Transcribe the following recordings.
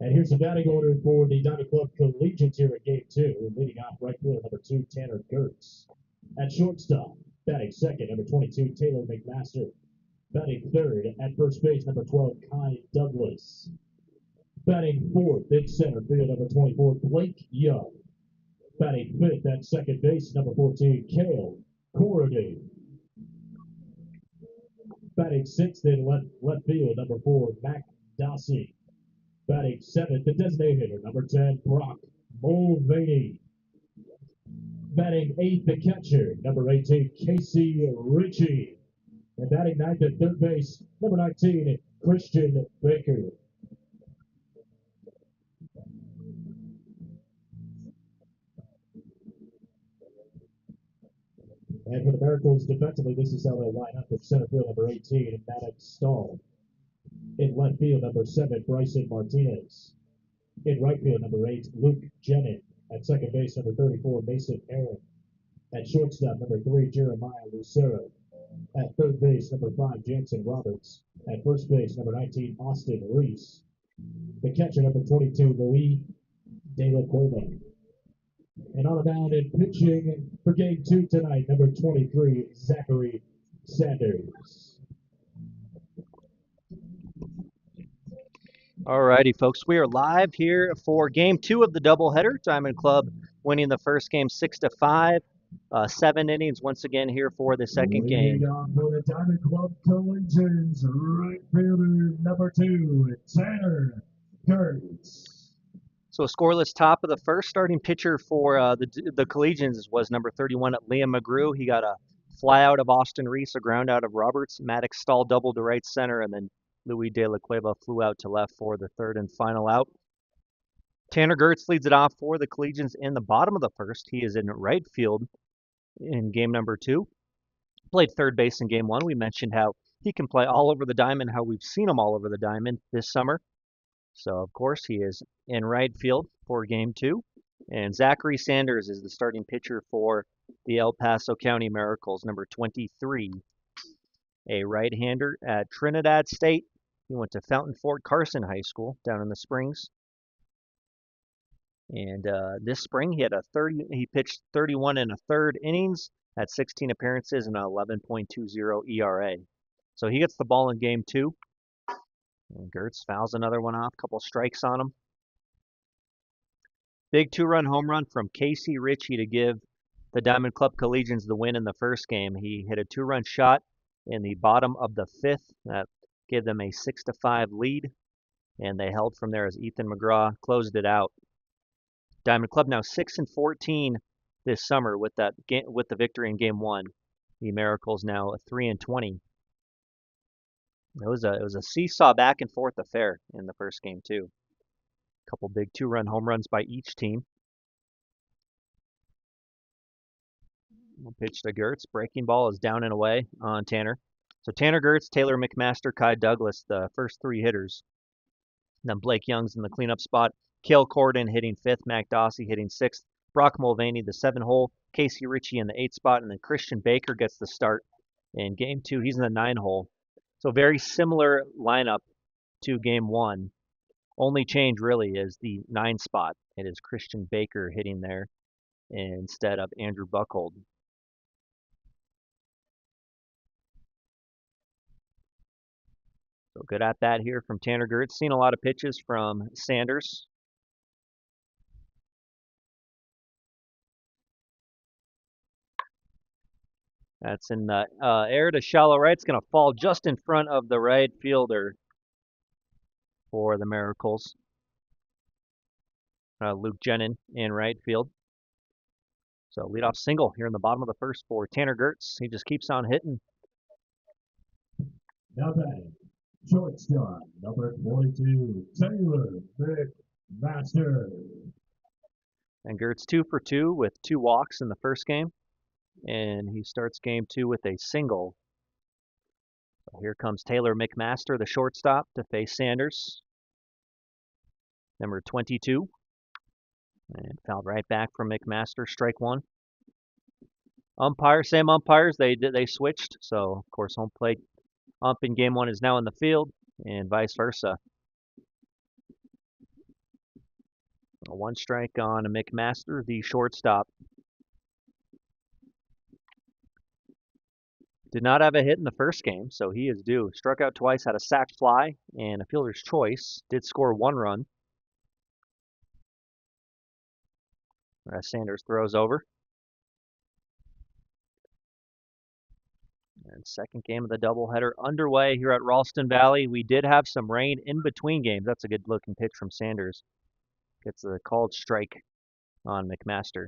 And here's the batting order for the Diamond Club Collegians here at Game 2. Leading off right field, number 2, Tanner Gertz. At shortstop, batting second, number 22, Taylor McMaster. Batting third, at first base, number 12, Kai Douglas. Batting fourth, in center field, number 24, Blake Young. Batting fifth at second base, number 14, Kale Corriday. Batting sixth in left field, number 4, Mac Dossie. Batting seventh, the designated hitter, number 10, Brock Mulvaney. Batting eighth, the catcher, number 18, Casey Ritchie. And batting ninth at third base, number 19, Christian Baker. And for the Miracles, defensively, this is how they'll line up at center field, number 18, Maddox Stahl. In left field, number 7, Bryson Martinez. In right field, number 8, Luke Jennings. At second base, number 34, Mason Aaron. At shortstop, number 3, Jeremiah Lucero. At third base, number 5, Jansen Roberts. At first base, number 19, Austin Reese. The catcher, number 22, Louis De La Cueva. And on the mound and pitching for Game 2 tonight, number 23, Zachary Sanders. Alrighty, folks, we are live here for Game 2 of the doubleheader. Diamond Club winning the first game 6-5. 7 innings once again here for the second game. Leading on for the Diamond Club Collegians, right fielder number 2, Tanner Gertz. So a scoreless top of the first. Starting pitcher for the Collegians was number 31, Liam McGrew. He got a fly out of Austin Reese, a ground out of Roberts. Maddox Stahl doubled to right center, and then Louis De La Cueva flew out to left for the third and final out. Tanner Gertz leads it off for the Collegians in the bottom of the first. He is in right field in game number 2. Played third base in game 1. We mentioned how he can play all over the diamond, how we've seen him all over the diamond this summer. So, of course, he is in right field for game 2. And Zachary Sanders is the starting pitcher for the El Paso County Miracles, number 23. A right-hander at Trinidad State. He went to Fountain Fort Carson High School down in the Springs. And this spring he pitched 31 and a third innings at 16 appearances and an 11.20 ERA. So he gets the ball in game 2. And Gertz fouls another one off, couple strikes on him. Big 2-run home run from Casey Ritchie to give the Diamond Club Collegians the win in the first game. He hit a 2-run shot in the bottom of the 5th. That gave them a 6-5 lead, and they held from there as Ethan McGraw closed it out. Diamond Club now 6-14 this summer with the victory in game 1. The Miracles now 3-20. It was a seesaw back and forth affair in the first game too. A couple big 2-run home runs by each team. Pitch to Gertz. Breaking ball is down and away on Tanner. So Tanner Gertz, Taylor McMaster, Kai Douglas, the first 3 hitters. Then Blake Young's in the cleanup spot. Cale Corden hitting 5th. Mac Dossie hitting 6th. Brock Mulvaney, the 7-hole. Casey Ritchie in the 8th spot. And then Christian Baker gets the start in game 2. He's in the 9-hole. So very similar lineup to game 1. Only change really is the 9 spot. It is Christian Baker hitting there instead of Andrew Buckhold. So good at bat here from Tanner Gertz. Seen a lot of pitches from Sanders. That's in the air to shallow right. It's going to fall just in front of the right fielder for the Miracles. Luke Jennings in right field. So leadoff single here in the bottom of the first for Tanner Gertz. He just keeps on hitting. Now batting, shortstop, number 42, Taylor McMaster. And Gertz 2 for 2 with 2 walks in the first game. And he starts game 2 with a single. So here comes Taylor McMaster, the shortstop, to face Sanders. Number 22. And fouled right back from McMaster, strike 1. Same umpires, they switched. So, of course, home plate ump in game 1 is now in the field, and vice versa. One strike on McMaster, the shortstop. Did not have a hit in the first game, so he is due. Struck out twice, had a sac fly, and a fielder's choice. Did score 1 run. As Sanders throws over. And second game of the doubleheader underway here at Ralston Valley. We did have some rain in between games. That's a good looking pitch from Sanders. Gets a called strike on McMaster.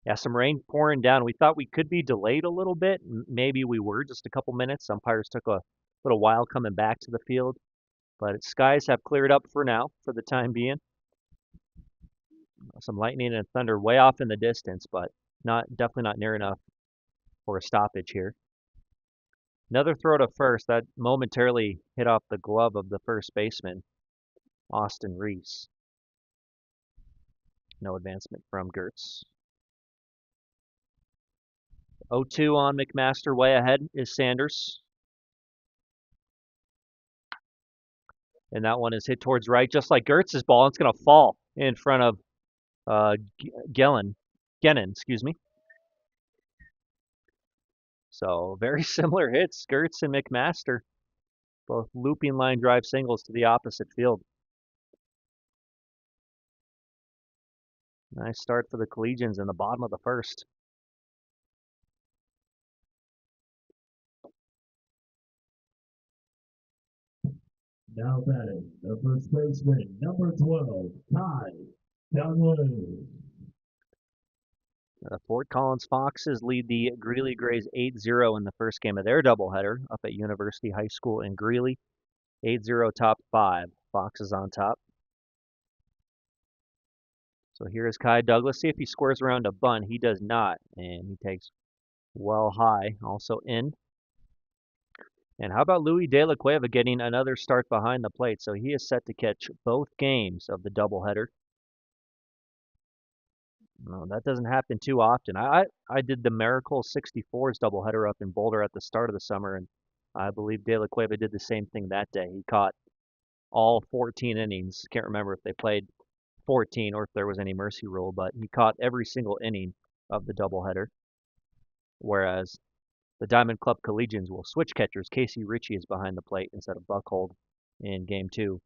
Yeah, some rain pouring down. We thought we could be delayed a little bit. Maybe we were just a couple minutes. Umpires took a little while coming back to the field. But skies have cleared up for now, for the time being. Some lightning and thunder way off in the distance, but definitely not near enough for a stoppage here. Another throw to first that momentarily hit off the glove of the first baseman, Austin Reese. No advancement from Gertz. 0-2 on McMaster. Way ahead is Sanders. And that one is hit towards right, just like Gertz's ball. It's going to fall in front of Gennin, excuse me. So very similar hits, Gertz and McMaster, both looping line drive singles to the opposite field. Nice start for the Collegians in the bottom of the first. Now batting, the first baseman, number 12, Kai Douglas. The Fort Collins Foxes lead the Greeley Grays 8-0 in the first game of their doubleheader up at University High School in Greeley. 8-0 top 5. Foxes on top. So here is Kai Douglas. See if he squares around a bunt. He does not, and he takes well high, also in. And how about Louis De La Cueva getting another start behind the plate? So he is set to catch both games of the doubleheader. No, that doesn't happen too often. I did the Miracle 64s doubleheader up in Boulder at the start of the summer, and I believe De La Cueva did the same thing that day. He caught all 14 innings. Can't remember if they played 14 or if there was any mercy rule, but he caught every single inning of the doubleheader. Whereas the Diamond Club Collegians will switch catchers. Casey Ritchie is behind the plate instead of Buckhold in Game 2.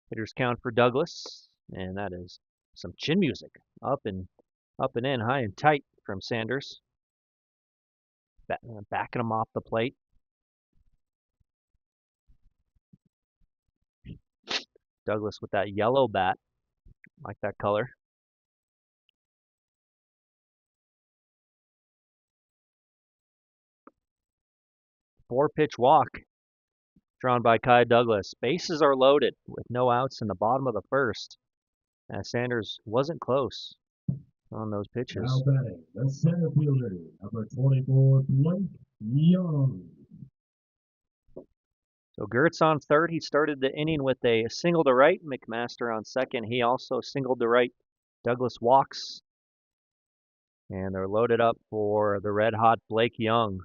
Hitters count for Douglas, and that is some chin music. Up and in, high and tight from Sanders. Backing him off the plate. Douglas with that yellow bat. Like that color. Four-pitch walk drawn by Kai Douglas. Bases are loaded with no outs in the bottom of the first. As Sanders wasn't close on those pitches. Now batting, the center fielder, number 24, Blake Young. So Gertz on third. He started the inning with a single to right. McMaster on second. He also singled to right. Douglas walks. And they're loaded up for the red-hot Blake Young.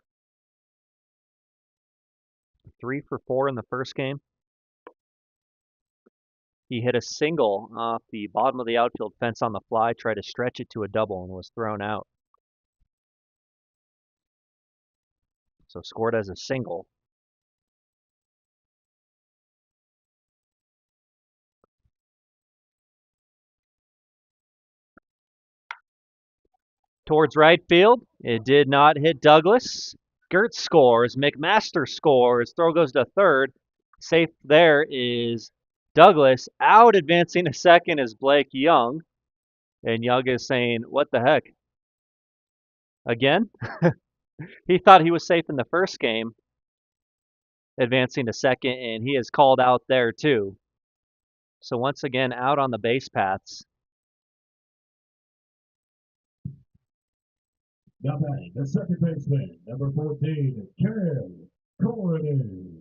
3 for 4 in the first game. He hit a single off the bottom of the outfield fence on the fly, tried to stretch it to a double, and was thrown out. So scored as a single. Towards right field. It did not hit Douglas. Gertz scores. McMaster scores. Throw goes to third. Safe there is Douglas. Out advancing to second is Blake Young. And Young is saying, what the heck? Again? He thought he was safe in the first game, advancing to second, and he is called out there too. So once again, out on the base paths. Now batting, the second baseman, number 14, Karen Corrigan.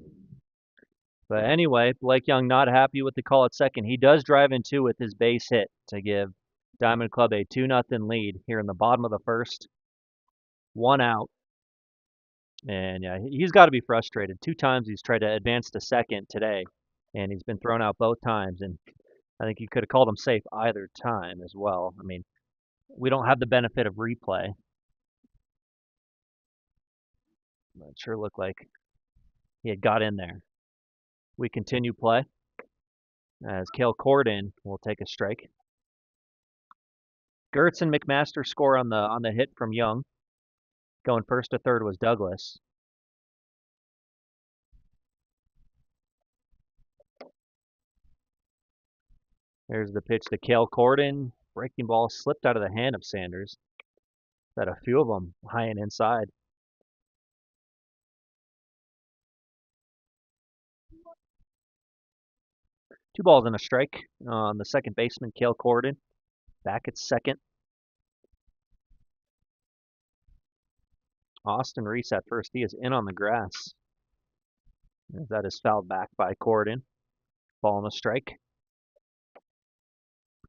But anyway, Blake Young not happy with the call at second. He does drive in two with his base hit to give Diamond Club a 2-0 lead here in the bottom of the first. 1 out. And yeah, he's got to be frustrated. 2 times he's tried to advance to second today, and he's been thrown out both times. And I think you could have called him safe either time as well. I mean, we don't have the benefit of replay, but it sure looked like he had got in there. We continue play as Cale Corden will take a strike. Gertz and McMaster score on the hit from Young. Going first to third was Douglas. There's the pitch to Cale Corden. Breaking ball slipped out of the hand of Sanders. Had a few of them high and inside. Two balls and a strike on the second baseman, Cale Corden. Back at second. Austin Reese at first. He is in on the grass. That is fouled back by Corden. Ball and a strike.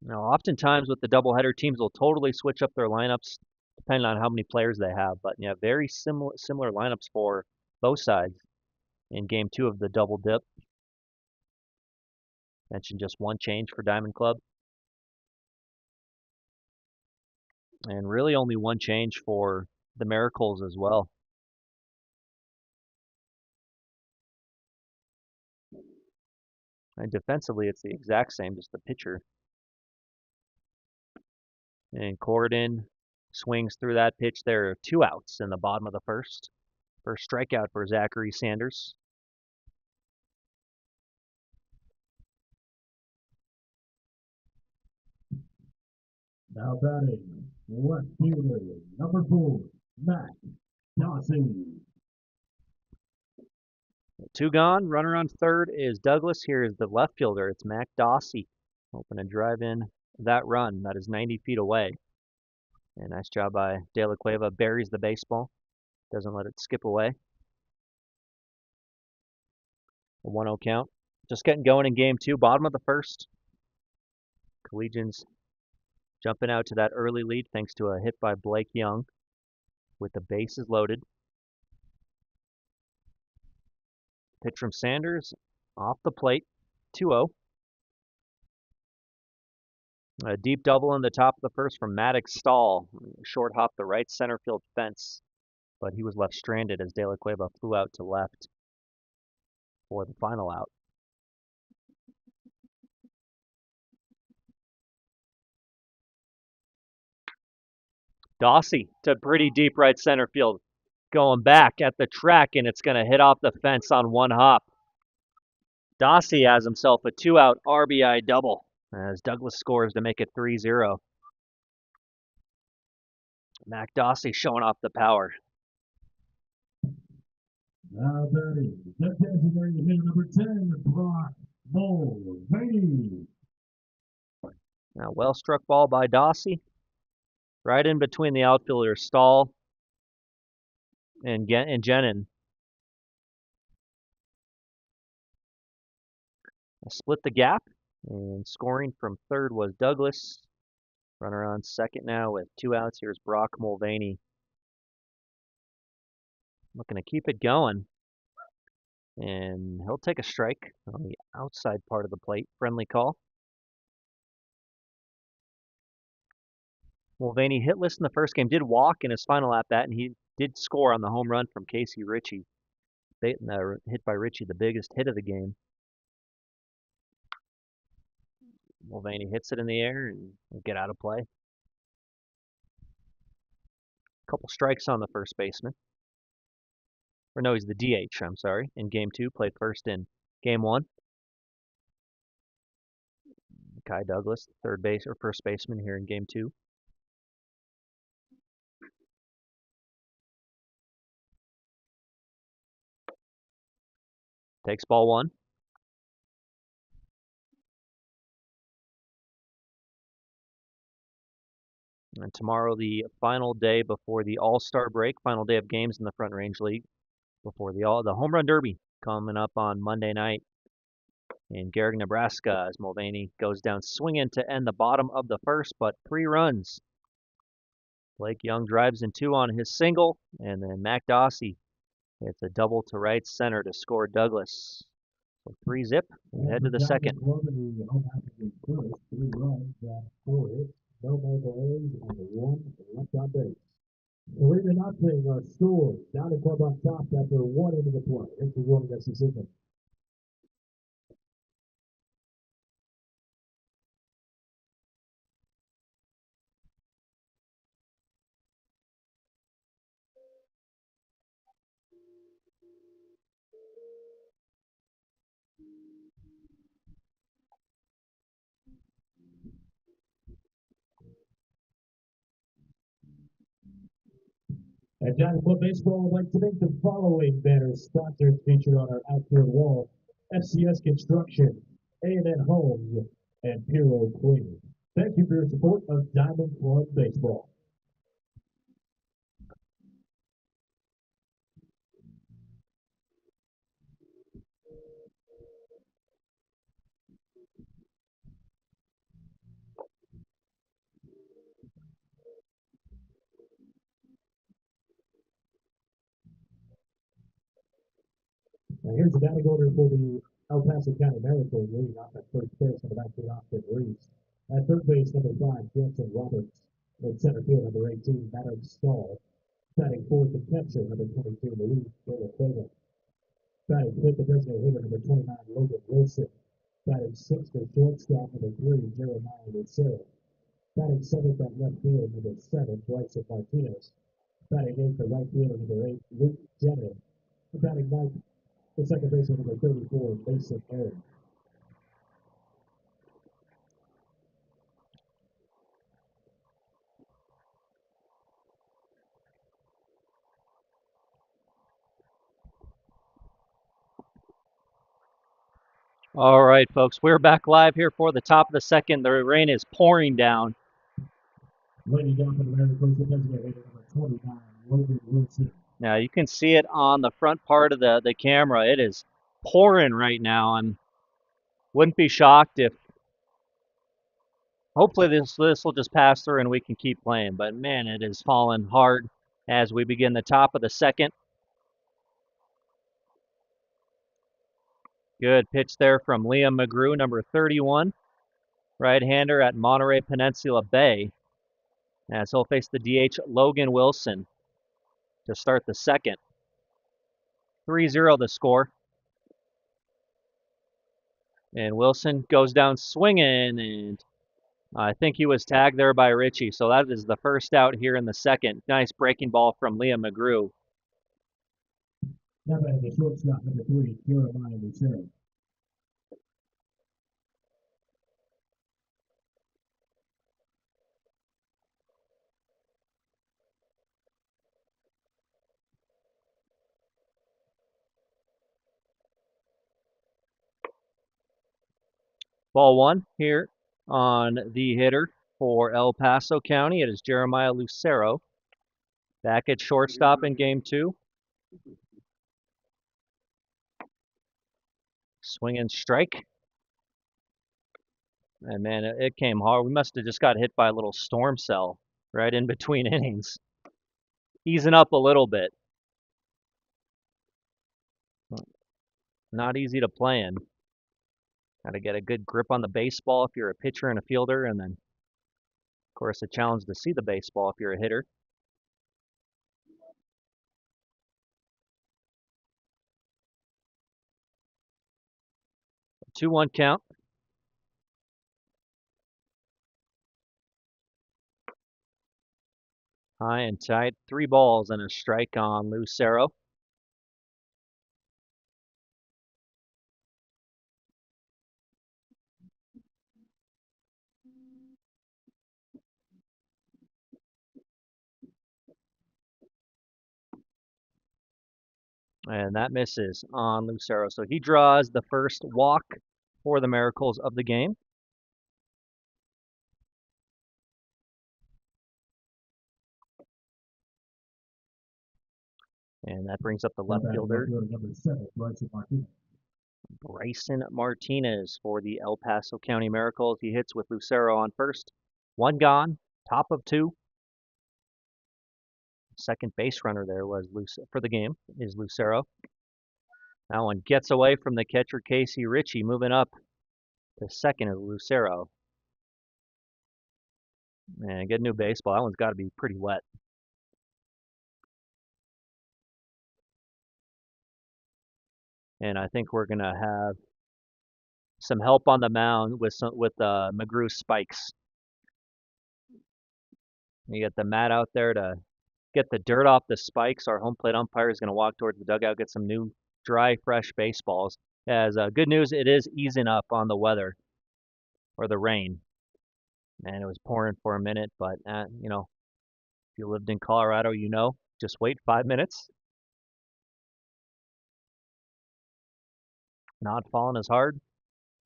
Now, oftentimes with the doubleheader, teams will totally switch up their lineups depending on how many players they have. But yeah, very similar lineups for both sides in Game 2 of the double dip. Mentioned just one change for Diamond Club. And really only one change for the Miracles as well. And defensively, it's the exact same, just the pitcher. And Corden swings through that pitch. There are 2 outs in the bottom of the first. First strikeout for Zachary Sanders. Now batting, left fielder, number 4, Matt Dawson. 2 gone. Runner on third is Douglas. Here is the left fielder. It's Mac Dawsey. Hoping to drive in that run. That is 90 feet away. And nice job by De La Cueva. Buries the baseball. Doesn't let it skip away. A 1-0 count. Just getting going in Game 2. Bottom of the first. Collegians jumping out to that early lead thanks to a hit by Blake Young with the bases loaded. Pitch from Sanders off the plate, 2-0. A deep double in the top of the first from Maddox Stahl. Short hop the right center field fence, but he was left stranded as De La Cueva flew out to left for the final out. Dawsey to pretty deep right center field. Going back at the track, and it's going to hit off the fence on one hop. Dawsey has himself a 2-out RBI double as Douglas scores to make it 3-0. Mac Dawsey showing off the power. Now batting, the designated hitter number 10, Brock Mulvaney. Now, well struck ball by Dawsey. Right in between the outfielders, Stahl and Jenin. Split the gap, and scoring from third was Douglas. Runner on second now with 2 outs. Here's Brock Mulvaney. Looking to keep it going. And he'll take a strike on the outside part of the plate. Friendly call. Mulvaney hitless in the first game. Did walk in his final at bat, and he did score on the home run from Casey Ritchie. Hit by Ritchie, the biggest hit of the game. Mulvaney hits it in the air and will get out of play. A couple strikes on the first baseman. Or no, he's the DH, I'm sorry, in Game 2. Played first in Game 1. Kai Douglas, third base or first baseman here in Game 2. Takes ball 1. And tomorrow, the final day before the All-Star break, final day of games in the Front Range League, before the Home Run Derby coming up on Monday night in Garrick, Nebraska, as Mulvaney goes down swinging to end the bottom of the first, but 3 runs. Blake Young drives in 2 on his single, and then Mac Dawsey hits a double to right center to score Douglas. So 3-zip. Head to the second. Club in the home half of the first, 3 runs, 4 hits, no multiple errors, and 1 left on base. 3-0 our score. Down the club on top after 1 into the play. Thanks for joining us this evening. And Giant Club Baseball would like to make the following banner sponsors featured on our outfield wall: FCS Construction, A&N Homes, and Puro Clean. Thank you for your support of Diamond Club Baseball. Now here's the batting order for the El Paso County Miracles, leading off at first base, number 19, Austin Reese. At third base, number 5, Jansen Roberts. At center field, number 18, Maddox Stahl. Batting fourth and catcher, number 22, Luis Vega. Batting fifth, the designated hitter, number 29, Logan Wilson. Batting sixth, the shortstop, number 3, Jeremiah Lucero. Batting seventh at left field, number 7, Bryson Martinez. Batting eighth, the right fielder, number 8, Luke Jennings. Batting ninth, the second baseman, number 34, Mason Aaron. All right, folks, we're back live here for the top of the second. The rain is pouring down. Leading down for the Miracles, the designated hitter, number 29, Logan Wilson. Now you can see it on the front part of the camera. It is pouring right now, and wouldn't be shocked if hopefully this will just pass through and we can keep playing. But man, it is falling hard as we begin the top of the second. Good pitch there from Liam McGrew, number 31, right-hander at Monterey Peninsula Bay. As he'll face the DH Logan Wilson to start the second. 3-0 the score. And Wilson goes down swinging, and I think he was tagged there by Richie. So that is the first out here in the second. Nice breaking ball from Liam McGrew. Now batting the shortstop, number 3, Jeremiah Lucero. Ball one here on the hitter for El Paso County. It is Jeremiah Lucero. Back at shortstop in game 2. Swing and strike. And man, it came hard. We must have just got hit by a little storm cell right in between innings. Easing up a little bit. Not easy to play in. Got to get a good grip on the baseball if you're a pitcher and a fielder, and then, of course, a challenge to see the baseball if you're a hitter. A 2-1 count. High and tight. 3 balls and a strike on Lucero. And that misses on Lucero. So he draws the first walk for the Miracles of the game. And that brings up the left fielder, number 7, Bryson Martinez. Bryson Martinez for the El Paso County Miracles. He hits with Lucero on first. 1 gone, top of 2. Second base runner there was for the game is Lucero. That one gets away from the catcher, Casey Ritchie. Moving up to second is Lucero. Man, good new baseball. That one's got to be pretty wet. And I think we're gonna have some help on the mound with McGrew spikes. You get the mat out there to get the dirt off the spikes. Our home plate umpire is gonna walk towards the dugout, get some new, dry, fresh baseballs. As good news, it is easing up on the weather or the rain, and it was pouring for a minute. But if you lived in Colorado, just wait 5 minutes. Not falling as hard.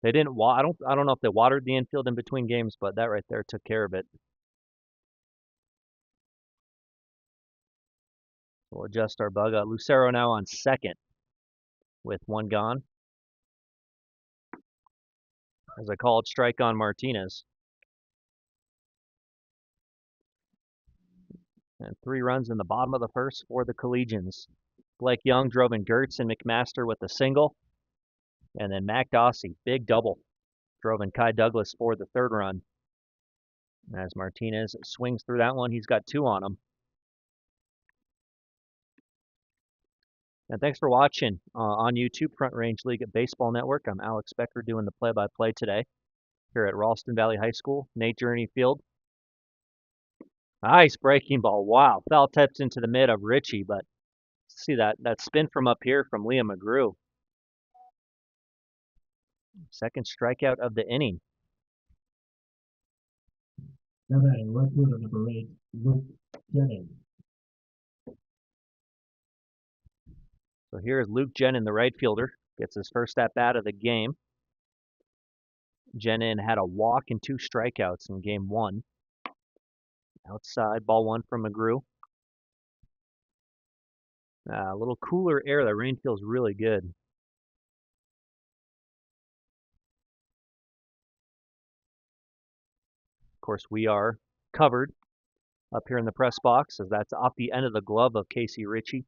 They didn't. I don't know if they watered the infield in between games, but that right there took care of it. We'll adjust our bug. Lucero now on second with one gone. As I called strike on Martinez. And 3 runs in the bottom of the first for the Collegians. Blake Young drove in Gertz and McMaster with a single. And then Mac Dossie, big double, drove in Kai Douglas for the 3rd run. As Martinez swings through that one, he's got 2 on him. And thanks for watching on YouTube, Front Range League at Baseball Network. I'm Alex Becker doing the play-by-play today here at Ralston Valley High School, Nate Journey Field. Nice breaking ball. Wow. Foul tips into the mid of Ritchie, but see that spin from up here from Liam McGrew. Second strikeout of the inning. Now batting right fielder number 8, Luke Jennings. So here's Luke Jenin, the right fielder. Gets his first at bat of the game. Jenin had a walk and 2 strikeouts in game 1. Outside, ball 1 from McGrew. A little cooler air. The rain feels really good. Of course, we are covered up here in the press box as that's off the end of the glove of Casey Ritchie.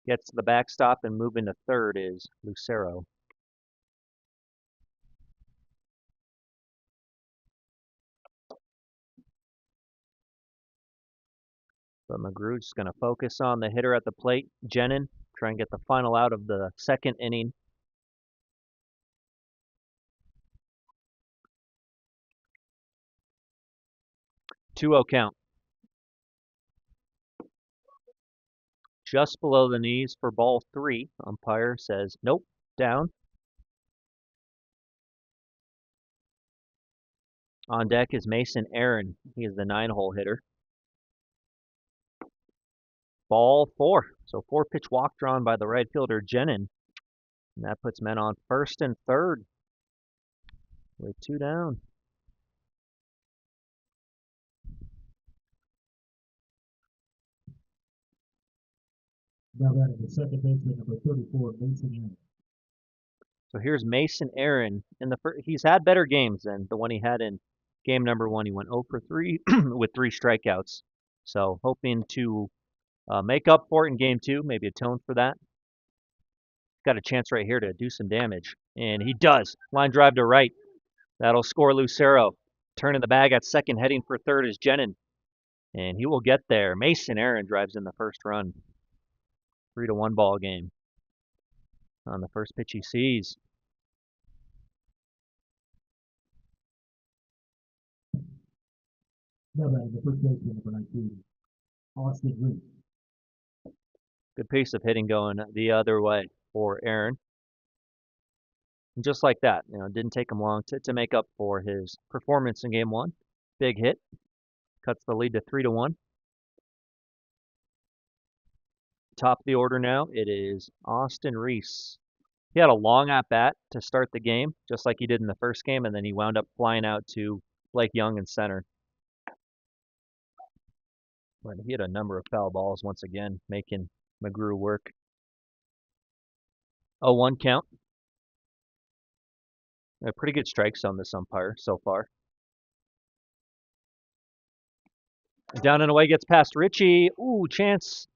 Gets to the backstop and moving to third is Lucero. But McGrew's just going to focus on the hitter at the plate, Jenin, try and get the final out of the second inning. 2-0 count. Just below the knees for ball 3. Umpire says, nope, down. On deck is Mason Aaron. He is the 9-hole hitter. Ball 4. So 4-pitch walk drawn by the right fielder, Jenin. And that puts men on first and third with 2 down. Now batting the second baseman number 34, Mason Aaron. So here's Mason Aaron. He's had better games than the one he had in game number 1. He went 0 for 3 with 3 strikeouts. So hoping to make up for it in game 2, maybe atone for that. Got a chance right here to do some damage. And he does. Line drive to right. That'll score Lucero. Turning the bag at second, heading for third is Jenin. And he will get there. Mason Aaron drives in the first run. 3-1 ball game. On the first pitch he sees. Now batting the first baseman number 19, Austin Reese. Good piece of hitting going the other way for Aaron. And just like that, didn't take him long to make up for his performance in game 1. Big hit. Cuts the lead to 3-1. Top of the order now, it is Austin Reese. He had a long at bat to start the game, just like he did in the first game, and then he wound up flying out to Blake Young in center. But he had a number of foul balls once again, making McGrew work. 0-1 count. A pretty good strike zone this umpire so far. Down and away gets past Ritchie. Ooh, chance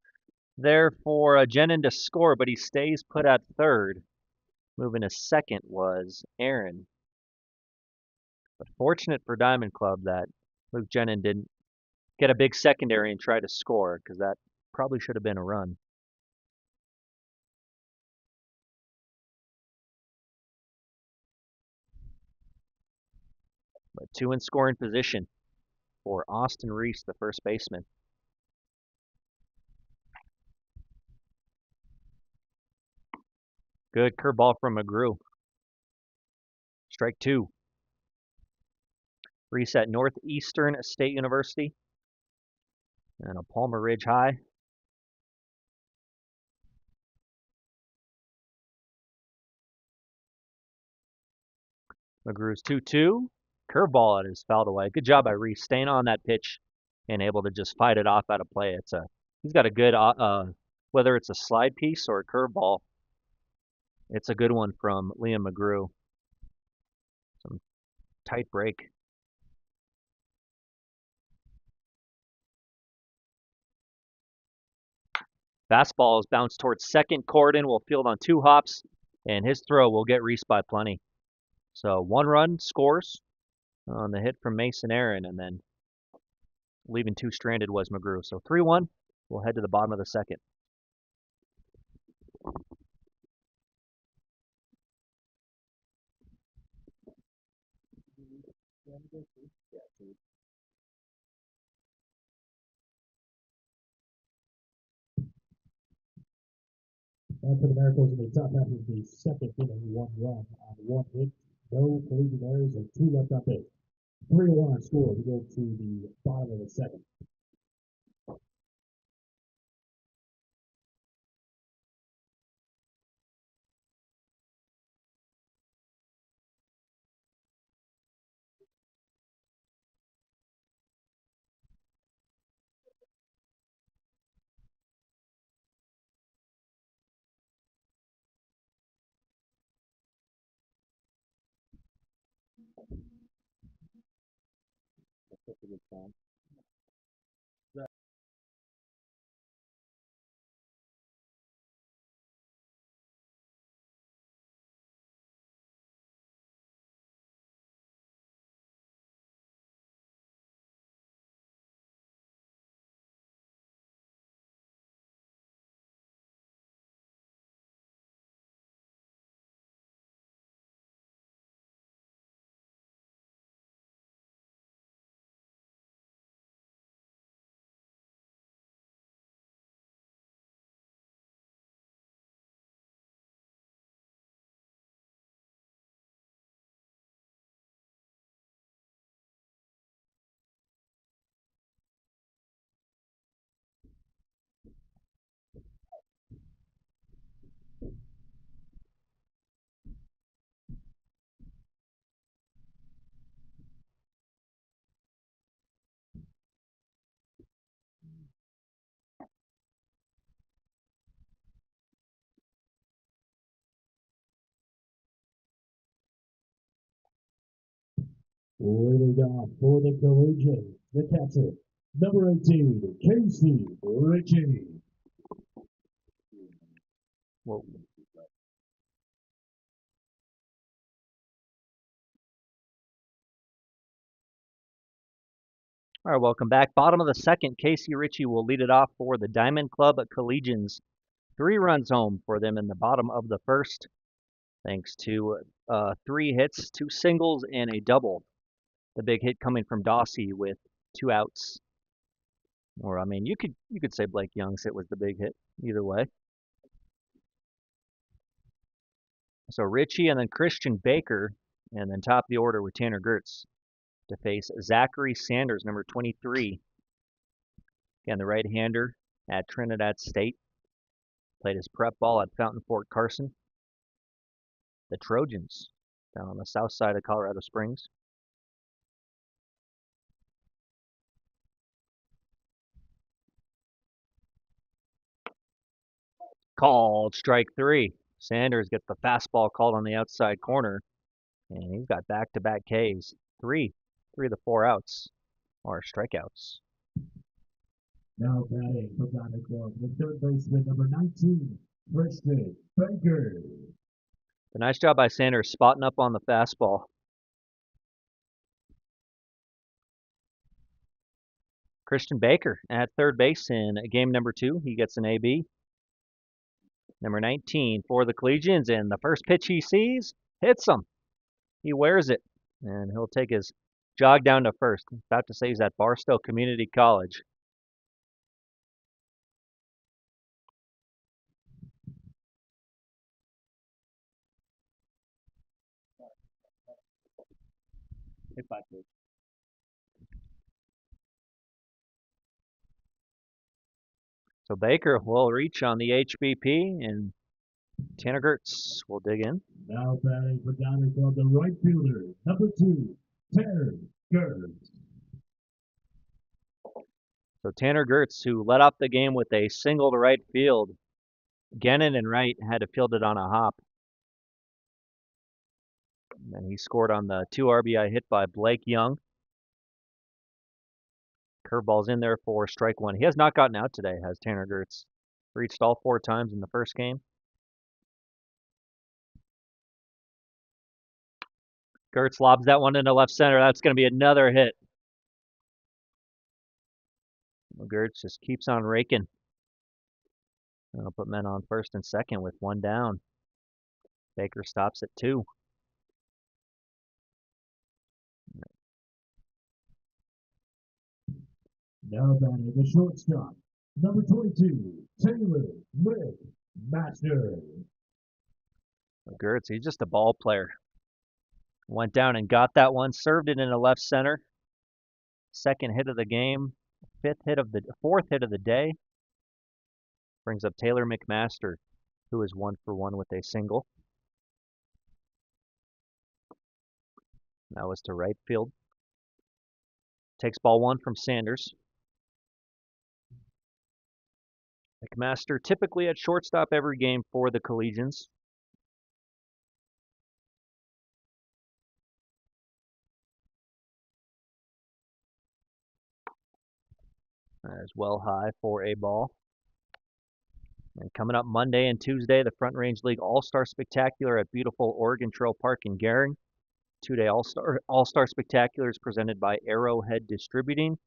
there for Jenin to score, but he stays put at third. Moving to second was Aaron. But fortunate for Diamond Club that Luke Jenin didn't get a big secondary and try to score, because that probably should have been a run. But two in scoring position for Austin Reese, the first baseman. Good curveball from McGrew. Strike two. Reese at Northeastern State University and a Palmer Ridge High. McGrew's 2-2. Curveball at his fouled away. Good job by Reese staying on that pitch and able to just fight it off out of play. He's got a good whether it's a slide piece or a curveball. It's a good one from Liam McGrew. Some tight break. Fastball is bounced towards second. Corden will field on two hops, and his throw will get Reese by plenty. So one run scores on the hit from Mason Aaron, and then leaving two stranded was McGrew. So 3-1. We'll head to the bottom of the second. And for the Miracles in the top half of the second inning, one run on one hit, no collegiate errors, and two left on base. 3-1 score. We go to the bottom of the second. That's a good sign. Leading off for the Collegians, the catcher, number 18, Casey Ritchie. Whoa. All right, welcome back. Bottom of the second, Casey Ritchie will lead it off for the Diamond Club Collegians. 3 runs home for them in the bottom of the first, thanks to 3 hits, 2 singles, and a double. The big hit coming from Dossie with 2 outs. Or I mean, you could say Blake Young's hit was the big hit. Either way. So Ritchie and then Christian Baker, and then top of the order with Tanner Gertz to face Zachary Sanders, number 23. Again, the right-hander at Trinidad State. Played his prep ball at Fountain Fort Carson. The Trojans down on the south side of Colorado Springs. Called strike 3. Sanders gets the fastball called on the outside corner, and he's got back-to-back Ks. 3 of the 4 outs are strikeouts. Now batting for Diamond Club, the third baseman, number 19, Christian Baker. A nice job by Sanders spotting up on the fastball. Christian Baker at third base in game number 2. He gets an AB. Number 19 for the Collegians, and the first pitch he sees hits him. He wears it, and he'll take his jog down to first. About to say he's at Barstow Community College. Hit by pitch. So Baker will reach on the HBP, and Tanner Gertz will dig in. Now batting for Diamond Club, the right fielder, number 2, Tanner Gertz. So Tanner Gertz, who led off the game with a single to right field. Gannon and Wright had to field it on a hop. And he scored on the 2 RBI hit by Blake Young. Curveball's in there for strike 1. He has not gotten out today, has Tanner Gertz. Reached all 4 times in the first game. Gertz lobs that one into left center. That's going to be another hit. Well, Gertz just keeps on raking. I'll put men on first and second with 1 down. Baker stops at 2. Now batting the shortstop, number 22, Taylor McMaster. Gertz, he's just a ball player. Went down and got that one, served it into left center. Second hit of the game, fourth hit of the day. Brings up Taylor McMaster, who is 1 for 1 with a single. That was to right field. Takes ball 1 from Sanders. McMaster typically at shortstop every game for the Collegians. That is well high for a ball. And coming up Monday and Tuesday, the Front Range League All-Star Spectacular at beautiful Oregon Trail Park in Gering. 2-day All-Star Spectacular is presented by Arrowhead Distributing.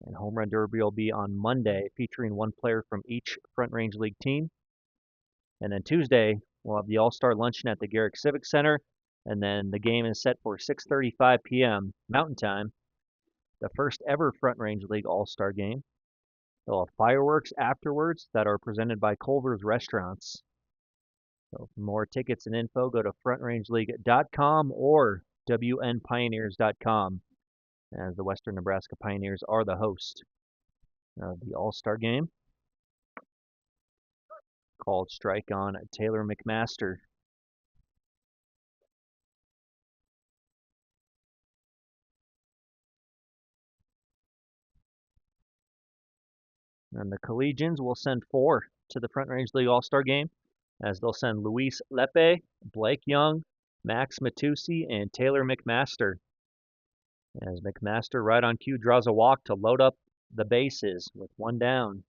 And Home Run Derby will be on Monday, featuring 1 player from each Front Range League team. And then Tuesday, we'll have the All-Star Luncheon at the Garrick Civic Center. And then the game is set for 6:35 p.m. Mountain Time. The first ever Front Range League All-Star game. They'll have fireworks afterwards that are presented by Culver's Restaurants. So for more tickets and info, go to frontrange.league.com or wnpioneers.com, as the Western Nebraska Pioneers are the host of the All-Star game. Called strike on Taylor McMaster. And the Collegians will send 4 to the Front Range League All-Star game, as they'll send Luis Lepe, Blake Young, Max Matusi, and Taylor McMaster. As McMaster, right on cue, draws a walk to load up the bases with 1 down.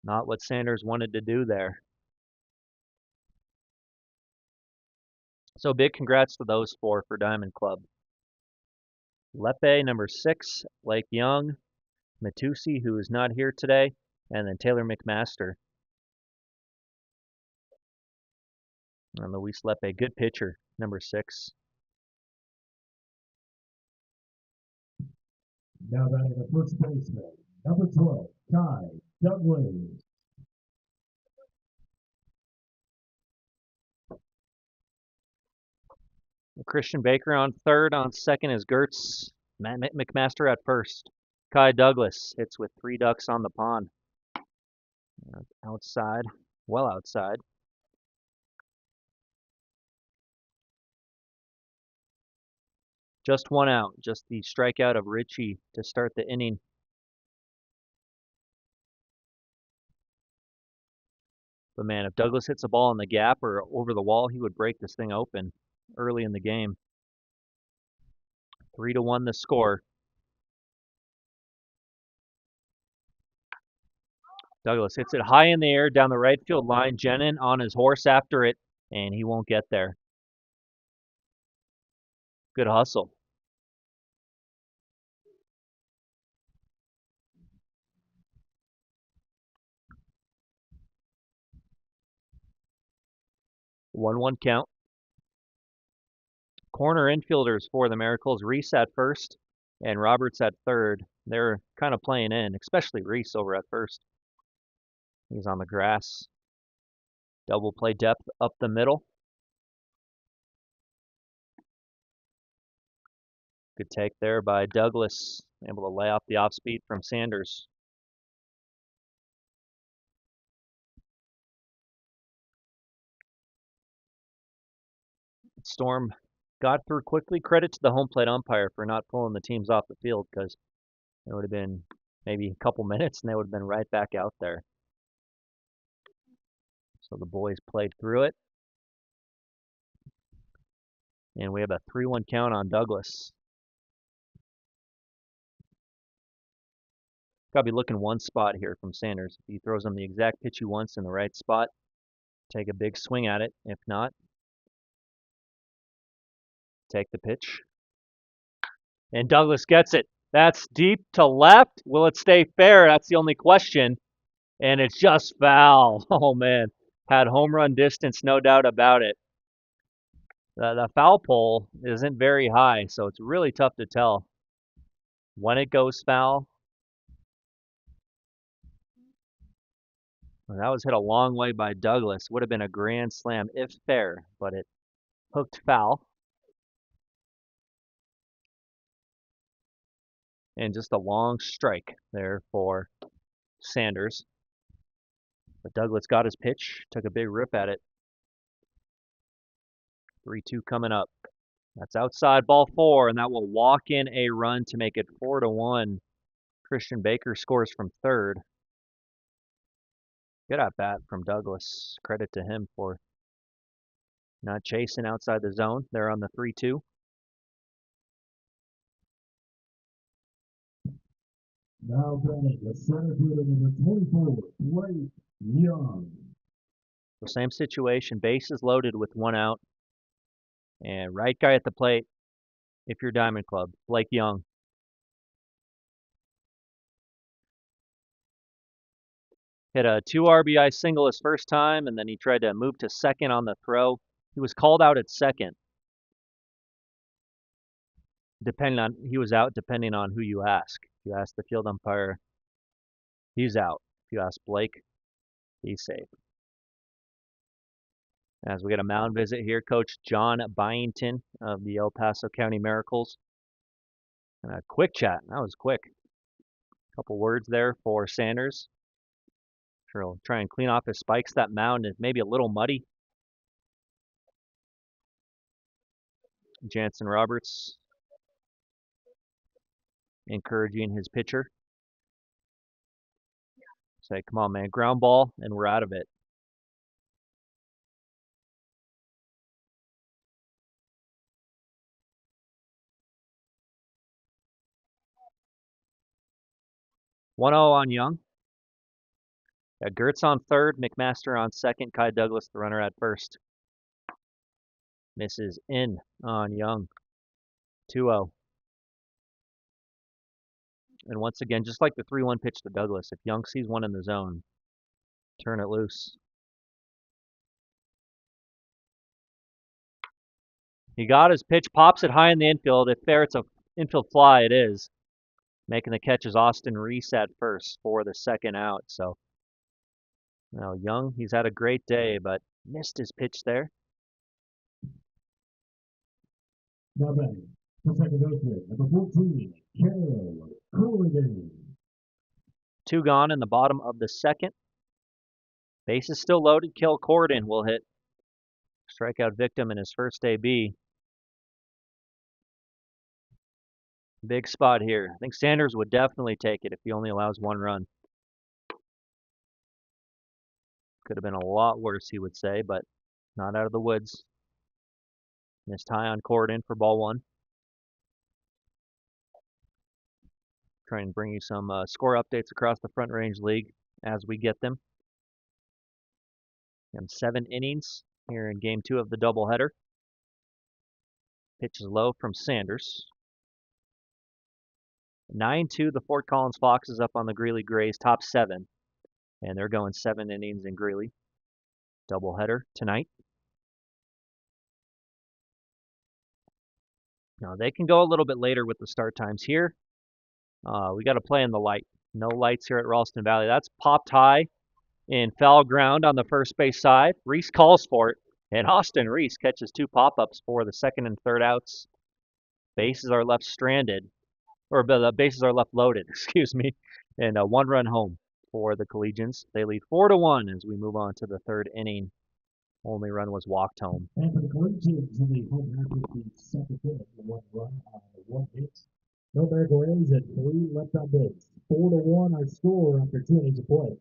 Not what Sanders wanted to do there. So big congrats to those 4 for Diamond Club. Lepe, number 6, Blake Young, Matusi, who is not here today, and then Taylor McMaster. And Luis Lepe, good pitcher, number 6. Now batting the first baseman, number 12, Ty Douglas. Christian Baker on third. On second is Gertz. McMaster at first. Kai Douglas hits with 3 ducks on the pond. Outside, well outside. Just 1 out, just the strikeout of Ritchie to start the inning. But man, if Douglas hits a ball in the gap or over the wall, he would break this thing open early in the game. 3-1 the score. Douglas hits it high in the air down the right field line. Jenin on his horse after it, and he won't get there. Good hustle. One count. Corner infielders for the Miracles. Reese at first and Roberts at third. They're kind of playing in, especially Reese over at first. He's on the grass. Double play depth up the middle. Good take there by Douglas. Able to lay off the off speed from Sanders. Storm got through quickly. Credit to the home plate umpire for not pulling the teams off the field, because it would have been maybe a couple minutes and they would have been right back out there. So the boys played through it. And we have a 3-1 count on Douglas. Got to be looking one spot here from Sanders. If he throws him the exact pitch he wants in the right spot, take a big swing at it. If not, take the pitch. And Douglas gets it. That's deep to left. Will it stay fair? That's the only question. And it's just foul. Oh, man. Had home run distance, no doubt about it. The foul pole isn't very high, so it's really tough to tell when it goes foul. Well, that was hit a long way by Douglas. Would have been a grand slam if fair, but it hooked foul. And just a long strike there for Sanders. But Douglas got his pitch, took a big rip at it. 3-2 coming up. That's outside ball 4, and that will walk in a run to make it 4-1. Christian Baker scores from third. Good at bat from Douglas. Credit to him for not chasing outside the zone. They're on the 3-2. Now batting the center fielder number 24, Blake Young. The same situation, bases loaded with one out. And right guy at the plate, if you're Diamond Club, Blake Young. Hit a 2 RBI single his first time, and then he tried to move to second on the throw. He was called out at second. He was out depending on who you ask. If you ask the field umpire, he's out. If you ask Blake, he's safe. As we get a mound visit here, Coach John Byington of the El Paso County Miracles. And a quick chat. That was quick. A couple words there for Sanders. Sure, he'll try and clean off his spikes. That mound is maybe a little muddy. Jansen Roberts encouraging his pitcher. Say, come on, man, ground ball, and we're out of it. One 0 on Young. Got Gertz on third, McMaster on second, Kai Douglas the runner at first. Misses in on Young. 2-0. And once again, just like the 3-1 pitch to Douglas, if Young sees one in the zone, turn it loose. He got his pitch, pops it high in the infield. If there, it's a infield fly. It is. Making the catch is Austin Reese at first for the second out. So, now Young, he's had a great day, but missed his pitch there. Now batting the second baseman, number 14, Collegians. 2 gone in the bottom of the second. Base is still loaded. Kel Corden will hit strikeout victim in his first AB. Big spot here. I think Sanders would definitely take it if he only allows 1 run. Could have been a lot worse, he would say, but not out of the woods. Missed high on Corden for ball 1. Trying to bring you some score updates across the Front Range League. as we get them. And 7 innings here in game 2 of the doubleheader. Pitch is low from Sanders. 9-2, the Fort Collins Foxes up on the Greeley Grays, top 7. And they're going 7 innings in Greeley. Doubleheader tonight. Now, they can go a little bit later with the start times here. We got to play in the light. No lights here at Ralston Valley. That's popped high in foul ground on the first base side. Reese calls for it, and Austin Reese catches 2 pop-ups for the second and third outs. Bases are left stranded, or the bases are left loaded, excuse me, and a 1-run home for the Collegians. They lead 4-1 as we move on to the 3rd inning. Only run was walked home. And for the Collegians, in the home half of the second inning, 1 run on 1 hit. No miracle innings and 3 left on base. 4-1 our score after 2 innings of play.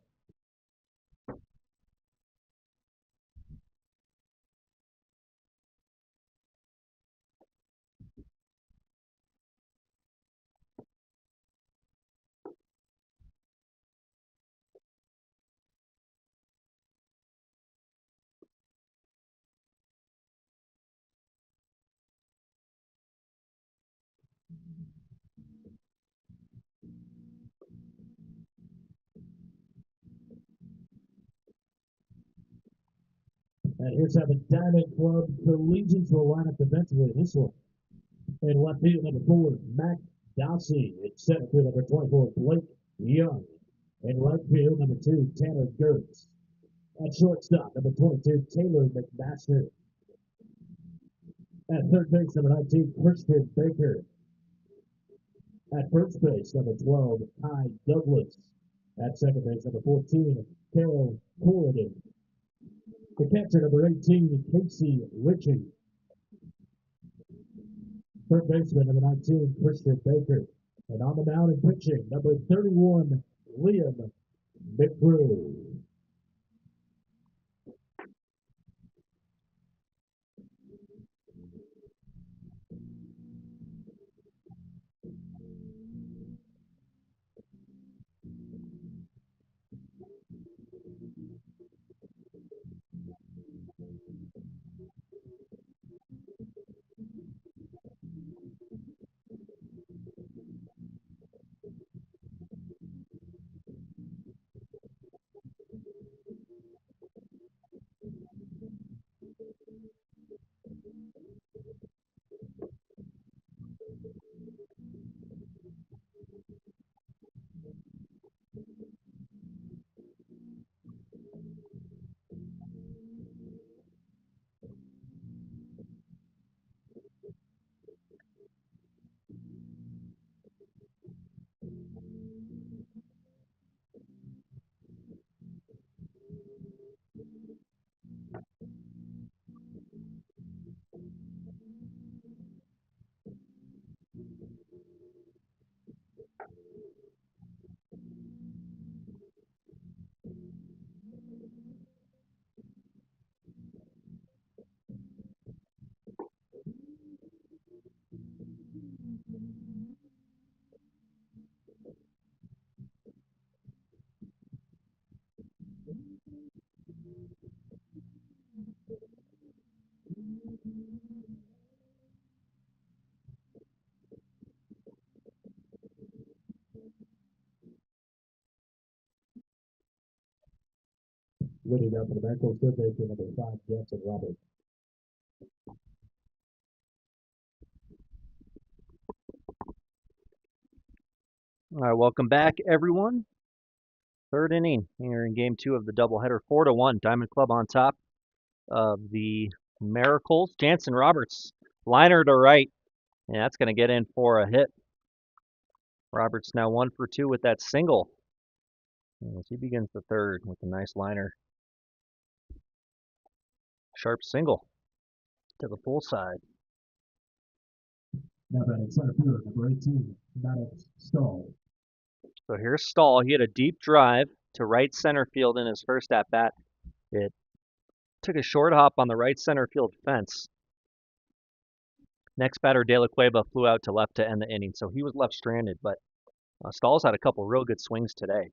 And here's how the Diamond Club Collegians will line up defensively this one. In left field, number 4, Mac Dowsey. In center field, number 24, Blake Young. In right field, number 2, Tanner Gertz. At shortstop, number 22, Taylor McMaster. At third base, number 19, Christian Baker. At first base, number 12, Ty Douglas. At second base, number 14, Carol Corridan. The catcher, number 18, Casey Ritchie. Third baseman, number 19, Christian Baker. And on the mound and pitching, number 31, Liam McGrew. Leading up for the Bengals, third baseman, number 5, Jansen Robert. All right, welcome back, everyone. 3rd inning here in game 2 of the doubleheader. 4-1, Diamond Club on top of the Miracles. Jansen Roberts, liner to right, and that's going to get in for a hit. Roberts now 1 for 2 with that single. As he begins the 3rd with a nice liner. Sharp single to the full side. Now batting center field, number 18, Maddox Stahl. So here's Stahl. He had a deep drive to right center field in his first at bat. It took a short hop on the right center field fence. Next batter, De La Cueva, flew out to left to end the inning, so he was left stranded. But Stahl's had a couple real good swings today.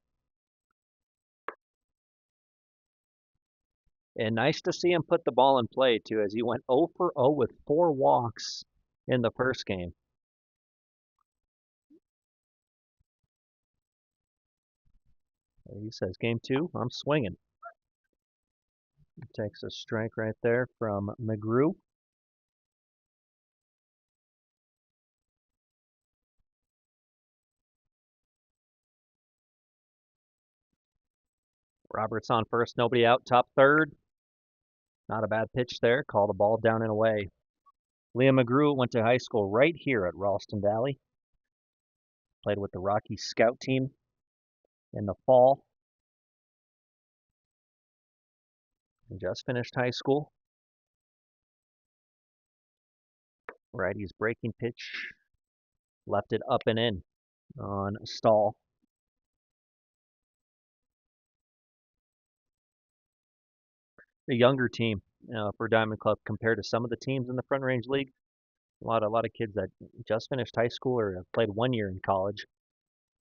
And nice to see him put the ball in play, too, as he went 0 for 0 with 4 walks in the first game. He says, game 2, I'm swinging. Takes a strike right there from McGrew. Roberts on first, nobody out, top third. Not a bad pitch there. Call the ball down and away. Liam McGrew went to high school right here at Ralston Valley. Played with the Rocky Scout team in the fall. And just finished high school. Righty's breaking pitch. Left it up and in on Stahl. The younger team for Diamond Club compared to some of the teams in the Front Range League. A lot of kids that just finished high school or have played 1 year in college.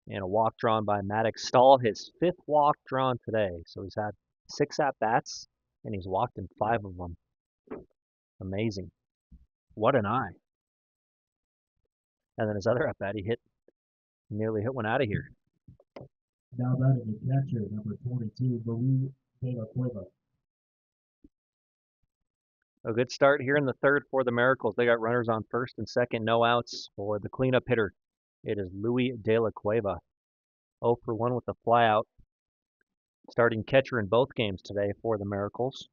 And a walk drawn by Maddox Stahl, his 5th walk drawn today. So he's had 6 at-bats, and he's walked in 5 of them. Amazing. What an eye. And then his other at-bat, he nearly hit one out of here. Now batting the catcher, number 22, Luis de la Cueva. A good start here in the third for the Miracles. They got runners on first and second, no outs for the cleanup hitter. It is Luis de la Cueva. 0 for 1 with a flyout. Starting catcher in both games today for the Miracles.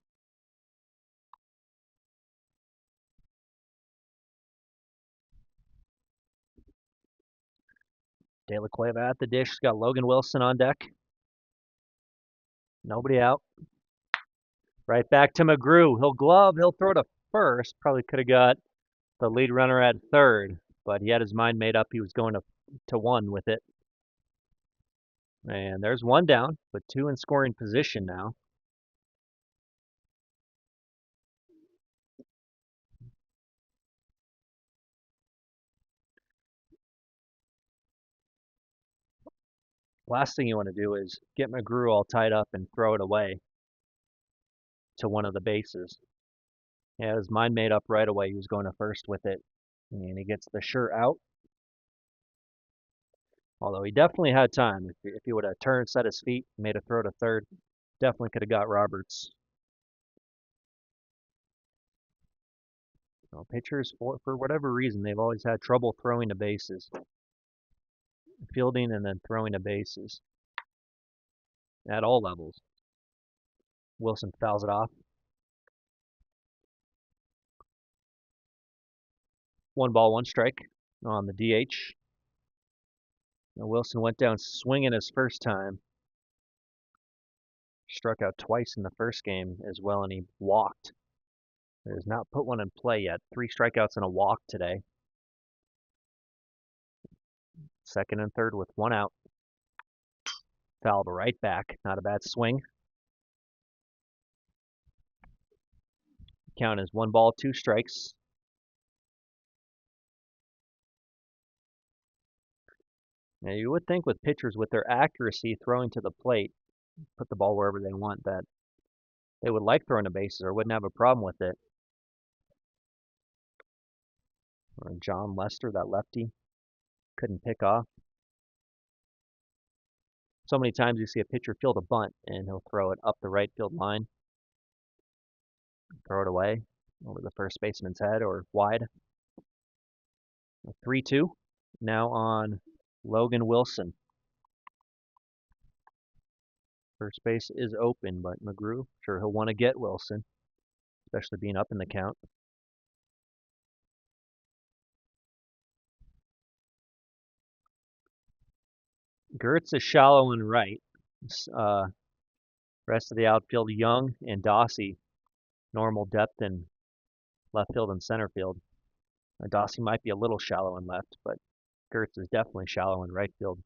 De La Cueva at the dish. He's got Logan Wilson on deck. Nobody out. Right back to McGrew. He'll glove. He'll throw to first. Probably could have got the lead runner at third, but he had his mind made up. He was going to 1 with it. And there's 1 down, but 2 in scoring position now. Last thing you want to do is get McGrew all tied up and throw it away to one of the bases. He had his mind made up right away. He was going to first with it, and he gets the sure out. Although he definitely had time. If he would have turned, set his feet, made a throw to third, definitely could have got Roberts. Well, pitchers, for whatever reason, they've always had trouble throwing to bases. Fielding and then throwing to bases. At all levels. Wilson fouls it off. 1 ball, 1 strike on the DH. Now Wilson went down swinging his first time. Struck out twice in the first game as well, and he walked. He has not put one in play yet. 3 strikeouts and a walk today. Second and third with 1 out. Fouled right back. Not a bad swing. Count is 1 ball, 2 strikes. Now you would think with pitchers, with their accuracy throwing to the plate, put the ball wherever they want, that they would like throwing to bases or wouldn't have a problem with it. Or John Lester, that lefty, couldn't pick off. So many times you see a pitcher field a bunt and he'll throw it up the right field line, throw it away over the first baseman's head or wide. 3-2 now on Logan Wilson. First base is open, but McGrew, sure he'll want to get Wilson, especially being up in the count. Gertz is shallow and right. Rest of the outfield, Young and Dossie, normal depth in left field and center field. Dossie might be a little shallow in left, but Gertz is definitely shallow in right field.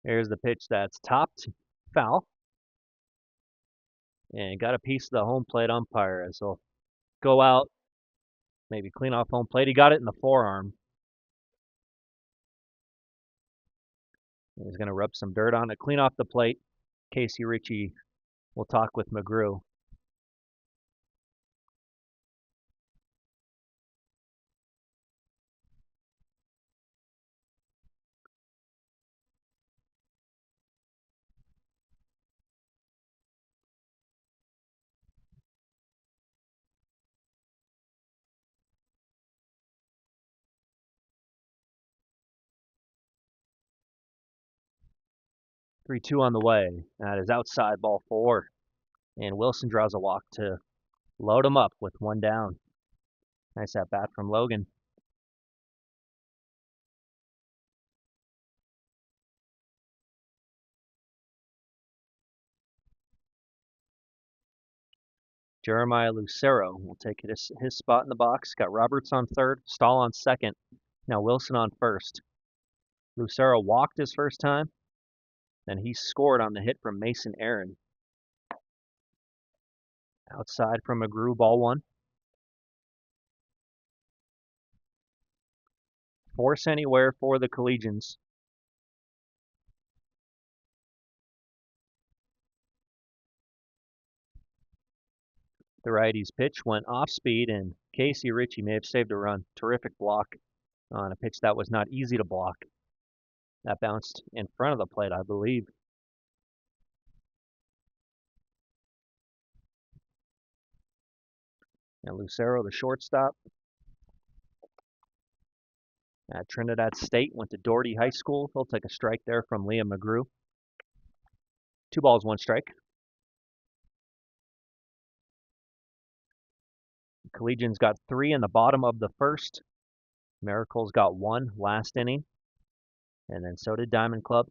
Here's the pitch that's topped, foul. And got a piece of the home plate umpire as he'll go out, maybe clean off home plate. He got it in the forearm. He's going to rub some dirt on it, clean off the plate. Casey Ritchie will talk with McGrew. Three-two on the way. That is outside, ball four. And Wilson draws a walk to load him up with one down. Nice at bat from Logan. Jeremiah Lucero will take his spot in the box. Got Roberts on third, Stahl on second. Now Wilson on first. Lucero walked his first time. Then he scored on the hit from Mason Aaron. Outside from McGrew, ball one. Force anywhere for the Collegians. The righty's pitch went off speed, and Casey Ritchie may have saved a run. Terrific block on a pitch that was not easy to block. That bounced in front of the plate, I believe. And Lucero, the shortstop at Trinidad State, went to Doherty High School. He'll take a strike there from Liam McGrew. 2 balls, 1 strike. Collegians got 3 in the bottom of the first. Miracles got 1 last inning. And then so did Diamond Club.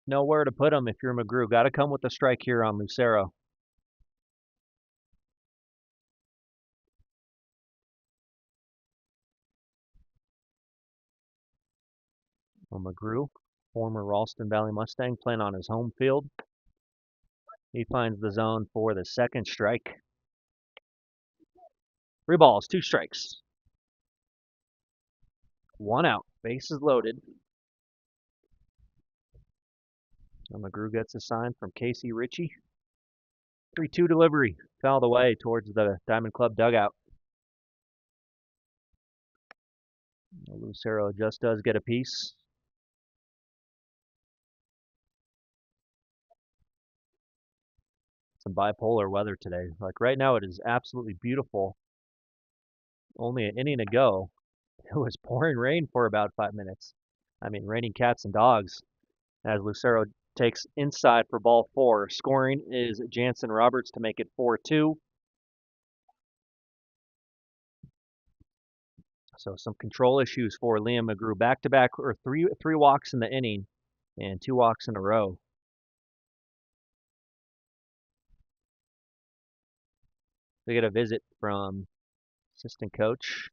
Nowhere to put him if you're McGrew. Got to come with a strike here on Lucero. Well, McGrew, former Ralston Valley Mustang, playing on his home field. He finds the zone for the second strike. 3 balls, 2 strikes. 1 out, bases loaded. And McGrew gets a sign from Casey Ritchie. 3-2 delivery, fouled away towards the Diamond Club dugout. Lucero just does get a piece. Some bipolar weather today. Like right now, it is absolutely beautiful. Only an inning ago, it was pouring rain for about 5 minutes. I mean, raining cats and dogs. As Lucero takes inside for ball 4. Scoring is Jansen Roberts to make it 4-2. So some control issues for Liam McGrew. Back-to-back, or three walks in the inning and 2 walks in a row. We get a visit from assistant coach.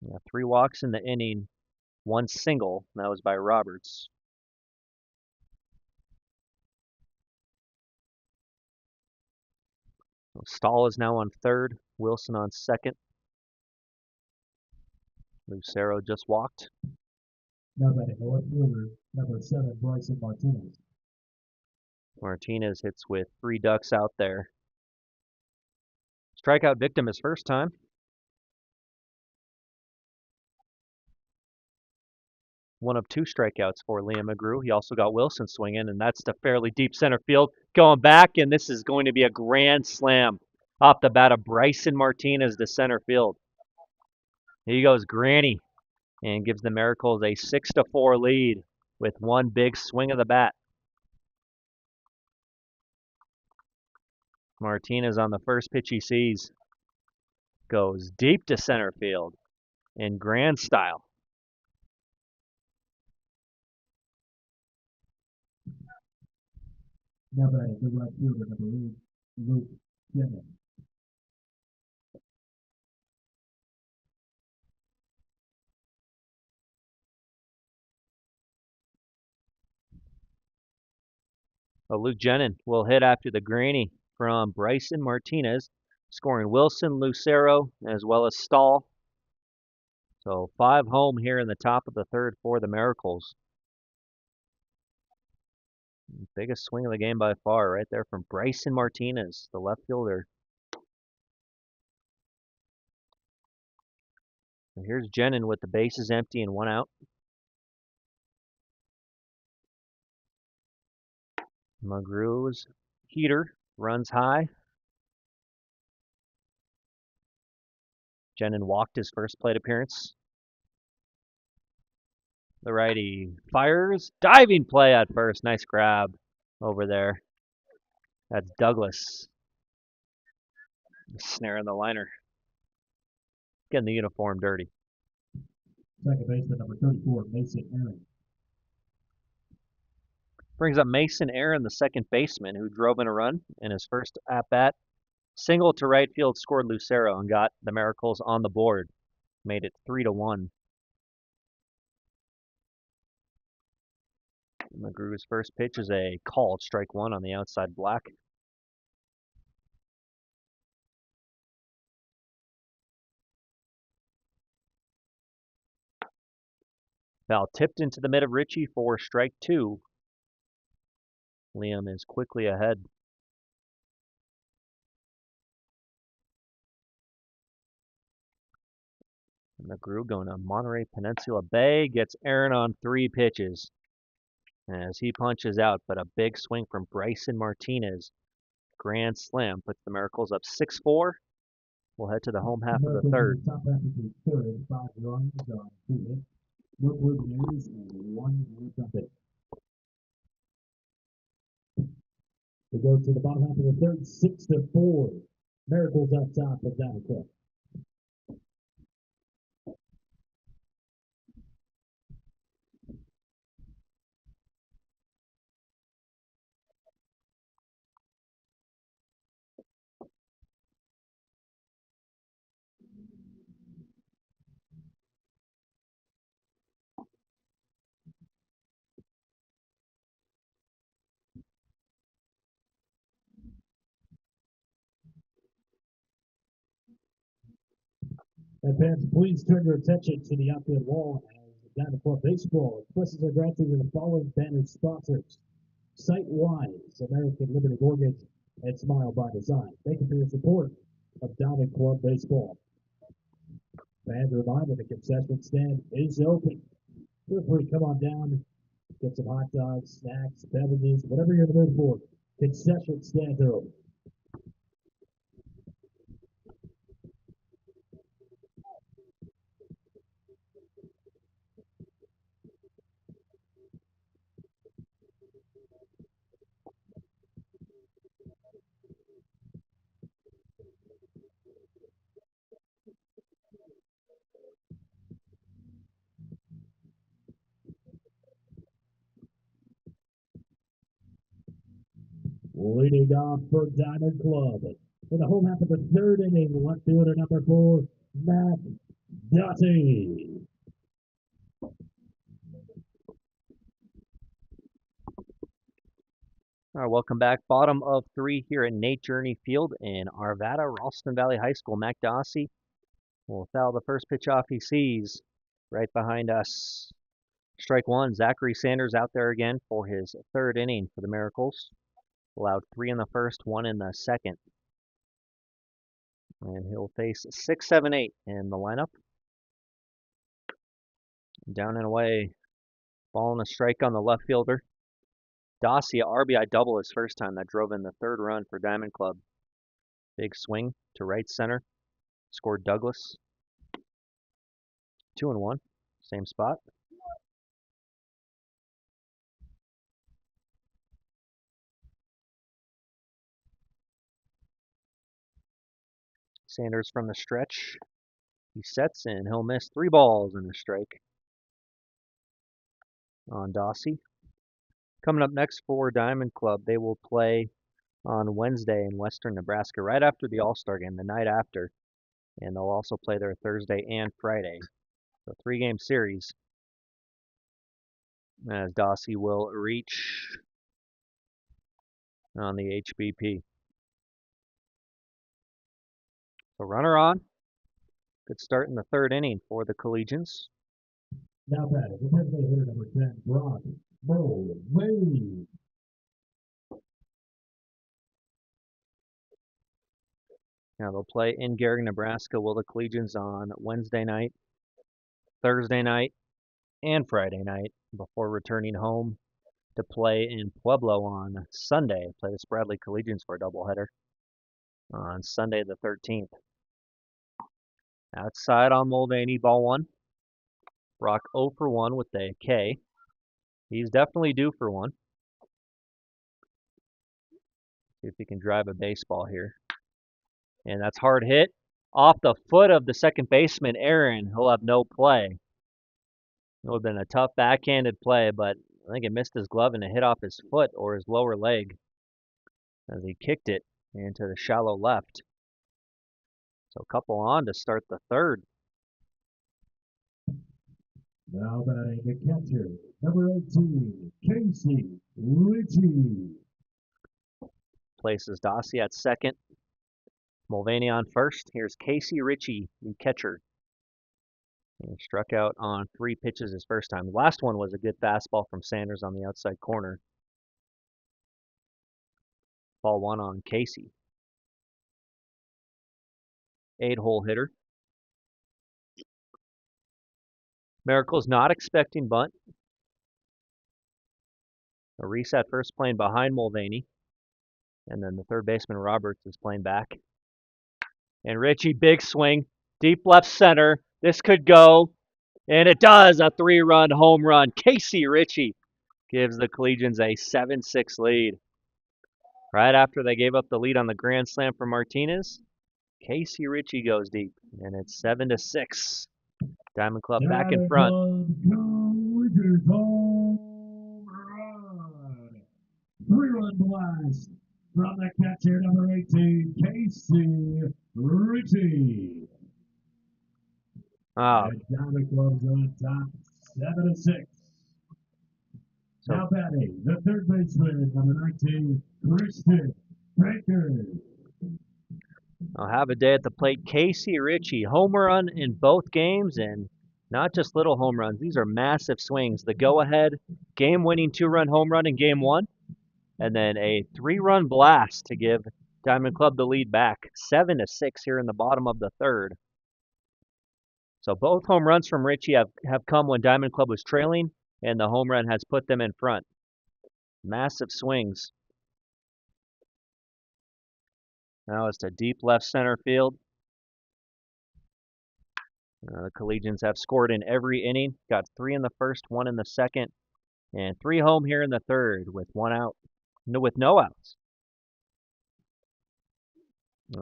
Yeah, 3 walks in the inning, 1 single. That was by Roberts. Stahl is now on third. Wilson on second. Lucero just walked. Now batting the left fielder, number 7, Bryson Martinez. Martinez hits with 3 ducks out there. Strikeout victim his first time. One of 2 strikeouts for Liam McGrew. He also got Wilson swinging, and that's to fairly deep center field. Going back, and this is going to be a grand slam off the bat of Bryson Martinez to center field. Here goes Granny, and gives the Miracles a 6-4 lead with 1 big swing of the bat. Martinez on the first pitch he sees goes deep to center field in grand style. Now batting the right fielder, number 8, Luke Gm2. Luke Jennin will hit after the granny from Bryson Martinez. scoring Wilson, Lucero, as well as Stahl. So 5 home here in the top of the third for the Miracles. Biggest swing of the game by far, right there from Bryson Martinez, the left fielder. And here's Jenin with the bases empty and 1 out. McGrew's heater runs high. Jenin walked his first plate appearance. The righty fires. Diving play at first. Nice grab over there. That's Douglas. Snaring the liner. Getting the uniform dirty. Second baseman number 34, Mason Aaron. Brings up Mason Aaron, the second baseman, who drove in a run in his first at-bat. Single to right field, scored Lucero and got the Miracles on the board. Made it 3-1. McGrew's first pitch is a called strike 1 on the outside black. Foul tipped into the mid of Richie for strike 2. Liam is quickly ahead. McGrew going to Monterey Peninsula Bay, gets Aaron on 3 pitches as he punches out, but a big swing from Bryson Martinez. Grand slam puts the Miracles up 6-4. We'll head to the home half of the third. Top half of the third, 5 runs on 2 hits. No preliminaries and 1 nothing. We go to the bottom half of the third, 6-4. Miracles up top of Diamond Club. And fans, please turn your attention to the outfield wall as Diamond Club Baseball expresses their gratitude to the following banner sponsors: Site-Wise, American Liberty Mortgage, and Smile by Design. Thank you for your support of Diamond Club Baseball. Fans, a reminder, the concession stand is open. Feel free to come on down, get some hot dogs, snacks, beverages, whatever you're in the mood for. Concession stands are open. Leading off for Diamond Club in the home half of the third inning, left fielder number 4, Matt Dottie. All right, welcome back. Bottom of 3 here at Nate Journey Field in Arvada, Ralston Valley High School. Mac Dossie will foul the first pitch off he sees right behind us. Strike 1, Zachary Sanders out there again for his third inning for the Miracles. Allowed 3 in the first, 1 in the second. And he'll face 6, 7, 8 in the lineup. Down and away. Ball and a strike on the left fielder. Dossie, RBI double his first time. That drove in the third run for Diamond Club. Big swing to right center. Scored Douglas. 2-1. Same spot. Sanders from the stretch. He sets in. He'll miss 3 balls and a strike on Dossie. Coming up next for Diamond Club, they will play on Wednesday in Western Nebraska, right after the All-Star game, the night after. And they'll also play there Thursday and Friday. So 3-game series. As Dossie will reach on the HBP. The runner on. Good start in the third inning for the Collegians. Now batting, the designated hitter number 10, Brock Mulvaney. Now they'll play in Gary, Nebraska, will the Collegians on Wednesday night, Thursday night, and Friday night before returning home to play in Pueblo on Sunday. Play the Bradley Collegians for a doubleheader on Sunday the 13th. Outside on Mulvaney, ball one. Brock 0 for 1 with a K. He's definitely due for one. See if he can drive a baseball here. And that's hard hit. Off the foot of the second baseman, Aaron. He'll have no play. It would have been a tough backhanded play, but I think it missed his glove and it hit off his foot or his lower leg as he kicked it into the shallow left. So a couple on to start the third. Now batting the catcher, number 18, Casey Ritchie. Places Dossie at second. Mulvaney on first. Here's Casey Ritchie, the catcher. He struck out on 3 pitches his first time. The last one was a good fastball from Sanders on the outside corner. Ball one on Casey. 8-hole hitter. Miracle's not expecting bunt. A reset first playing behind Mulvaney. And then the third baseman, Roberts, is playing back. And Ritchie, big swing. Deep left center. This could go. And it does. A 3-run home run. Casey Ritchie gives the Collegians a 7-6 lead. Right after they gave up the lead on the grand slam for Martinez, Casey Ritchie goes deep. And it's 7-6. Diamond Club back in front. Collegians home run. 3-run blast from the catcher, number 18, Casey Ritchie. Oh, And Diamond Club's on top, 7-6. So- Now batting, the third baseman, number 19, Christian Baker. I'll have a day at the plate. Casey Ritchie, home run in both games, and not just little home runs. These are massive swings. The go-ahead game-winning 2-run home run in game 1, and then a 3-run blast to give Diamond Club the lead back. 7-6 here in the bottom of the third. So both home runs from Ritchie have come when Diamond Club was trailing, and the home run has put them in front. Massive swings. Now it's to deep left center field. The Collegians have scored in every inning. Got 3 in the first, 1 in the second, and 3 home here in the third with 1 out. No, with no outs.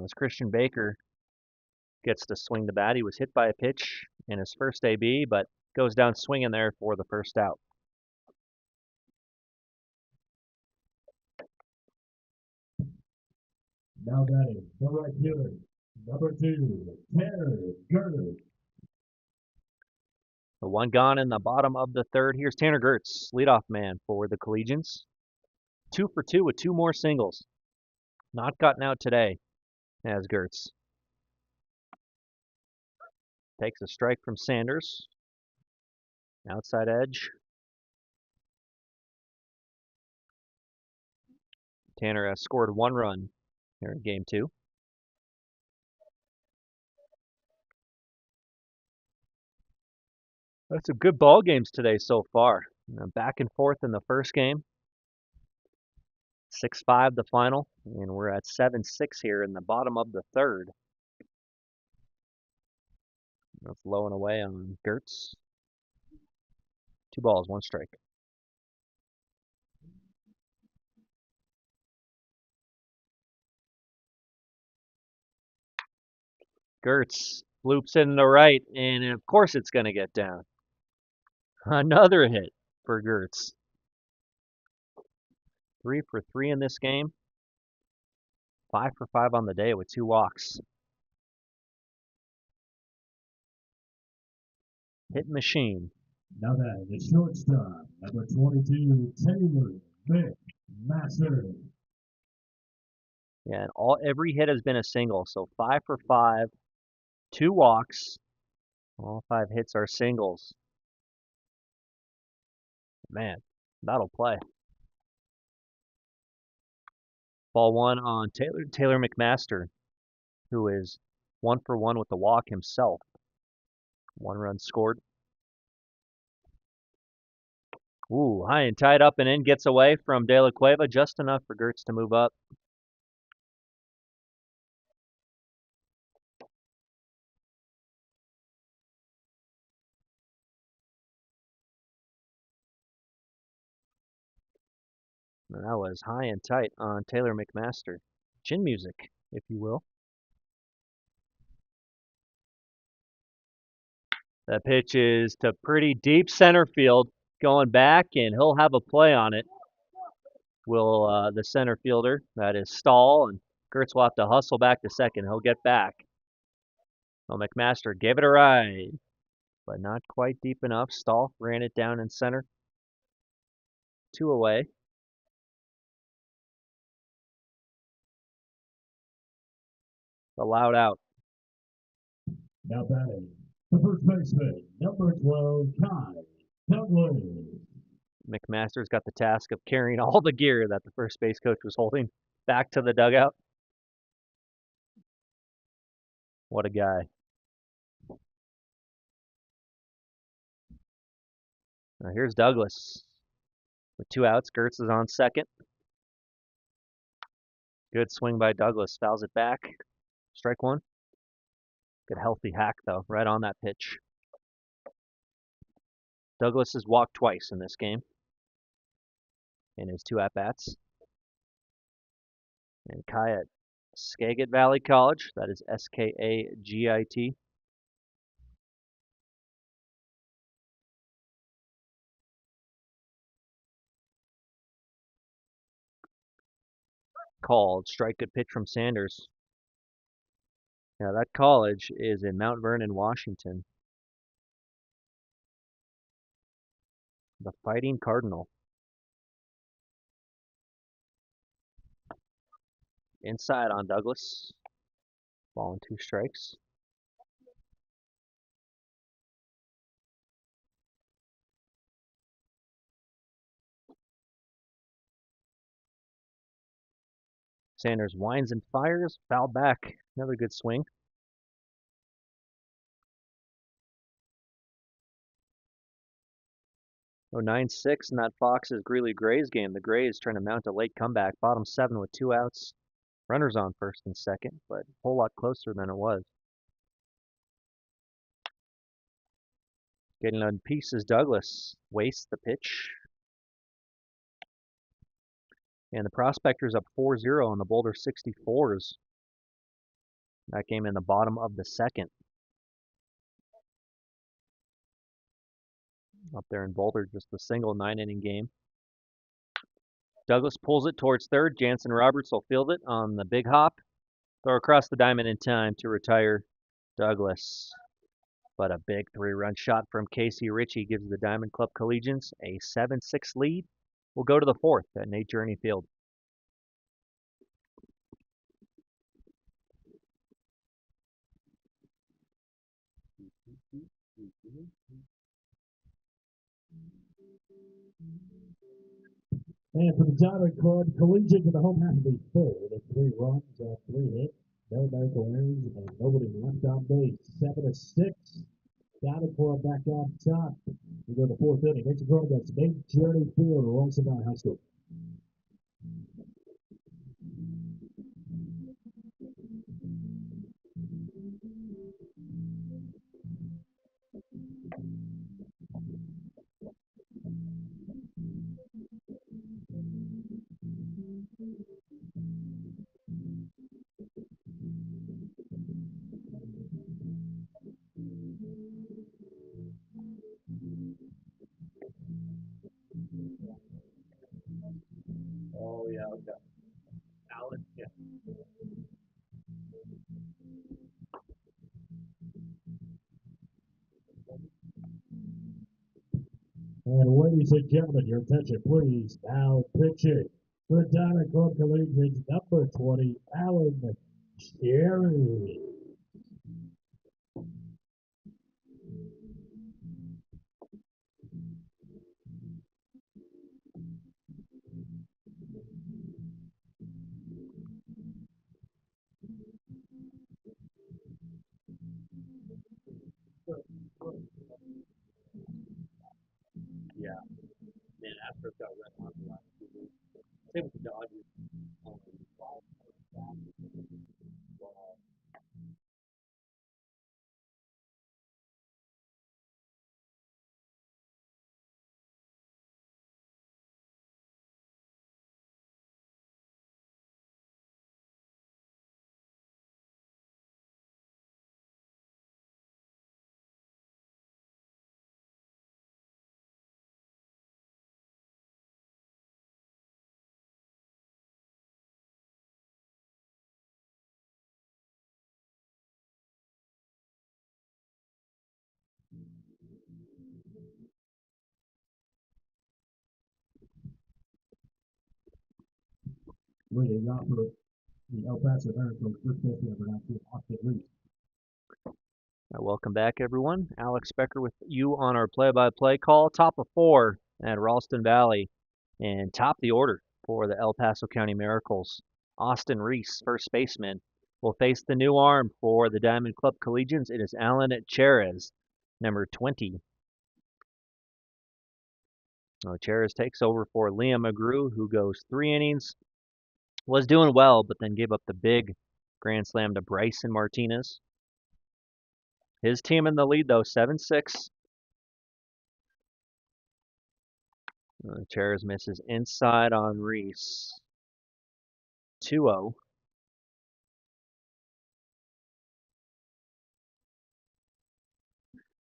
As Christian Baker gets to swing the bat, he was hit by a pitch in his first AB, but goes down swinging there for the first out. Now batting, the right fielder, number 2, Tanner Gertz. The one gone in the bottom of the third. Here's Tanner Gertz, leadoff man for the Collegians. 2 for 2 with 2 more singles. Not gotten out today as Gertz. Takes a strike from Sanders. Outside edge. Tanner has scored 1 run here in game 2. That's some good ball games today so far. Back and forth in the first game. 6-5 the final, and we're at 7-6 here in the bottom of the third. That's low and away on Gertz. 2 balls, 1 strike. Gertz loops in the right, and of course it's going to get down. Another hit for Gertz. 3 for 3 in this game. 5 for 5 on the day with 2 walks. Hit machine. Now that the shortstop, number 22, Taylor McMaster. Yeah, and every hit has been a single. So 5 for 5, 2 walks. All 5 hits are singles. Man, that'll play. Ball 1 on Taylor McMaster, who is 1 for 1 with the walk himself. 1 run scored. Ooh, high and tied up and in, gets away from De La Cueva, just enough for Gertz to move up. And that was high and tight on Taylor McMaster. Chin music, if you will. That pitch is to pretty deep center field, going back, and he'll have a play on it. Will the center fielder, that is Stahl, and Gertz will have to hustle back to second. He'll get back. Well, McMaster gave it a ride, but not quite deep enough. Stahl ran it down in center. 2 away. Allowed out. Now batting, the first baseman, number 12, Kai Douglas. McMaster's got the task of carrying all the gear that the first base coach was holding back to the dugout. What a guy. Now here's Douglas. With 2 outs, Gertz is on second. Good swing by Douglas. Fouls it back. Strike 1. Good healthy hack, though, right on that pitch. Douglas has walked twice in this game in his 2 at-bats. And Kai at Skagit Valley College. That is Skagit. Called. Strike, good pitch from Sanders. Now that college is in Mount Vernon, Washington. The Fighting Cardinal. Inside on Douglas. Ball and 2 strikes. Sanders winds and fires. Fouled back. Another good swing. Oh, 9-6 in that Fox's Greeley Grays game. The Grays trying to mount a late comeback. Bottom 7 with 2 outs. Runners on first and second, but a whole lot closer than it was. Getting on pieces, Douglas wastes the pitch. And the Prospectors up 4-0 on the Boulder 64s. That game in the bottom of the second. Up there in Boulder, just a single 9-inning game. Douglas pulls it towards third. Jansen Roberts will field it on the big hop. Throw across the diamond in time to retire Douglas. But a big 3-run shot from Casey Ritchie gives the Diamond Club Collegians a 7-6 lead. We'll go to the 4th at Nate Journey Field. And for the Diamond Club, Collegians in the home half of the 3rd, 3 runs on 3 hits, no medical errors, and nobody left on base. 7-6. Diamond Club back on top. We go to the 4th inning. Next going against Nate Journey Field, Rolson Valley High School. Oh, yeah, okay. Alan, yeah. And ladies and gentlemen, your attention, please. Now pitching For Diamond Club Collegians, number 20, Alan Cherry. Yeah, man, after it got red hot the last 2 weeks. Same with the Dodgers. Um, Leading off for the El Paso Hurricanes, first baseman number 19, Austin Reese. Welcome back, everyone. Alex Becker with you on our play-by-play call. Top of 4 at Ralston Valley, and top of the order for the El Paso County Miracles. Austin Reese, first baseman, will face the new arm for the Diamond Club Collegians. It is Alan Cherez, number 20. Cherez takes over for Liam McGrew, who goes 3 innings. Was doing well, but then gave up the big grand slam to Bryson Martinez. His team in the lead, though, 7-6. Cherez misses inside on Reese. 2-0.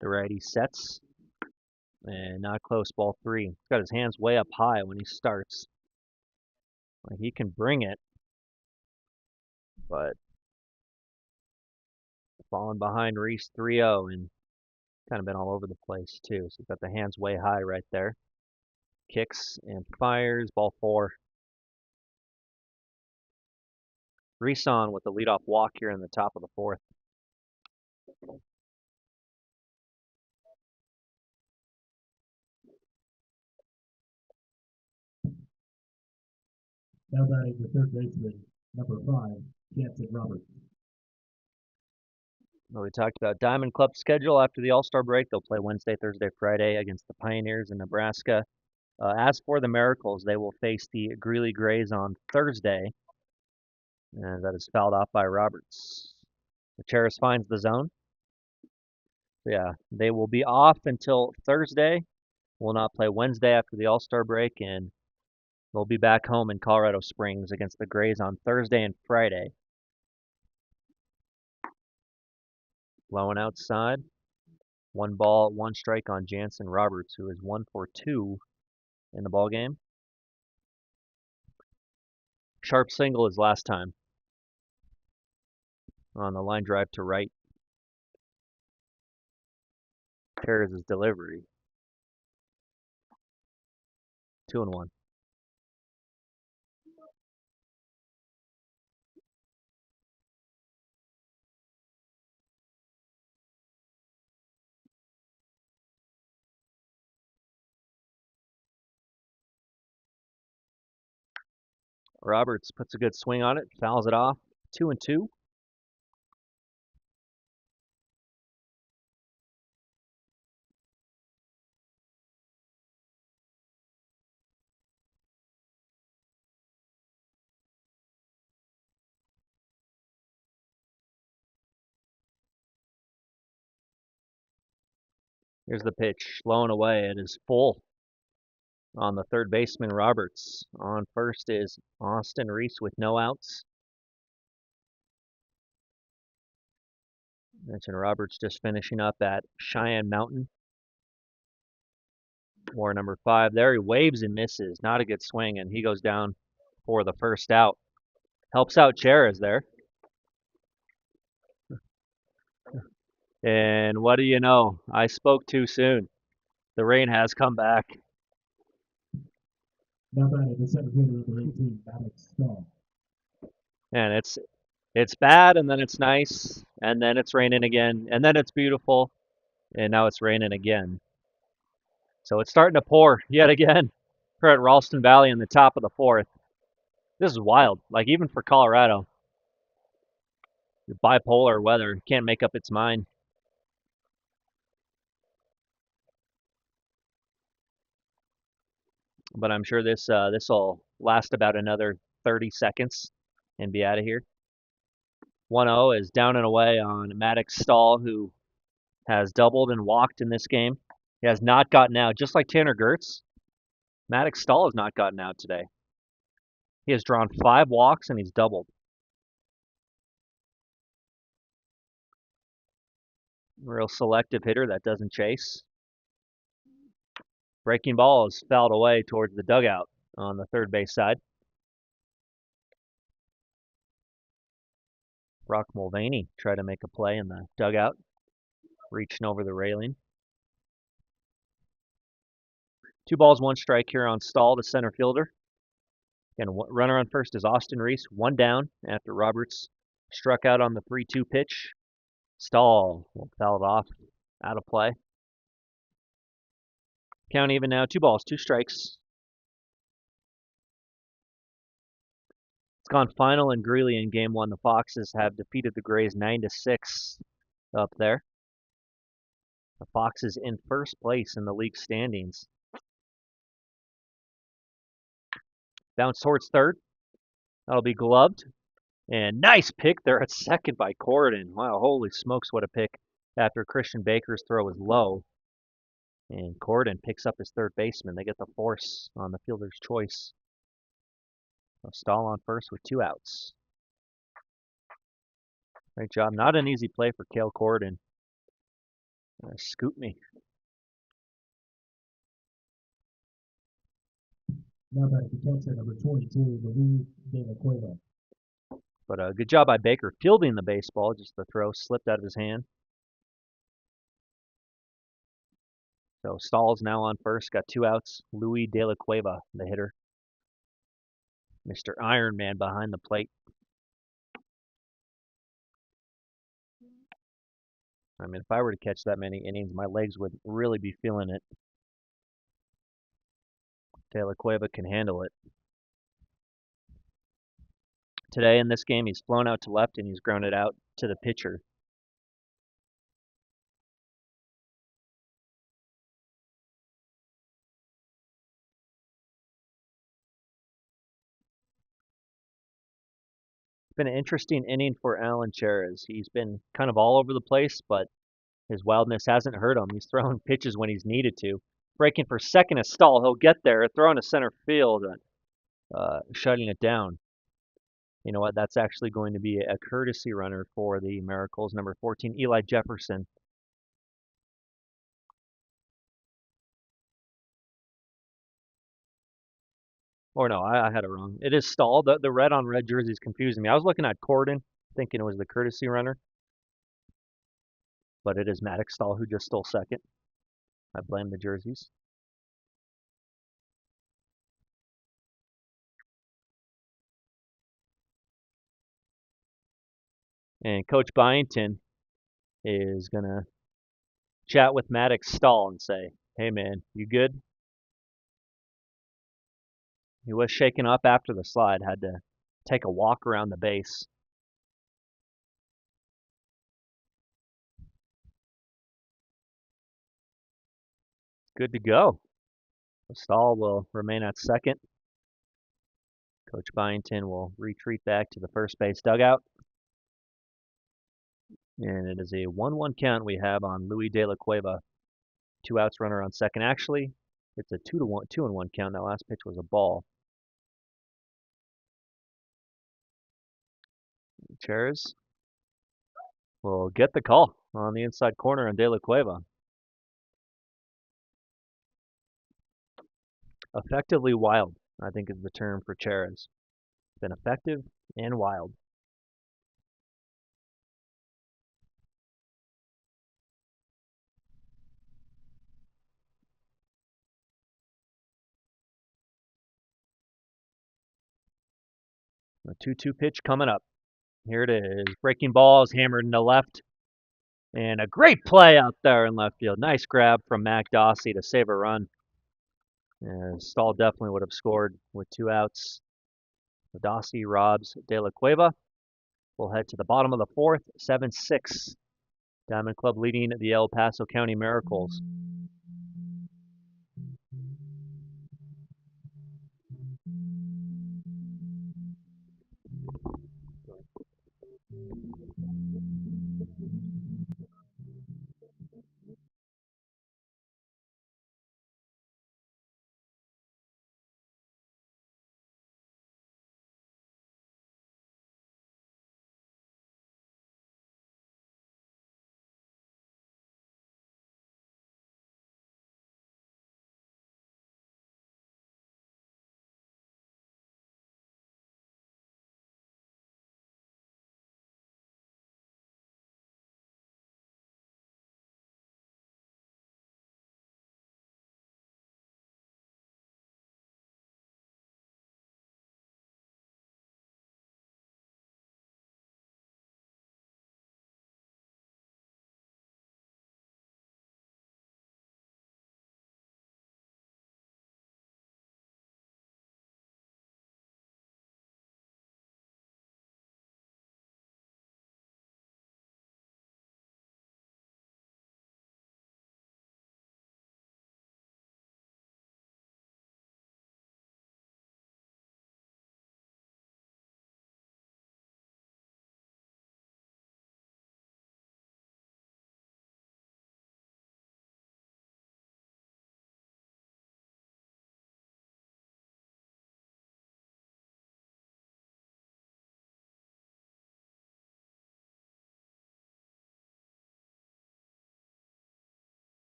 The righty sets. And not close, ball 3. He's got his hands way up high when he starts. Like he can bring it, but falling behind Reese 3-0 and kind of been all over the place too. So he's got the hands way high right there. Kicks and fires, ball 4. Reese on with the leadoff walk here in the top of the 4th. Now batting the third baseman, number 5, Jansen Roberts. Well, we talked about Diamond Club schedule after the All-Star break. They'll play Wednesday, Thursday, Friday against the Pioneers in Nebraska. As for the Miracles, they will face the Greeley Grays on Thursday, and that is fouled off by Roberts. The Cherez finds the zone. So yeah, they will be off until Thursday. Will not play Wednesday after the All-Star break, and they'll be back home in Colorado Springs against the Grays on Thursday and Friday. Blowing outside. 1 ball, 1 strike on Jansen Roberts, who is 1 for 2 in the ball game. Sharp single his last time on the line drive to right. Perez's delivery. 2-1. Roberts puts a good swing on it, fouls it off. 2-2. Here's the pitch, blowing away. It is full on the third baseman, Roberts. On first is Austin Reese with no outs. Mentioned Roberts just finishing up at Cheyenne Mountain. War number 5 there. He waves and misses. Not a good swing, and he goes down for the first out. Helps out Cherez there. And what do you know? I spoke too soon. The rain has come back. Now batting the center fielder number 18, Maddox Stahl. And it's bad, and then it's nice, and then it's raining again, and then it's beautiful, and now it's raining again. So it's starting to pour yet again. We're at Ralston Valley in the top of the fourth. This is wild. Like even for Colorado, bipolar weather can't make up its mind. But I'm sure this'll last about another 30 seconds and be out of here. 1-0 is down and away on Maddox Stahl, who has doubled and walked in this game. He has not gotten out, just like Tanner Gertz. Maddox Stahl has not gotten out today. He has drawn 5 walks and he's doubled. Real selective hitter that doesn't chase. Breaking ball is fouled away towards the dugout on the third base side. Brock Mulvaney tried to make a play in the dugout, reaching over the railing. 2 balls, 1 strike here on Stahl, the center fielder. Again, runner on first is Austin Reese, 1 down after Roberts struck out on the 3-2 pitch. Stahl will foul it off, out of play. Count even now, 2 balls, 2 strikes. It's gone final in Greeley in Game 1. The Foxes have defeated the Grays 9-6 up there. The Foxes in first place in the league standings. Bounce towards third. That'll be gloved. And nice pick there at second by Corridon. Wow, holy smokes, what a pick after Christian Baker's throw was low. And Corridon picks up his third baseman. They get the force on the fielder's choice. So Stahl on first with 2 outs. Great job. Not an easy play for Cale Corridon. Scoop me. Now batting the catcher number 22, Luis De La Cueva. But good job by Baker fielding the baseball. Just the throw slipped out of his hand. So Stahl's now on first, got 2 outs. Luis De La Cueva, the hitter. Mr. Iron Man behind the plate. I mean, if I were to catch that many innings, my legs would really be feeling it. De La Cueva can handle it. Today in this game, he's flown out to left and he's grounded out to the pitcher. It's been an interesting inning for Alan Cherez. He's been kind of all over the place, but his wildness hasn't hurt him. He's thrown pitches when he's needed to. Breaking for second is Stahl. He'll get there, throwing to center field, shutting it down. You know what? That's actually going to be a courtesy runner for the Miracles. Number 14, Eli Jefferson. Or no, I had it wrong. It is Stahl. The red on red jersey is confusing me. I was looking at Corridon, thinking it was the courtesy runner. But it is Maddox Stahl who just stole second. I blame the jerseys. And Coach Byington is going to chat with Maddox Stahl and say, hey, man, you good? He was shaken up after the slide, had to take a walk around the base. Good to go. Stahl will remain at second. Coach Byington will retreat back to the first base dugout. And it is a 1-1 count we have on Luis De La Cueva. 2 outs, runner on second. Actually, it's a 2-1 count. That last pitch was a ball. Cherez will get the call on the inside corner on De La Cueva. Effectively wild, I think is the term for Cherez. Been effective and wild. The 2-2 pitch coming up. Here it is. Breaking ball is hammered in the left. And a great play out there in left field. Nice grab from Mac Dossie to save a run. And Stahl definitely would have scored with 2 outs. Dossie robs De La Cueva. We'll head to the bottom of the 4th, 7-6. Diamond Club leading the El Paso County Miracles.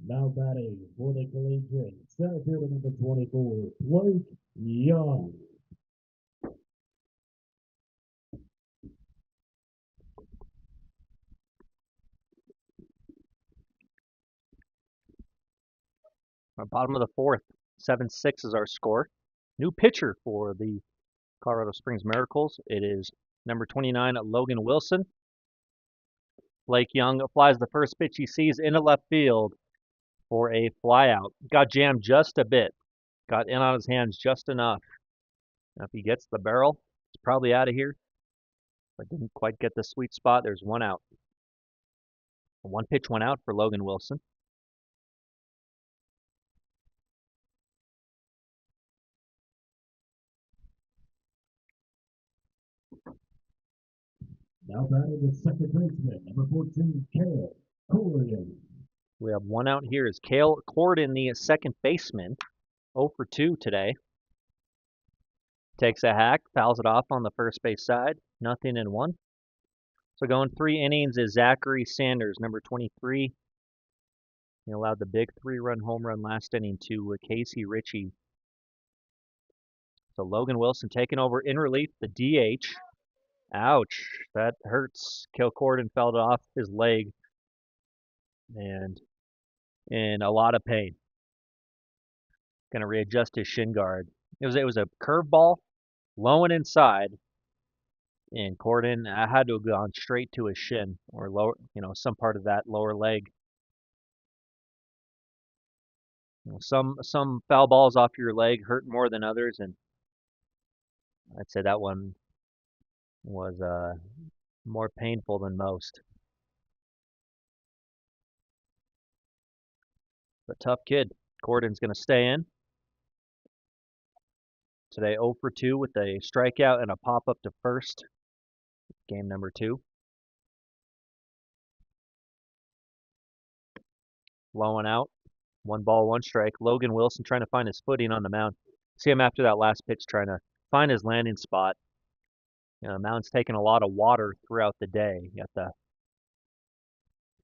Now batting for the Collegians, center fielder number 24, Blake Young. Bottom of the 4th, 7-6 is our score. New pitcher for the Colorado Springs Miracles. It is number 29, Logan Wilson. Blake Young applies the first pitch he sees into left field for a flyout. Got jammed just a bit. Got in on his hands just enough. Now if he gets the barrel, it's probably out of here. But didn't quite get the sweet spot. There's 1 out. 1 pitch went out for Logan Wilson. Now batting the second baseman, number 14, Kale Collegians. We have one out here is Cale Corden, the second baseman. 0 for 2 today. Takes a hack, fouls it off on the first base side. Nothing in one. So going 3 innings is Zachary Sanders, number 23. He allowed the big 3-run home run last inning to Casey Ritchie. So Logan Wilson taking over in relief, the DH. Ouch, that hurts. Kilcorden fell off his leg and in a lot of pain. Going to readjust his shin guard. It was a curveball, low and inside, and Corden had to have gone straight to his shin or lower, some part of that lower leg. Some foul balls off your leg hurt more than others, and I'd say that one was more painful than most. But tough kid. Corden's going to stay in. Today 0 for 2 with a strikeout and a pop up to first. Game number 2. Low and out. 1 ball, 1 strike. Logan Wilson trying to find his footing on the mound. See him after that last pitch trying to find his landing spot. The mound's taking a lot of water throughout the day. You got the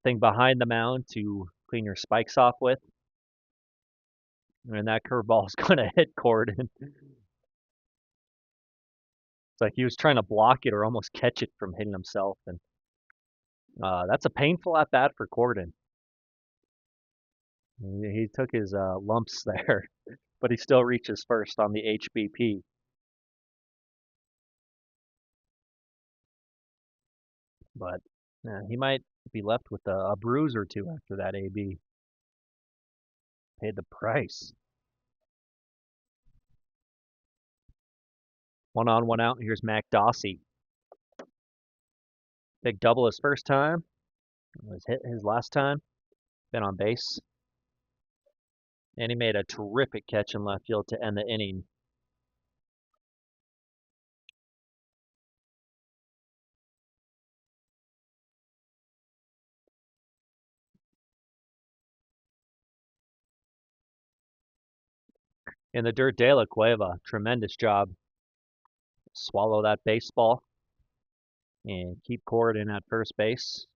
thing behind the mound to clean your spikes off with. And that curveball is going to hit Corden. It's like he was trying to block it or almost catch it from hitting himself. And that's a painful at bat for Corden. He took his lumps there, but he still reaches first on the HBP. But he might be left with a bruise or two after that AB. Paid the price. 1 on, 1 out. Here's Mac Dossie. Big double his first time. Was hit his last time. Been on base. And he made a terrific catch in left field to end the inning. In the dirt, De La Cueva, tremendous job. Swallow that baseball and keep Corden at first base.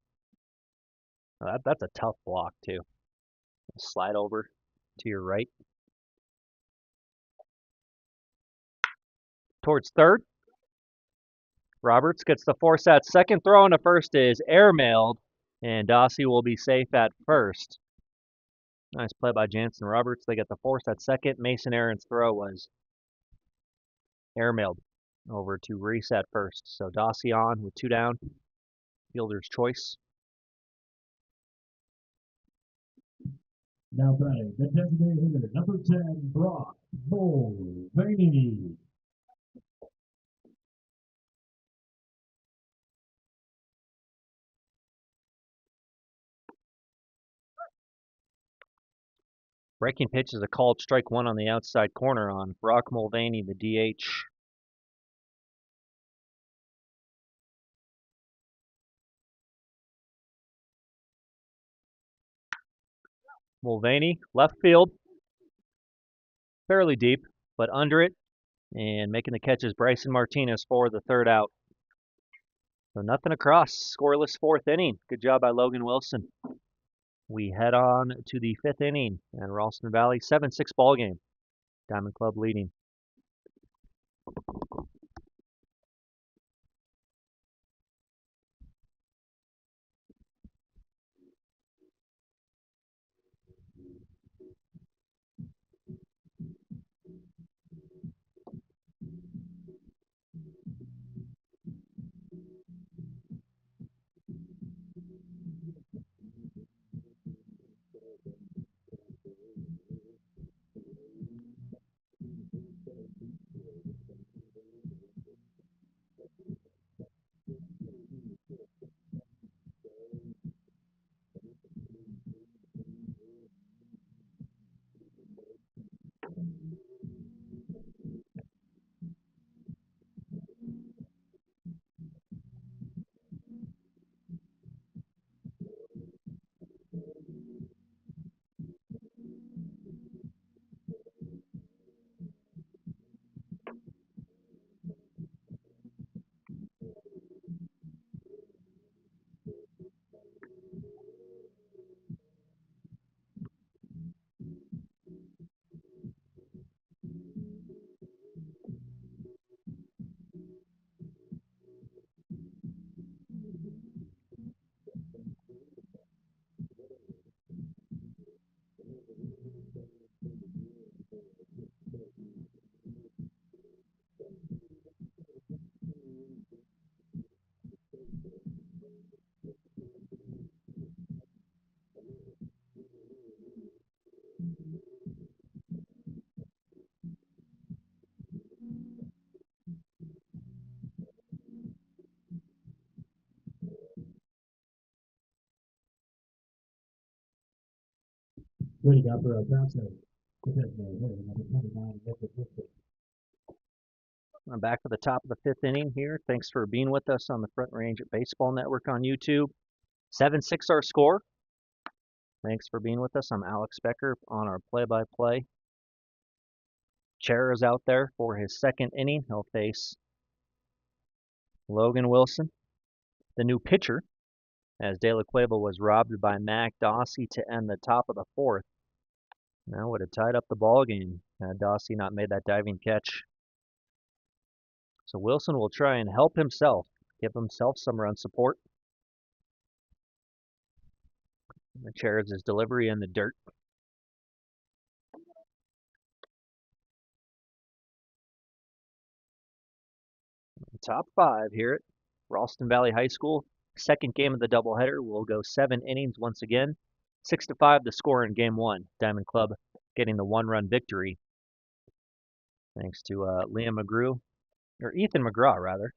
That's a tough block, too. Slide over to your right. Towards third. Roberts gets the force at second. Throw into first is airmailed, and Dossie will be safe at first. Nice play by Jansen Roberts. They get the force at second. Mason Aaron's throw was airmailed over to Reese at first. So Dossie on with 2 down. Fielder's choice. Now batting the designated hitter, number 10, Brock Mulvaney. Breaking pitch is a called strike 1 on the outside corner on Brock Mulvaney, the DH. Mulvaney, left field, fairly deep, but under it, and making the catch is Bryson Martinez for the 3rd out. So nothing across, scoreless 4th inning. Good job by Logan Wilson. We head on to the 5th inning, and Ralston Valley 7-6 ball game. Diamond Club leading. Leading out for El Paso. Defenseman hitter number 29, Nicholas Richard. I'm back at the top of the fifth inning here. Thanks for being with us on the Front Range at Baseball Network on YouTube. 7-6 our score. Thanks for being with us. I'm Alex Becker on our play-by-play. Chair is out there for his second inning. He'll face Logan Wilson, the new pitcher, as De La Cueva was robbed by Mac Dossie to end the top of the fourth. Now would have tied up the ball game had Dossie not made that diving catch. So Wilson will try and help himself, give himself some run support. The chair is his delivery in the dirt. Top five here at Ralston Valley High School. Second game of the doubleheader will go 7 innings once again. 6-5 the score in game one. Diamond Club getting the one-run victory. Thanks to Liam McGrew, or Ethan McGraw rather,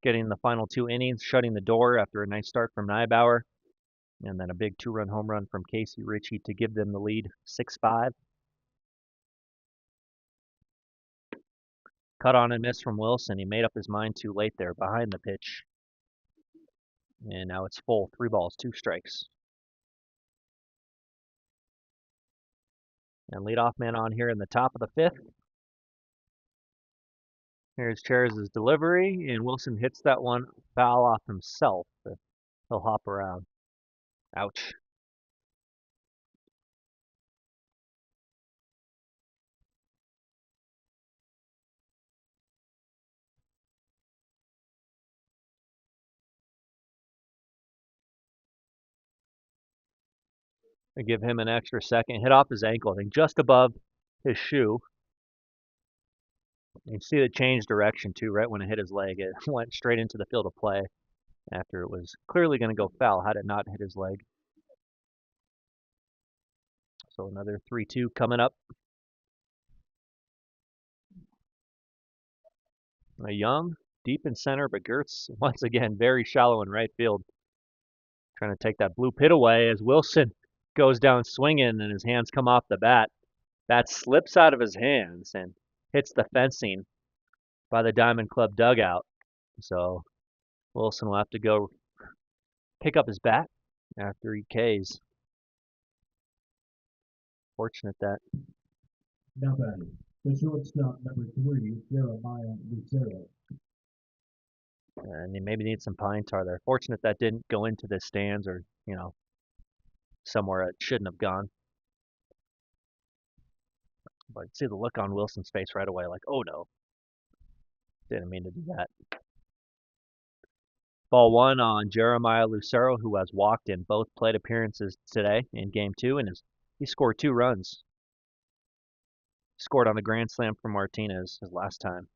getting the final 2 innings, shutting the door after a nice start from Neibauer. And then a big 2-run home run from Casey Ritchie to give them the lead 6-5. Cut on and miss from Wilson. He made up his mind too late there behind the pitch. And now it's full. 3 balls, 2 strikes. And leadoff man on here in the top of the fifth. Here's Chairs' delivery, and Wilson hits that one foul off himself. But he'll hop around. Ouch. I give him an extra second. Hit off his ankle, I think just above his shoe. You can see it changed direction too, right when it hit his leg. It went straight into the field of play after it was clearly going to go foul had it not hit his leg. So another 3-2 coming up. A Young, deep in center, but Gertz, once again, very shallow in right field. Trying to take that blue pit away as Wilson goes down swinging and his hands come off the bat. Bat slips out of his hands and hits the fencing by the Diamond Club dugout. So Wilson will have to go pick up his bat after he Ks. Fortunate that. Now batting, the shortstop number 3, Jeremiah Lucero. And he maybe needs some pine tar there. Fortunate that didn't go into the stands or, somewhere it shouldn't have gone. But see the look on Wilson's face right away, like, oh no. Didn't mean to do that. Ball 1 on Jeremiah Lucero, who has walked in both plate appearances today in game 2, and he scored 2 runs. Scored on a grand slam from Martinez his last time.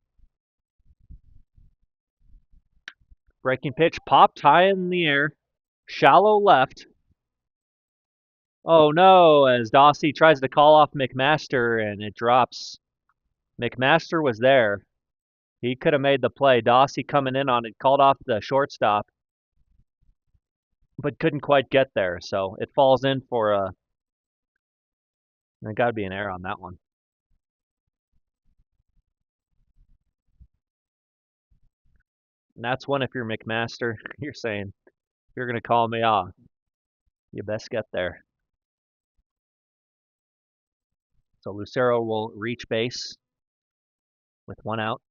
Breaking pitch popped high in the air, shallow left. Oh no, as Dossie tries to call off McMaster and it drops. McMaster was there. He could have made the play. Dossie coming in on it, called off the shortstop, but couldn't quite get there. So it falls in for there got to be an error on that one. And that's one if you're McMaster, you're saying, you're going to call me off. You best get there. So Lucero will reach base with 1 out.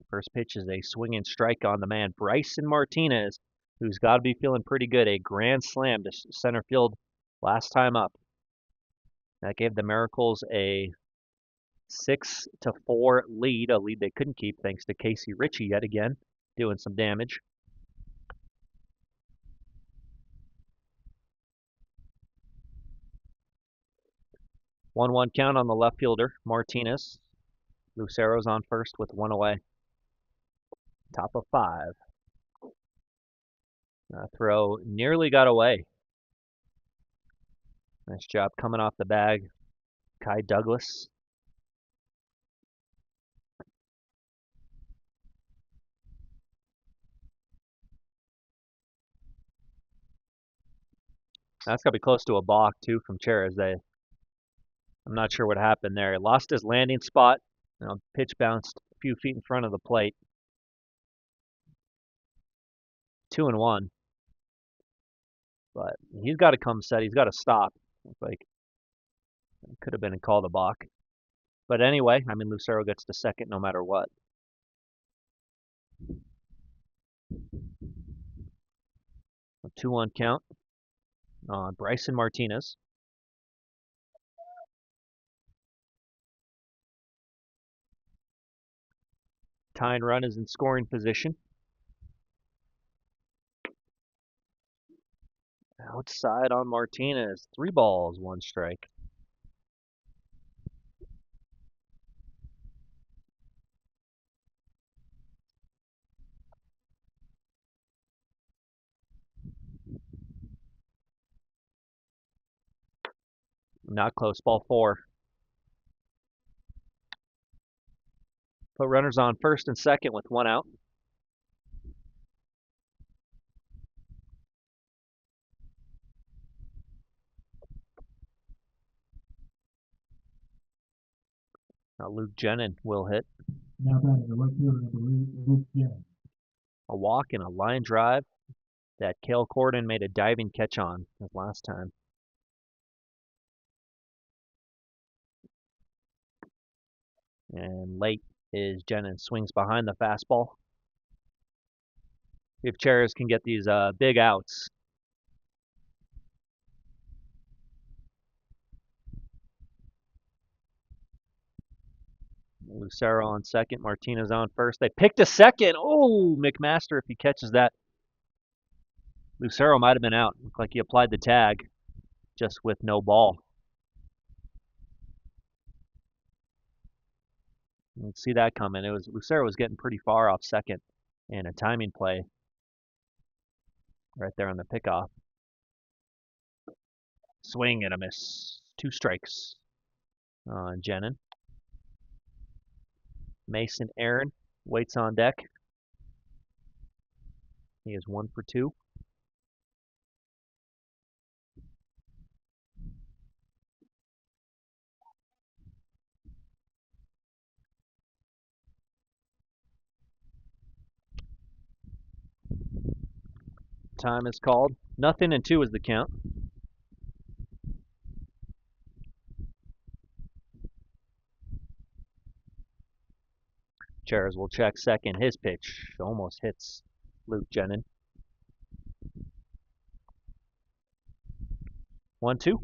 First pitch is a swinging strike on the man, Bryson Martinez, who's got to be feeling pretty good. A grand slam to center field last time up. That gave the Miracles a 6-4 lead, a lead they couldn't keep thanks to Casey Ritchie yet again, doing some damage. 1-1 count on the left fielder, Martinez. Lucero's on first with 1 away. Top of 5. Throw nearly got away. Nice job coming off the bag. Kai Douglas. That's got to be close to a balk, too, from Chairs. I'm not sure what happened there. He lost his landing spot. Pitch bounced a few feet in front of the plate. 2-1. But he's got to come set. He's got to stop. It's like it could have been a call to balk. But anyway, Lucero gets to second no matter what. A 2-1 count on Bryson Martinez. Tying run is in scoring position. Outside on Martinez. 3 balls, 1 strike. Not close. Ball 4. Put runners on first and second with 1 out. Now Luke Jennin will hit. Now batting the right fielder, number 8, Luke Jennin. A walk and a line drive that Cale Corden made a diving catch on his last time. And late is Jennin. Swings behind the fastball. If Cherez can get these big outs. Lucero on second, Martinez on first. They picked a second. Oh, McMaster, if he catches that. Lucero might have been out. Looked like he applied the tag just with no ball. You can see that coming. Lucero was getting pretty far off second, and a timing play right there on the pickoff. Swing and a miss. 2 strikes on Jennin. Mason Aaron waits on deck. He is 1 for 2. Time is called. 0-2 is the count. Cherez will check second. His pitch almost hits Luke Jennin. 1-2.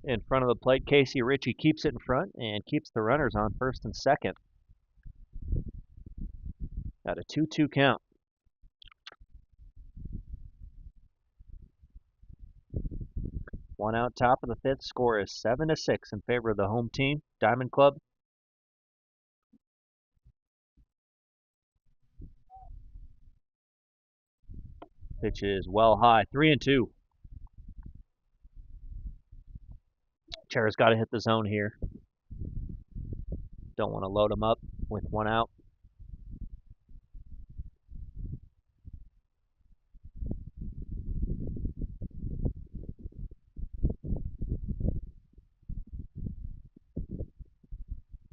In front of the plate, Casey Ritchie keeps it in front and keeps the runners on first and second. Got a 2-2 count. One out, top of the 5th. Score is 7-6 in favor of the home team, Diamond Club. Pitch is well high. 3-2. Cherez got to hit the zone here. Don't want to load him up with 1 out.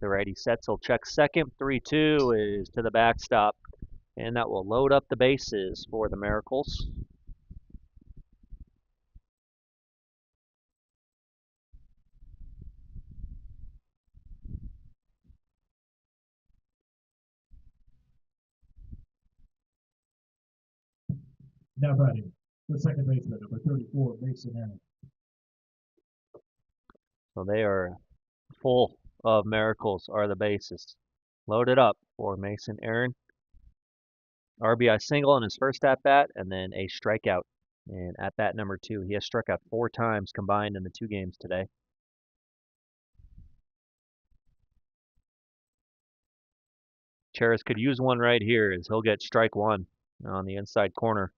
The righty sets. He'll check second. 3-2 is to the backstop. And that will load up the bases for the Miracles. Now batting the second baseman, number 34, Mason Aaron. So they are full of Miracles are the bases. Loaded up for Mason Aaron. RBI single in his first at-bat, and then a strikeout in at-bat number 2. He has struck out 4 times combined in the 2 games today. Cherez could use one right here as he'll get strike 1 on the inside corner.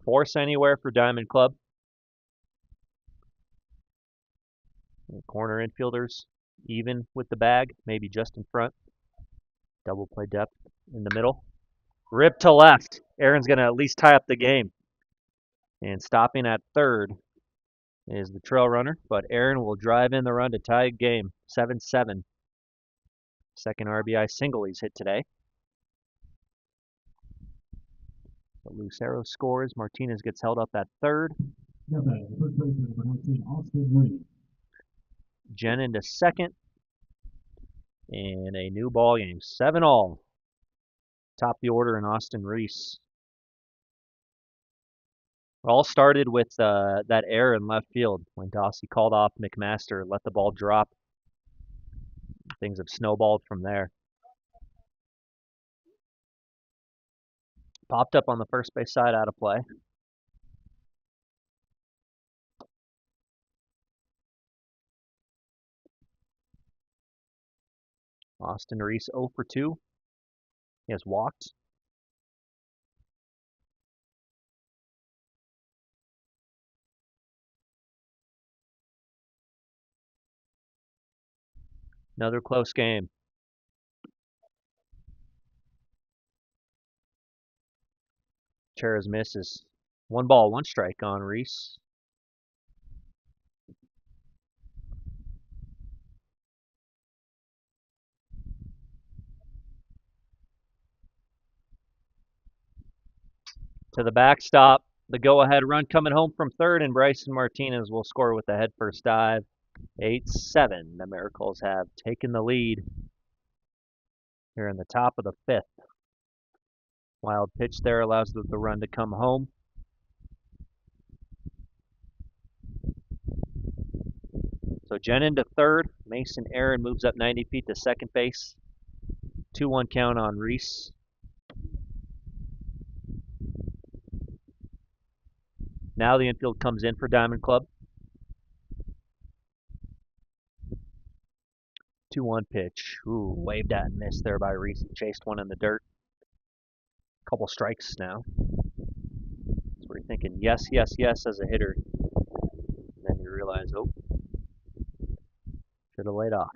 Force anywhere for Diamond Club. Corner infielders even with the bag, maybe just in front. Double play depth in the middle. Rip to left. Aaron's going to at least tie up the game. And stopping at third is the trail runner, but Aaron will drive in the run to tie the game. 7-7. Second RBI single he's hit today. But Lucero scores. Martinez gets held up at third. Jen into second. And a new ball game. 7-all. Top the order in Austin Reese. It all started with that error in left field when Dossie called off McMaster, let the ball drop. Things have snowballed from there. Popped up on the first base side, out of play. Austin Reese 0 for 2. He has walked. Another close game. Cheras misses. 1 ball, 1 strike on Reese. To the backstop. The go-ahead run coming home from third, and Bryson Martinez will score with the head first dive. 8-7. The Miracles have taken the lead here in the top of the 5th. Wild pitch there allows the run to come home. So Jen into third. Mason Aaron moves up 90 feet to second base. 2-1 count on Reese. Now the infield comes in for Diamond Club. 2-1 pitch. Ooh, waved at and missed there by Reese. He chased one in the dirt. Couple strikes now. So we're thinking yes, yes, yes as a hitter. And then you realize, oh, should have laid off.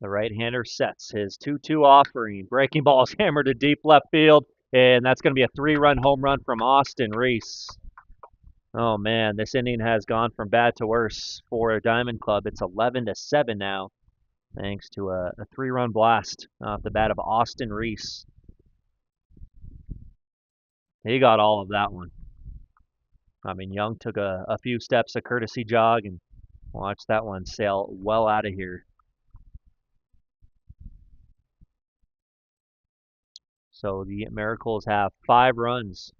The right-hander sets his 2-2 offering. Breaking ball is hammered to deep left field, and that's going to be a 3-run home run from Austin Reese. Oh man, this inning has gone from bad to worse for Diamond Club. It's 11-7 now, thanks to a 3-run blast off the bat of Austin Reese. He got all of that one. I mean, Young took a few steps, a courtesy jog, and watched that one sail well out of here. So the Miracles have 5 runs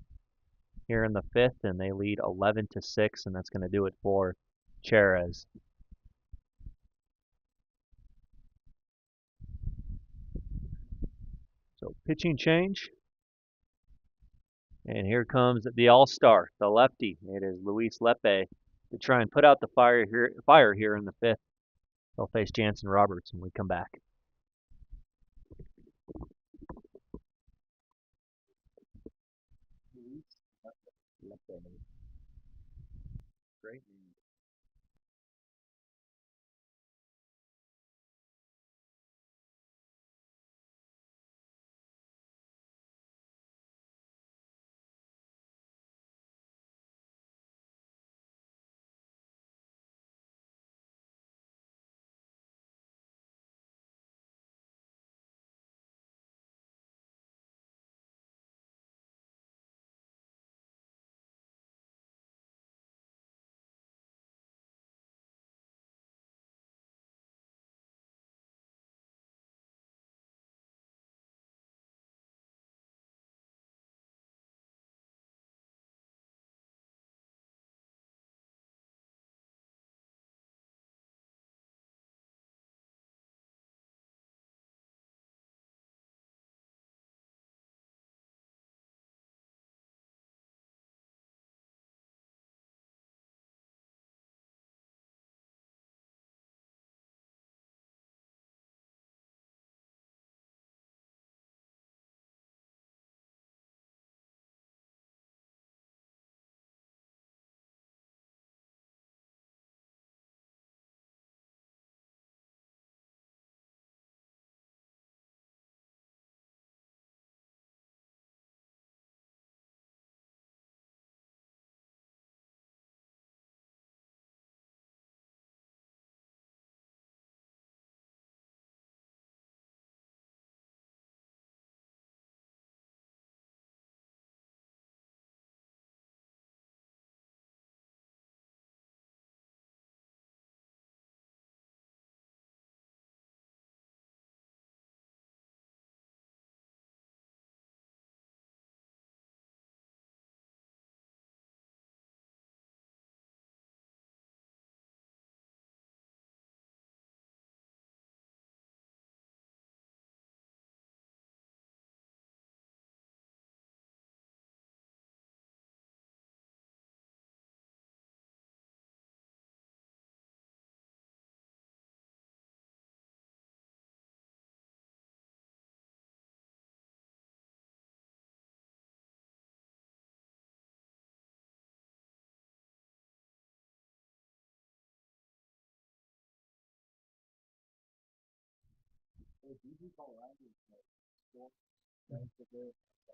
here in the 5th, and they lead 11-6, and that's going to do it for Cheras. So pitching change. And here comes the all-star, the lefty. It is Luis Lepe to try and put out the fire here in the 5th. They'll face Jansen Roberts when we come back. Great.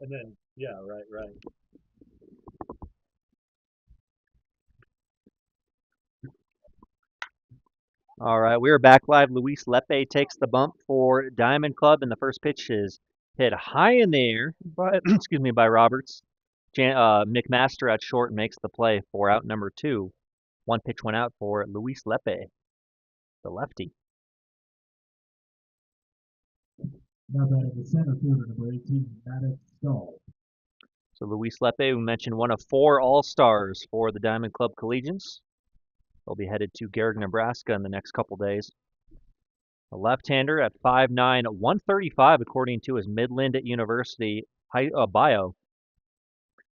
And then, yeah, right. All right, we are back live. Luis Lepe takes the bump for Diamond Club, and the first pitch is hit high in the air by, excuse me, by Roberts. McMaster at short makes the play for out number two. One pitch went out for Luis Lepe, the lefty. Now batting the center fielder, number 18, Maddox Stahl. So Luis Lepe, we mentioned, one of four All-Stars for the Diamond Club Collegians. They'll be headed to Garrick, Nebraska in the next couple days. A left-hander at 5'9", 135 according to his Midland University bio.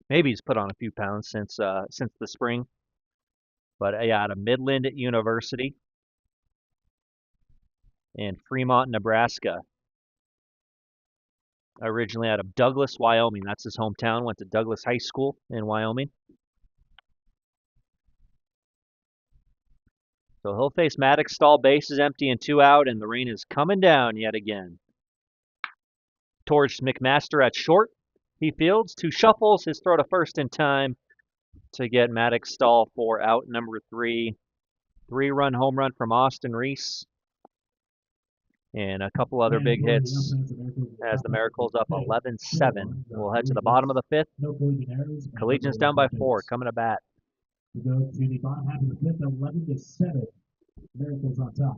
Maybe he's put on a few pounds since the spring. But yeah, out of Midland University in Fremont, Nebraska. Originally out of Douglas, Wyoming. That's his hometown. Went to Douglas High School in Wyoming. So he'll face Maddox Stahl, bases empty and 2 out, and the rain is coming down yet again. Towards McMaster at short. He fields, 2 shuffles, his throw to first in time to get Maddox Stahl for out number 3. 3-run home run from Austin Reese. And a couple other big hits as the Miracles up 11-7. We'll head to the bottom of the 5th. Collegians down by 4, coming to bat. We go to the bottom half of the 5th, 11-7. Miracles on top.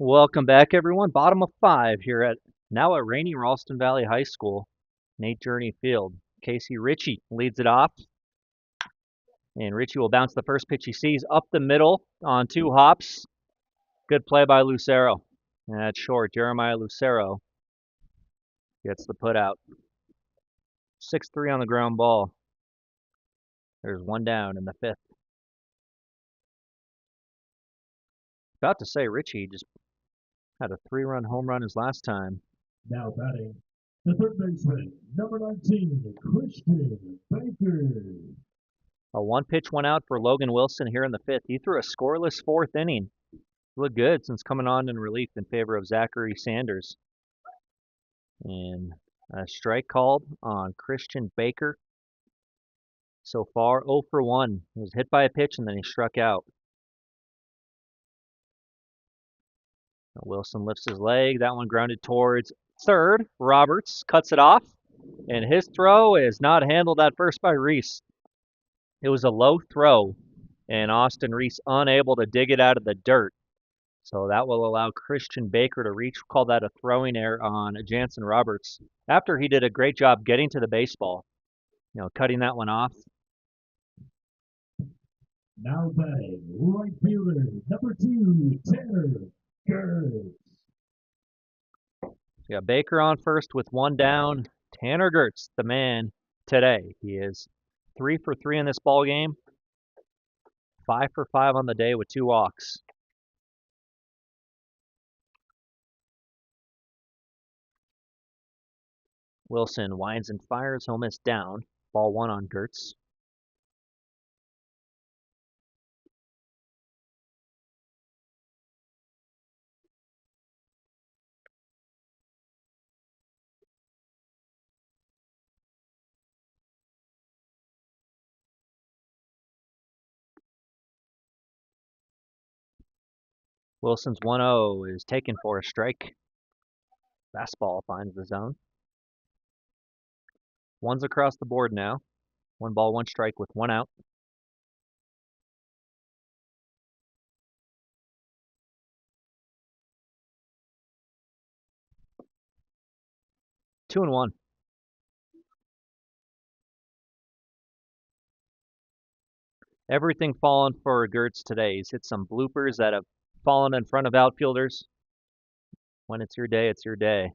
Welcome back, everyone. Bottom of 5 here at rainy Ralston Valley High School, Nate Journey Field. Casey Ritchie leads it off, and Ritchie will bounce the first pitch he sees up the middle on 2 hops. Good play by Lucero. And that's short. Jeremiah Lucero gets the put out. 6-3 on the ground ball. There's 1 down in the 5th. About to say Ritchie just had a 3-run home run his last time. Now batting the third baseman, number 19, Christian Baker. A 1 pitch went out for Logan Wilson here in the 5th. He threw a scoreless 4th inning. Looked good since coming on in relief in favor of Zachary Sanders. And a strike called on Christian Baker. So far, 0 for 1. He was hit by a pitch and then he struck out. Wilson lifts his leg. That one grounded towards third. Roberts cuts it off, and his throw is not handled at first by Reese. It was a low throw, and Austin Reese unable to dig it out of the dirt. So that will allow Christian Baker to reach, call that a throwing error on Jansen Roberts, after he did a great job getting to the baseball, cutting that one off. Now batting, right fielder, number 2, Tanner Gertz. We got Baker on first with one down. Tanner Gertz, the man today. He is 3 for 3 in this ball game, 5 for 5 on the day with 2 walks. Wilson winds and fires. He'll miss down. Ball 1 on Gertz. Wilson's 1-0 is taken for a strike. Fastball finds the zone. One's across the board now. 1 ball, 1 strike with 1 out. Two and one. Everything fallen for Gertz today. He's hit some bloopers that have fallen in front of outfielders. When it's your day, it's your day.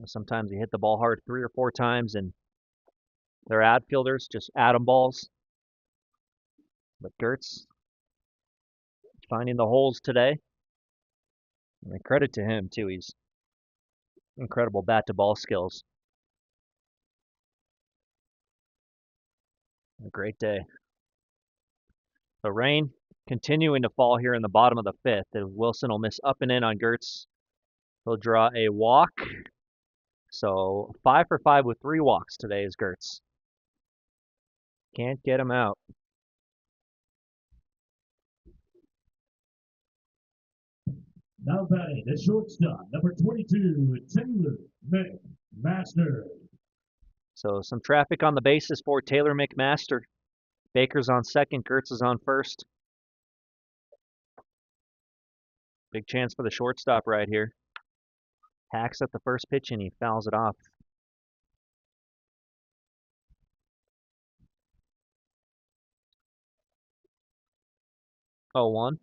Sometimes you hit the ball hard 3 or 4 times and they're outfielders, just atom balls. But Gertz finding the holes today. And credit to him, too. He's incredible bat-to-ball skills. A great day. The rain continuing to fall here in the bottom of the 5th. And Wilson will miss up and in on Gertz. He'll draw a walk. So 5 for 5 with 3 walks today is Gertz. Can't get him out. Now batting, the shortstop, number 22, Taylor McMaster. So some traffic on the bases for Taylor McMaster. Baker's on second, Gertz is on first. Big chance for the shortstop right here. Hacks at the first pitch and he fouls it off. Oh, 1.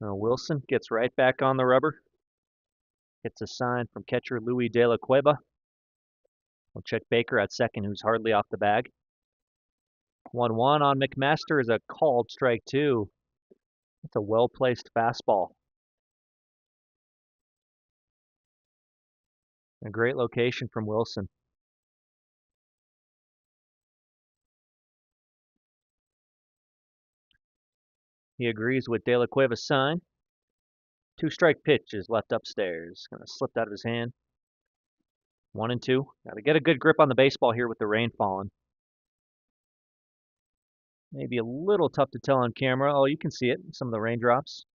Wilson gets right back on the rubber. Gets a sign from catcher Louis De La Cueva. We'll check Baker at second, who's hardly off the bag. 1-1 on McMaster is a called strike 2. It's a well-placed fastball. A great location from Wilson. He agrees with De La Cueva's sign. 2-strike pitch is left upstairs. Kind of slipped out of his hand. 1-2. Got to get a good grip on the baseball here with the rain falling. Maybe a little tough to tell on camera. Oh, you can see it. Some of the raindrops.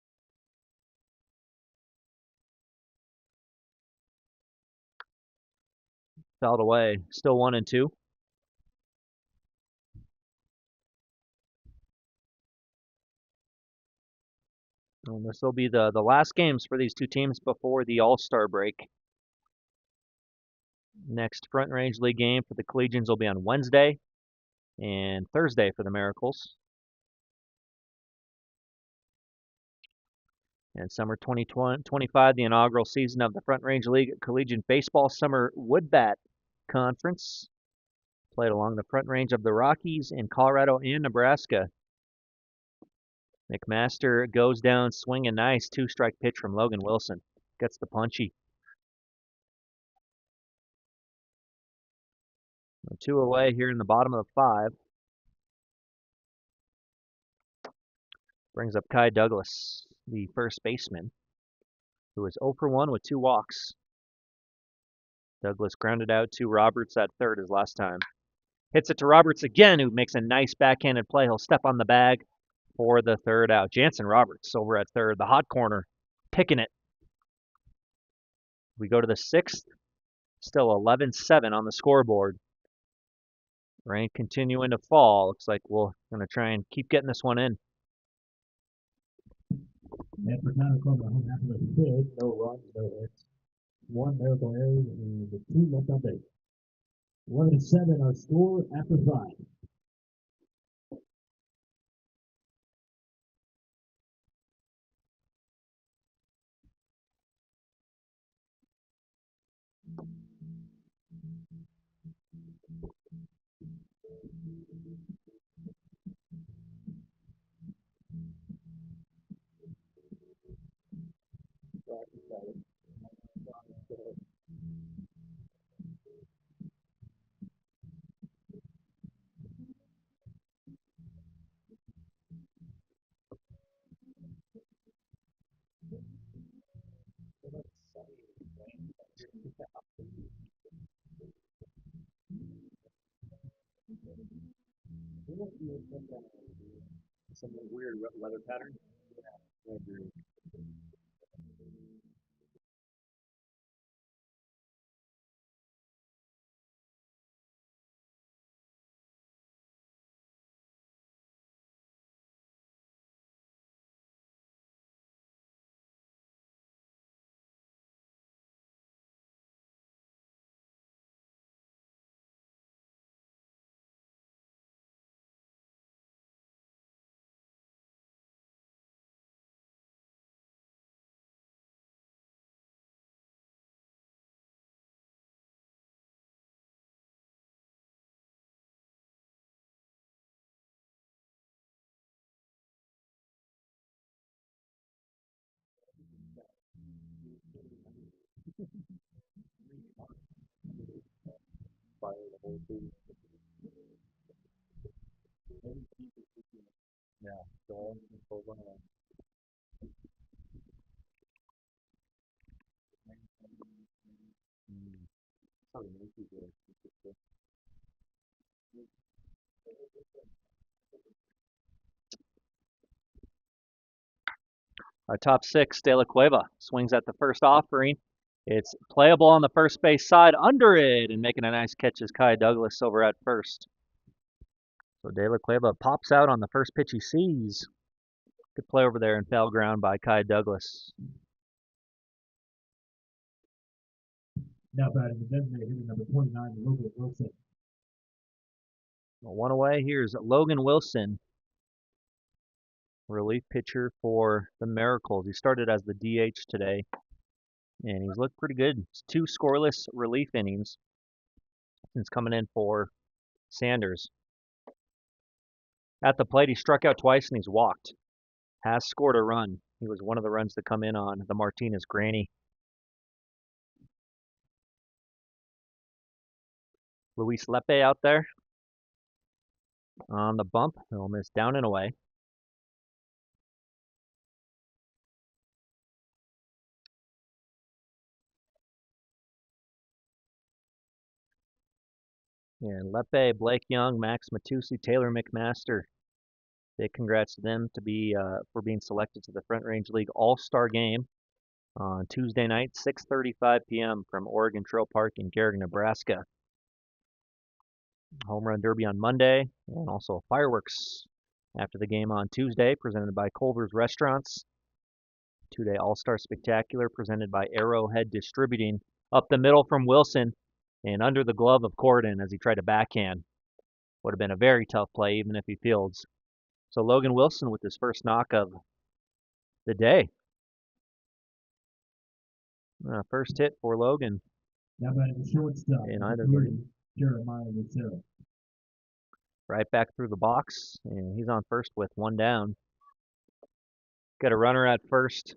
Fouled away. Still 1-2. And this will be the last games for these 2 teams before the All-Star break. Next Front Range League game for the Collegians will be on Wednesday and Thursday for the Miracles. And summer 2025, the inaugural season of the Front Range League Collegiate Baseball Summer Woodbat Conference. Played along the Front Range of the Rockies in Colorado and Nebraska. McMaster goes down, swinging nice 2-strike pitch from Logan Wilson. Gets the punchy. 2 away here in the bottom of the 5. Brings up Kai Douglas, the first baseman, who is 0 for 1 with 2 walks. Douglas grounded out to Roberts at third his last time. Hits it to Roberts again, who makes a nice backhanded play. He'll step on the bag for the third out. Jansen Roberts over at third, the hot corner, picking it. We go to the sixth, still 11-7 on the scoreboard. Rain continuing to fall. Looks like we're going to try and keep getting this one in. And for time Oklahoma, home half of the fifth, no runs, no hits. One miracle error and the two left on base. 11-7 our score after 5. Some weird weather pattern. Our top six, De La Cueva swings at the first offering. It's playable on the first base side, under it, and making a nice catch is Kai Douglas over at first. So De La Cueva pops out on the first pitch he sees. Good play over there and foul ground by Kai Douglas. Now batting the designated hitter number 29, Logan Wilson. Well, one away. Here's Logan Wilson, relief pitcher for the Miracles. He started as the DH today, and he's looked pretty good. It's 2 scoreless relief innings since coming in for Sanders. At the plate, he struck out twice and he's walked. Has scored a run. He was one of the runs to come in on the Martinez granny. Luis Lepe out there on the bump. He'll miss down and away. And Lepe, Blake Young, Max Matusi, Taylor McMaster. Big congrats to them for being selected to the Front Range League All-Star Game on Tuesday night, 6:35 p.m. from Oregon Trail Park in Garrick, Nebraska. Home Run Derby on Monday, and also fireworks after the game on Tuesday, presented by Culver's Restaurants. 2-day All-Star Spectacular presented by Arrowhead Distributing. Up the middle from Wilson and under the glove of Corden as he tried to backhand. Would have been a very tough play even if he fields. So Logan Wilson with his first knock of the day. First hit for Logan. Now batting the shortstop, In either Jeremiah Lucero. Right back through the box, and he's on first with 1 down. Got a runner at first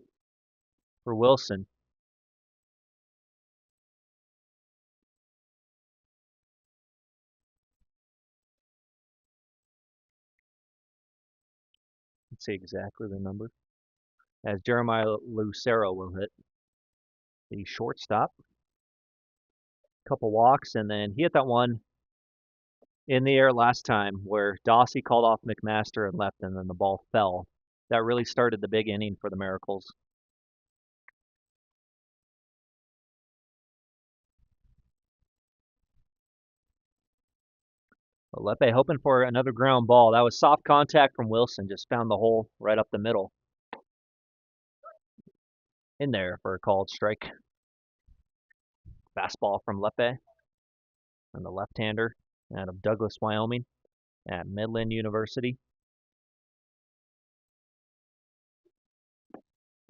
for Wilson. Let's see exactly the number. As Jeremiah Lucero will hit the shortstop. couple walks, and then he hit that one in the air last time where Dossie called off McMaster and left, and then the ball fell. That really started the big inning for the Miracles. But Lepe hoping for another ground ball. That was soft contact from Wilson. Just found the hole right up the middle. In there for a called strike. Fastball from Lepe, and the left-hander out of Douglas, Wyoming, at Midland University.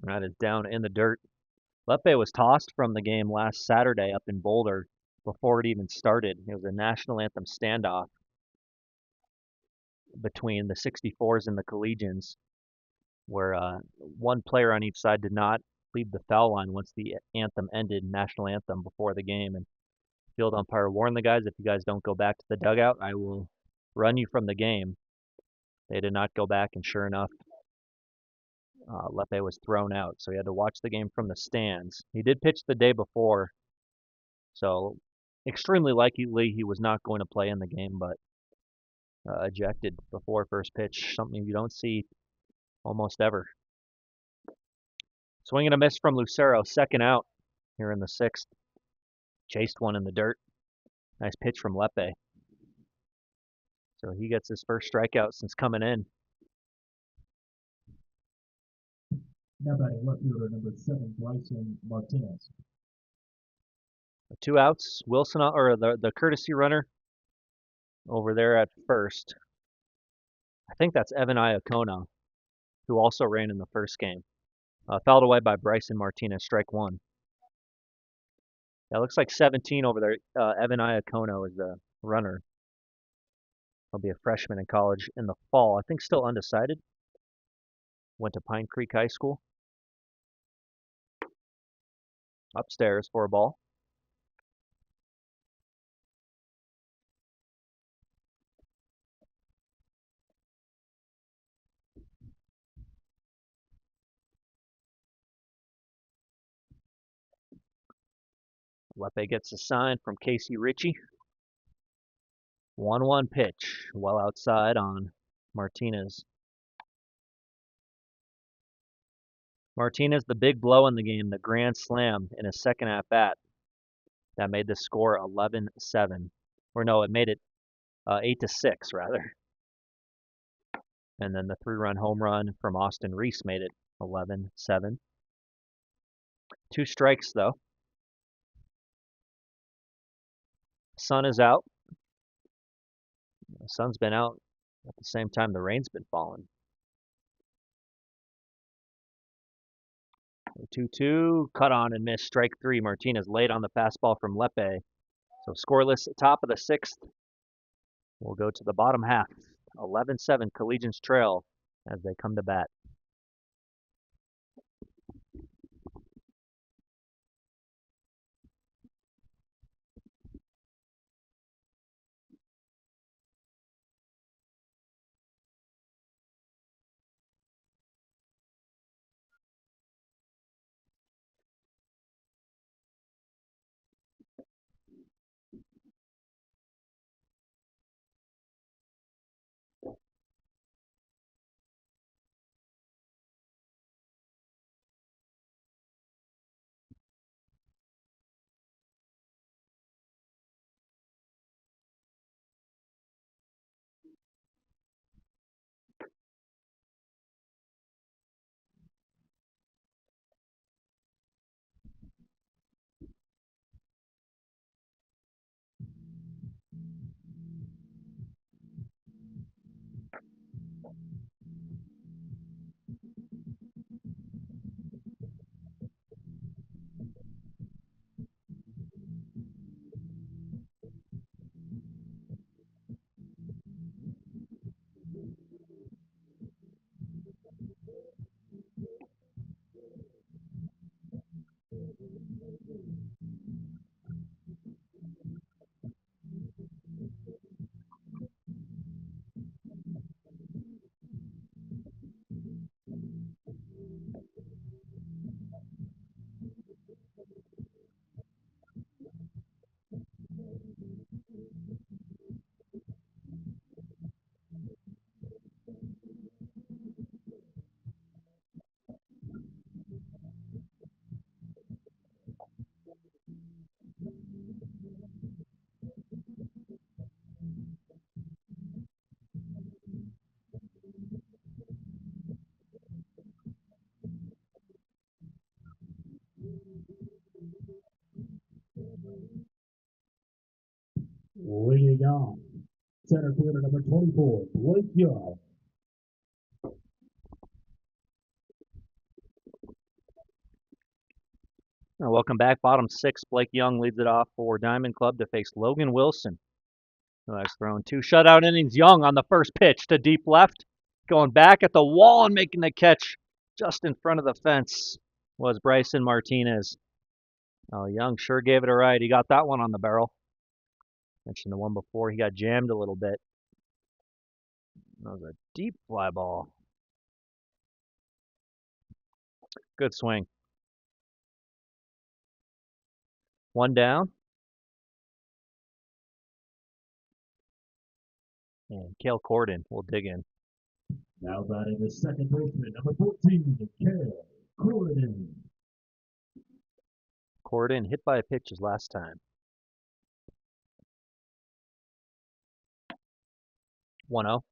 That is down in the dirt. Lepe was tossed from the game last Saturday up in Boulder before it even started. It was a national anthem standoff between the 64s and the Collegians, where one player on each side did not leave the foul line once the anthem ended, national anthem, before the game. And field umpire warned the guys, if you guys don't go back to the dugout, I will run you from the game. They did not go back, and sure enough, Lepe was thrown out, so he had to watch the game from the stands. He did pitch the day before, so extremely likely he was not going to play in the game, but ejected before first pitch, something you don't see almost ever. Swing and a miss from Lucero, second out here in the sixth. Chased one in the dirt. Nice pitch from Lepe. So he gets his first strikeout since coming in. Now batting left fielder number 7, Bryson Martinez. 2 outs. Wilson, or the courtesy runner over there at first. I think that's Evan Iacona, who also ran in the first game. Fouled away by Bryson Martinez, strike one. That looks like 17 over there. Evan Iacona is the runner. He'll be a freshman in college in the fall. I think still undecided. Went to Pine Creek High School. Upstairs for a ball. Lepe gets a sign from Casey Ritchie. 1-1 pitch, well outside on Martinez. Martinez, the big blow in the game, the grand slam in his second at bat. That made the score 11-7. Or no, it made it 8-6 rather. And then the 3-run home run from Austin Reese made it 11-7. 2 strikes though. Sun is out. The sun's been out at the same time the rain's been falling. 2-2, cut on and miss, strike 3. Martinez late on the fastball from Lepe. So scoreless top of the 6th. We'll go to the bottom half. 11-7 Collegians trail as they come to bat. Leading on, center fielder number 24, Blake Young. Welcome back. Bottom six, Blake Young leads it off for Diamond Club to face Logan Wilson, who has thrown 2 shutout innings. Young on the first pitch to deep left, going back at the wall and making the catch just in front of the fence was Bryson Martinez. Oh, Young sure gave it a ride. He got that one on the barrel. Mentioned the one before, he got jammed a little bit. That was a deep fly ball. Good swing. 1 down. And Cale Corden will dig in. Now batting the second baseman, number 14, Cale Corden. Corden hit by a pitch his last time. 1-0.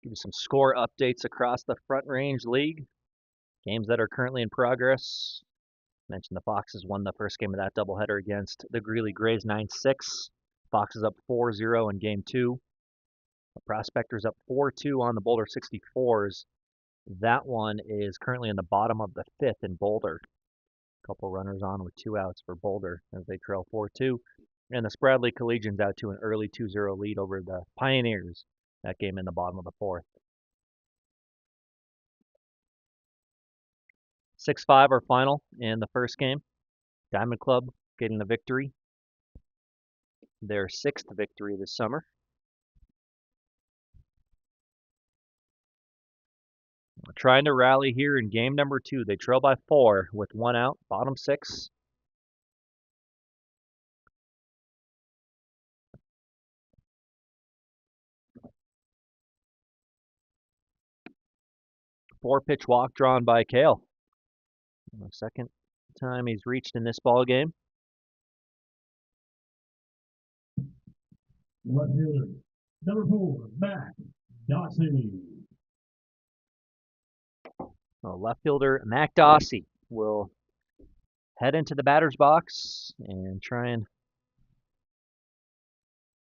Give you some score updates across the Front Range League. Games that are currently in progress. Mentioned the Foxes won the first game of that doubleheader against the Greeley Grays 9-6. Foxes up 4-0 in game 2. The Prospectors up 4-2 on the Boulder 64s. That one is currently in the bottom of the 5th in Boulder. A couple runners on with 2 outs for Boulder as they trail 4-2. And the Spradley Collegians out to an early 2-0 lead over the Pioneers. That game in the bottom of the 4th. 6-5 our final in the first game. Diamond Club getting the victory. Their 6th victory this summer. Trying to rally here in game number 2. They trail by 4 with 1 out, bottom 6. Four-pitch walk drawn by Cale. The second time he's reached in this ball game. Left fielder, number 4, Matt Dawson. Left fielder Mac Dawsey will head into the batter's box and try and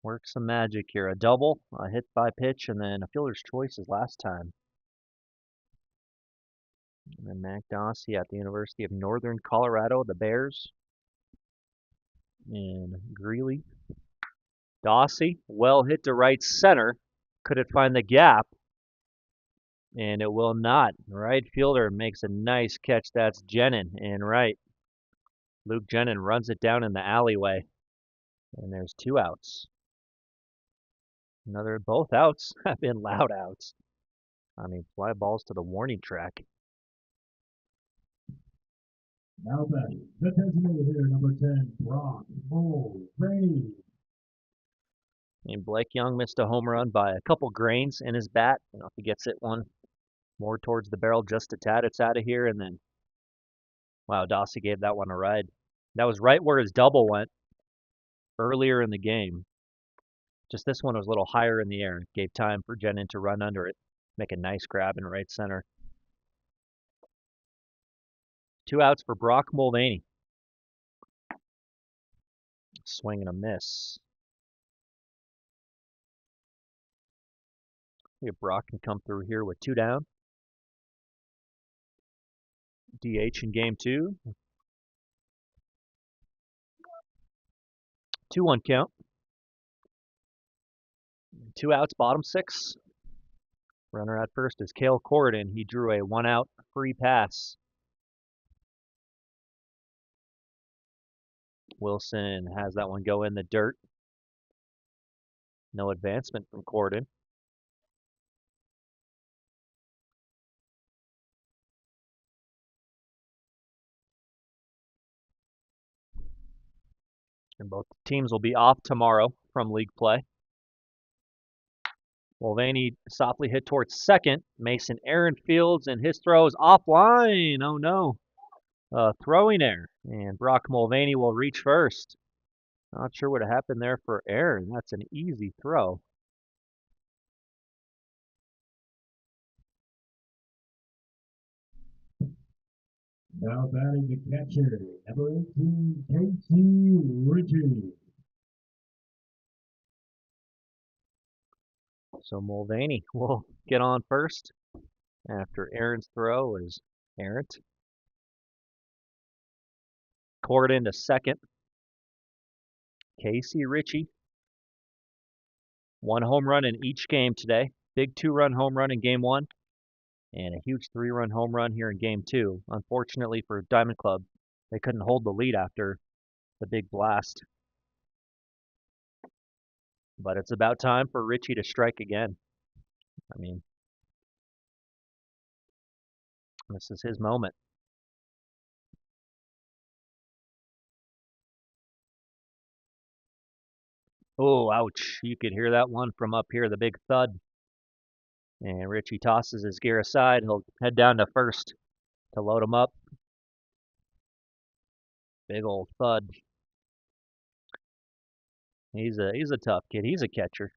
work some magic here. A double, a hit by pitch, and then a fielder's choice his last time. And then Mac Dawsey at the University of Northern Colorado, the Bears. And Greeley. Dawsey, well hit to right center. Could it find the gap? And it will not. Right fielder makes a nice catch. That's Jenin in right. Luke Jenin runs it down in the alleyway. And there's 2 outs. Both outs have been loud outs. I mean, fly balls to the warning track. Now batting, the designated hitter, number 10, Brock Mulvaney. And Blake Young missed a home run by a couple grains in his bat. If he gets it one more towards the barrel just a tad, it's out of here. And then, wow, Dawsey gave that one a ride. That was right where his double went earlier in the game. Just this one was a little higher in the air. Gave time for Jenin to run under it, make a nice grab in right center. 2 outs for Brock Mulvaney. Swing and a miss. See if Brock can come through here with 2 down. DH in game 2. 2-1 count. 2 outs, bottom 6. Runner at first is Cale Corden. He drew a 1-out free pass. Wilson has that one go in the dirt. No advancement from Corden. And both teams will be off tomorrow from league play. Mulvaney softly hit towards second. Mason Aaron fields, and his throw is offline. Oh no. Throwing error. And Brock Mulvaney will reach first. Not sure what happened there for Aaron. That's an easy throw. Now batting the catcher, number 18, Casey Ritchie. So Mulvaney will get on first after Aaron's throw is errant. Cord into second. Casey Ritchie. One home run in each game today. Big 2-run home run in game 1 and a huge 3-run home run here in game 2. Unfortunately for Diamond Club, they couldn't hold the lead after the big blast. But it's about time for Ritchie to strike again. I mean, this is his moment. Oh, ouch. You could hear that one from up here, the big thud. And Ritchie tosses his gear aside. He'll head down to first to load him up. Big old thud. He's a tough kid. He's a catcher.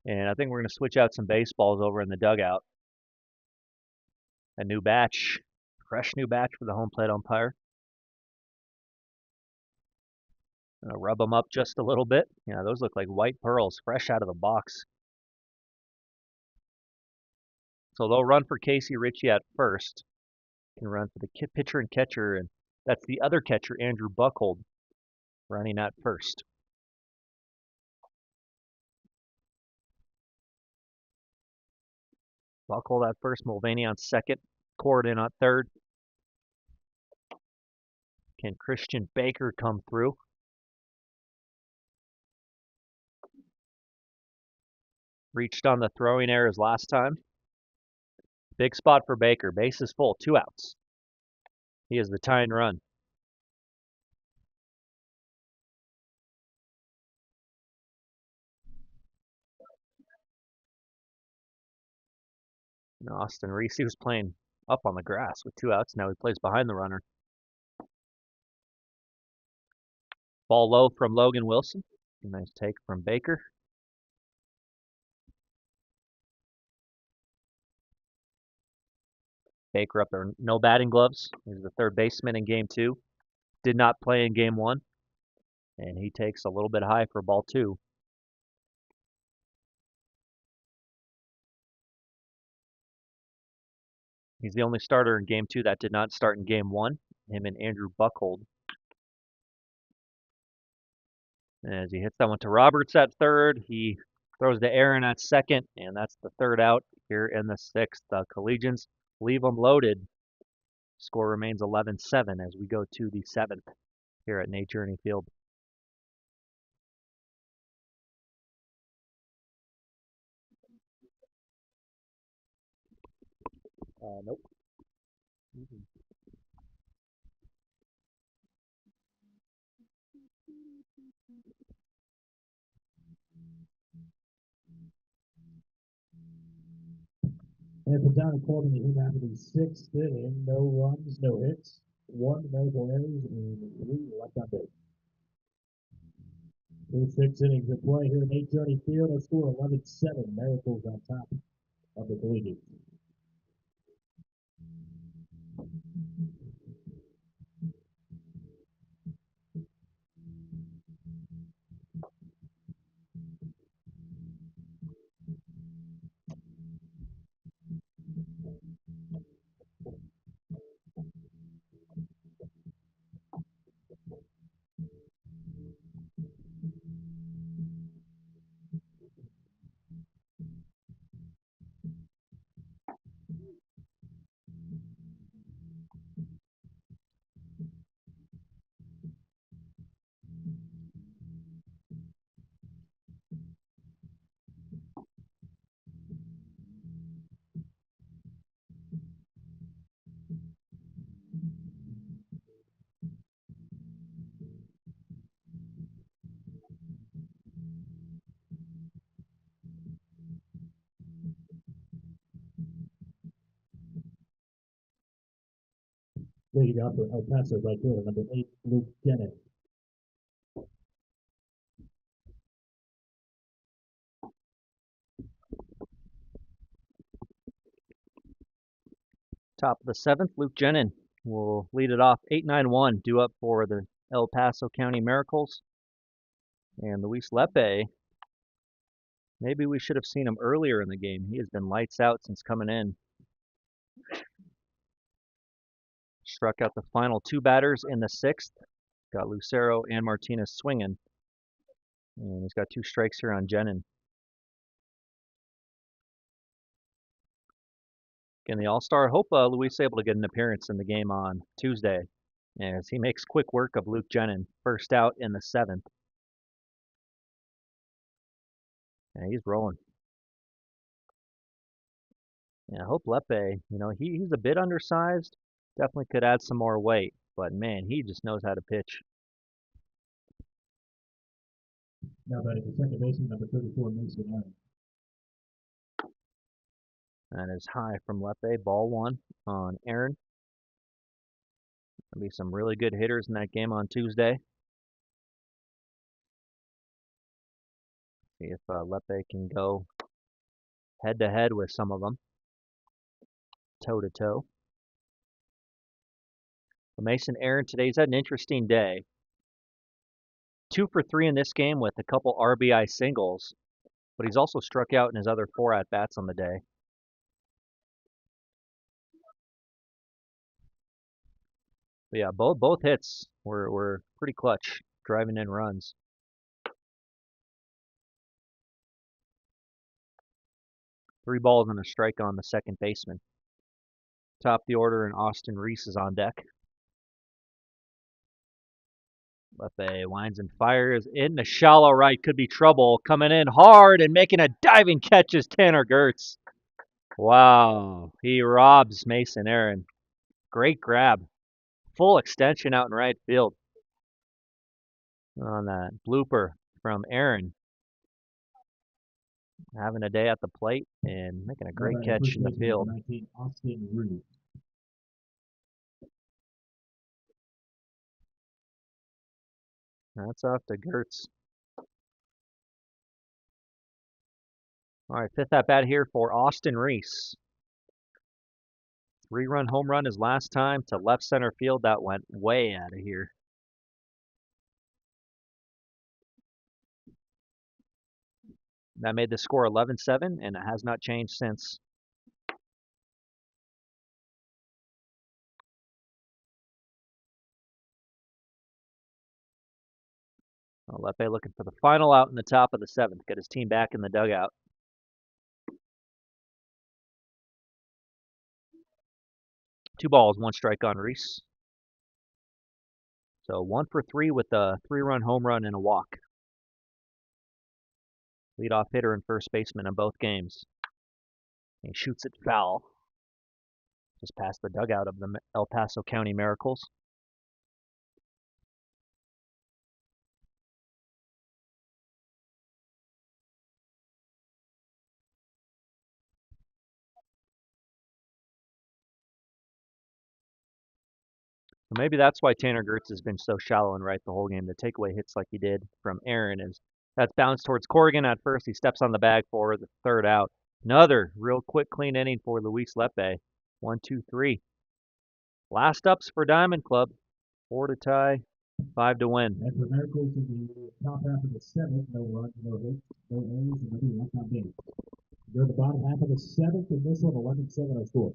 And I think we're going to switch out some baseballs over in the dugout. A new batch. Fresh new batch for the home plate umpire. Gonna rub them up just a little bit. Yeah, those look like white pearls, fresh out of the box. So they'll run for Casey Ritchie at first. Can run for the pitcher and catcher, and that's the other catcher, Andrew Buckhold, running at first. Buckhold at first, Mulvaney on second, Cord in on third. Can Christian Baker come through? Reached on the throwing errors last time. Big spot for Baker. Base is full, 2 outs. He is the tying run. And Austin Reese, he was playing up on the grass with 2 outs. Now he plays behind the runner. Ball low from Logan Wilson. Nice take from Baker. Baker up there, no batting gloves. He's the third baseman in game 2. Did not play in game 1. And he takes a little bit high for ball 2. He's the only starter in game 2 that did not start in game 1. Him and Andrew Buckhold. As he hits that one to Roberts at third, he throws to Aaron at second, and that's the third out here in the 6th. The Collegians leave them loaded. Score remains 11-7 as we go to the 7th here at Nate Journey Field. Nope. And for Donnie Corbin, he hit after the 6th inning. No runs, no hits, 1 medical errors, and 3 left on base. Through 6 innings of play here at Nate Journey Field, a score 11-7. Miracles on top of the Collegians. Leading up for El Paso right fielder, number 8, Luke Gm2. Top of the 7th, Luke Jenin will lead it off. 8-9-1, due up for the El Paso County Miracles. And Luis Lepe, maybe we should have seen him earlier in the game. He has been lights out since coming in. Struck out the final 2 batters in the 6th. Got Lucero and Martinez swinging. And he's got 2 strikes here on Jenin. Again, the All-Star. Hope Luis is able to get an appearance in the game on Tuesday, as he makes quick work of Luke Jenin. First out in the 7th. And he's rolling. Yeah, I hope Lepe, he's a bit undersized. Definitely could add some more weight. But, man, he just knows how to pitch. Now batting for second baseman, number 34, Mason Aaron. That is high from Lepe. Ball 1 on Aaron. There'll be some really good hitters in that game on Tuesday. See if Lepe can go head-to-head with some of them. Toe-to-toe. But Mason Aaron today, he's had an interesting day. 2 for 3 in this game with a couple RBI singles, but he's also struck out in his other 4 at-bats on the day. But yeah, both hits were pretty clutch, driving in runs. Three balls and a strike on the second baseman. Top of the order, and Austin Reese is on deck. Lepe winds and fires in the shallow right. Could be trouble. Coming in hard and making a diving catch is Tanner Gertz. Wow. He robs Mason Aaron. Great grab. Full extension out in right field. On that blooper from Aaron. Having a day at the plate and making a great catch in the field. 19, Austin Reed. That's off to Gertz. All right, 5th at bat here for Austin Reese. 3-run home run his last time to left center field. That went way out of here. That made the score 11-7, and it has not changed since. Lepe looking for the final out in the top of the 7th. Get his team back in the dugout. Two balls, 1 strike on Reese. So 1 for 3 with a 3-run home run and a walk. Leadoff hitter and first baseman in both games. He shoots it foul. Just past the dugout of the El Paso County Miracles. So maybe that's why Tanner Gertz has been so shallow and right the whole game. The takeaway hits like he did from Aaron is that's bounced towards Corrigan at first. He steps on the bag for the 3rd out. Another real quick, clean inning for Luis Lepe. 1, 2, 3. Last ups for Diamond Club. 4 to tie, 5 to win. And for Miracles in the top half of the 7th, no runs, no hits, no errors, and maybe one time game. You're in the bottom half of the 7th, and this one 11-7 our score.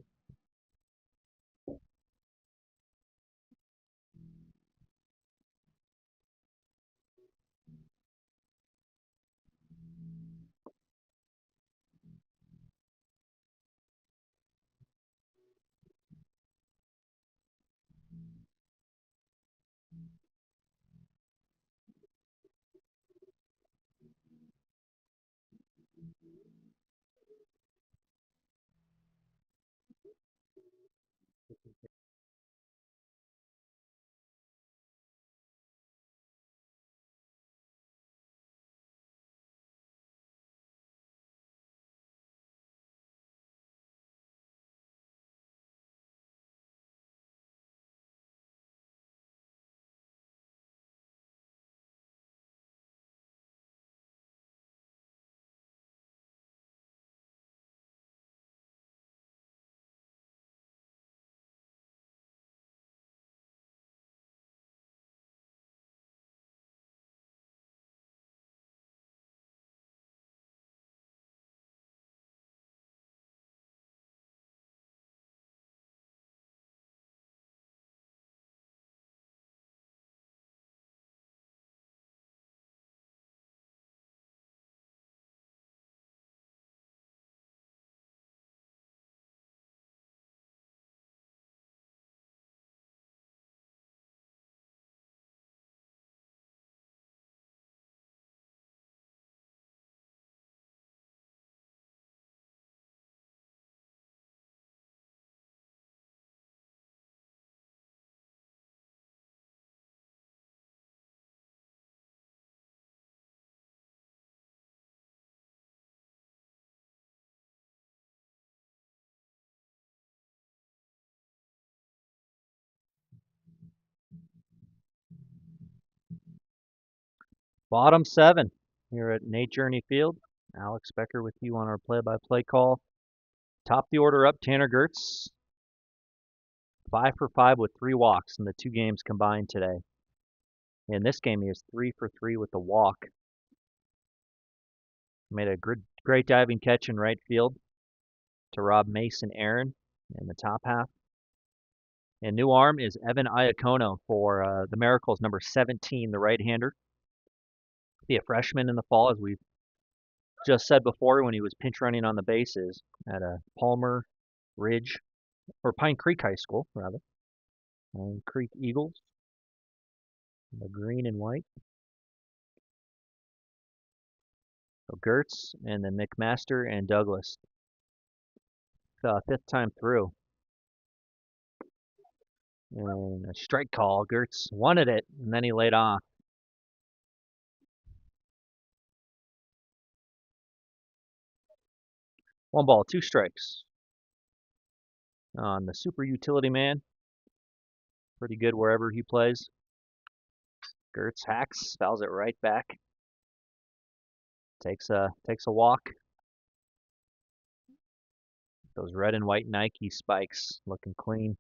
Bottom 7 here at Nate Journey Field. Alex Becker with you on our play-by-play call. Top the order up, Tanner Gertz. 5 for 5 with 3 walks in the 2 games combined today. In this game, he is 3 for 3 with a walk. Made a great diving catch in right field to rob Mason Aaron in the top half. And new arm is Evan Iacono for the Miracles, number 17, the right-hander. Be a freshman in the fall, as we've just said before, when he was pinch running on the bases at Palmer Ridge, or Pine Creek High School, rather. Pine Creek Eagles, the green and white. So Gertz, and then McMaster and Douglas. 5th time through. And a strike call. Gertz wanted it, and then he laid off. One ball, 2 strikes. On the super utility man. Pretty good wherever he plays. Gertz hacks, fouls it right back. Takes a walk. Those red and white Nike spikes looking clean.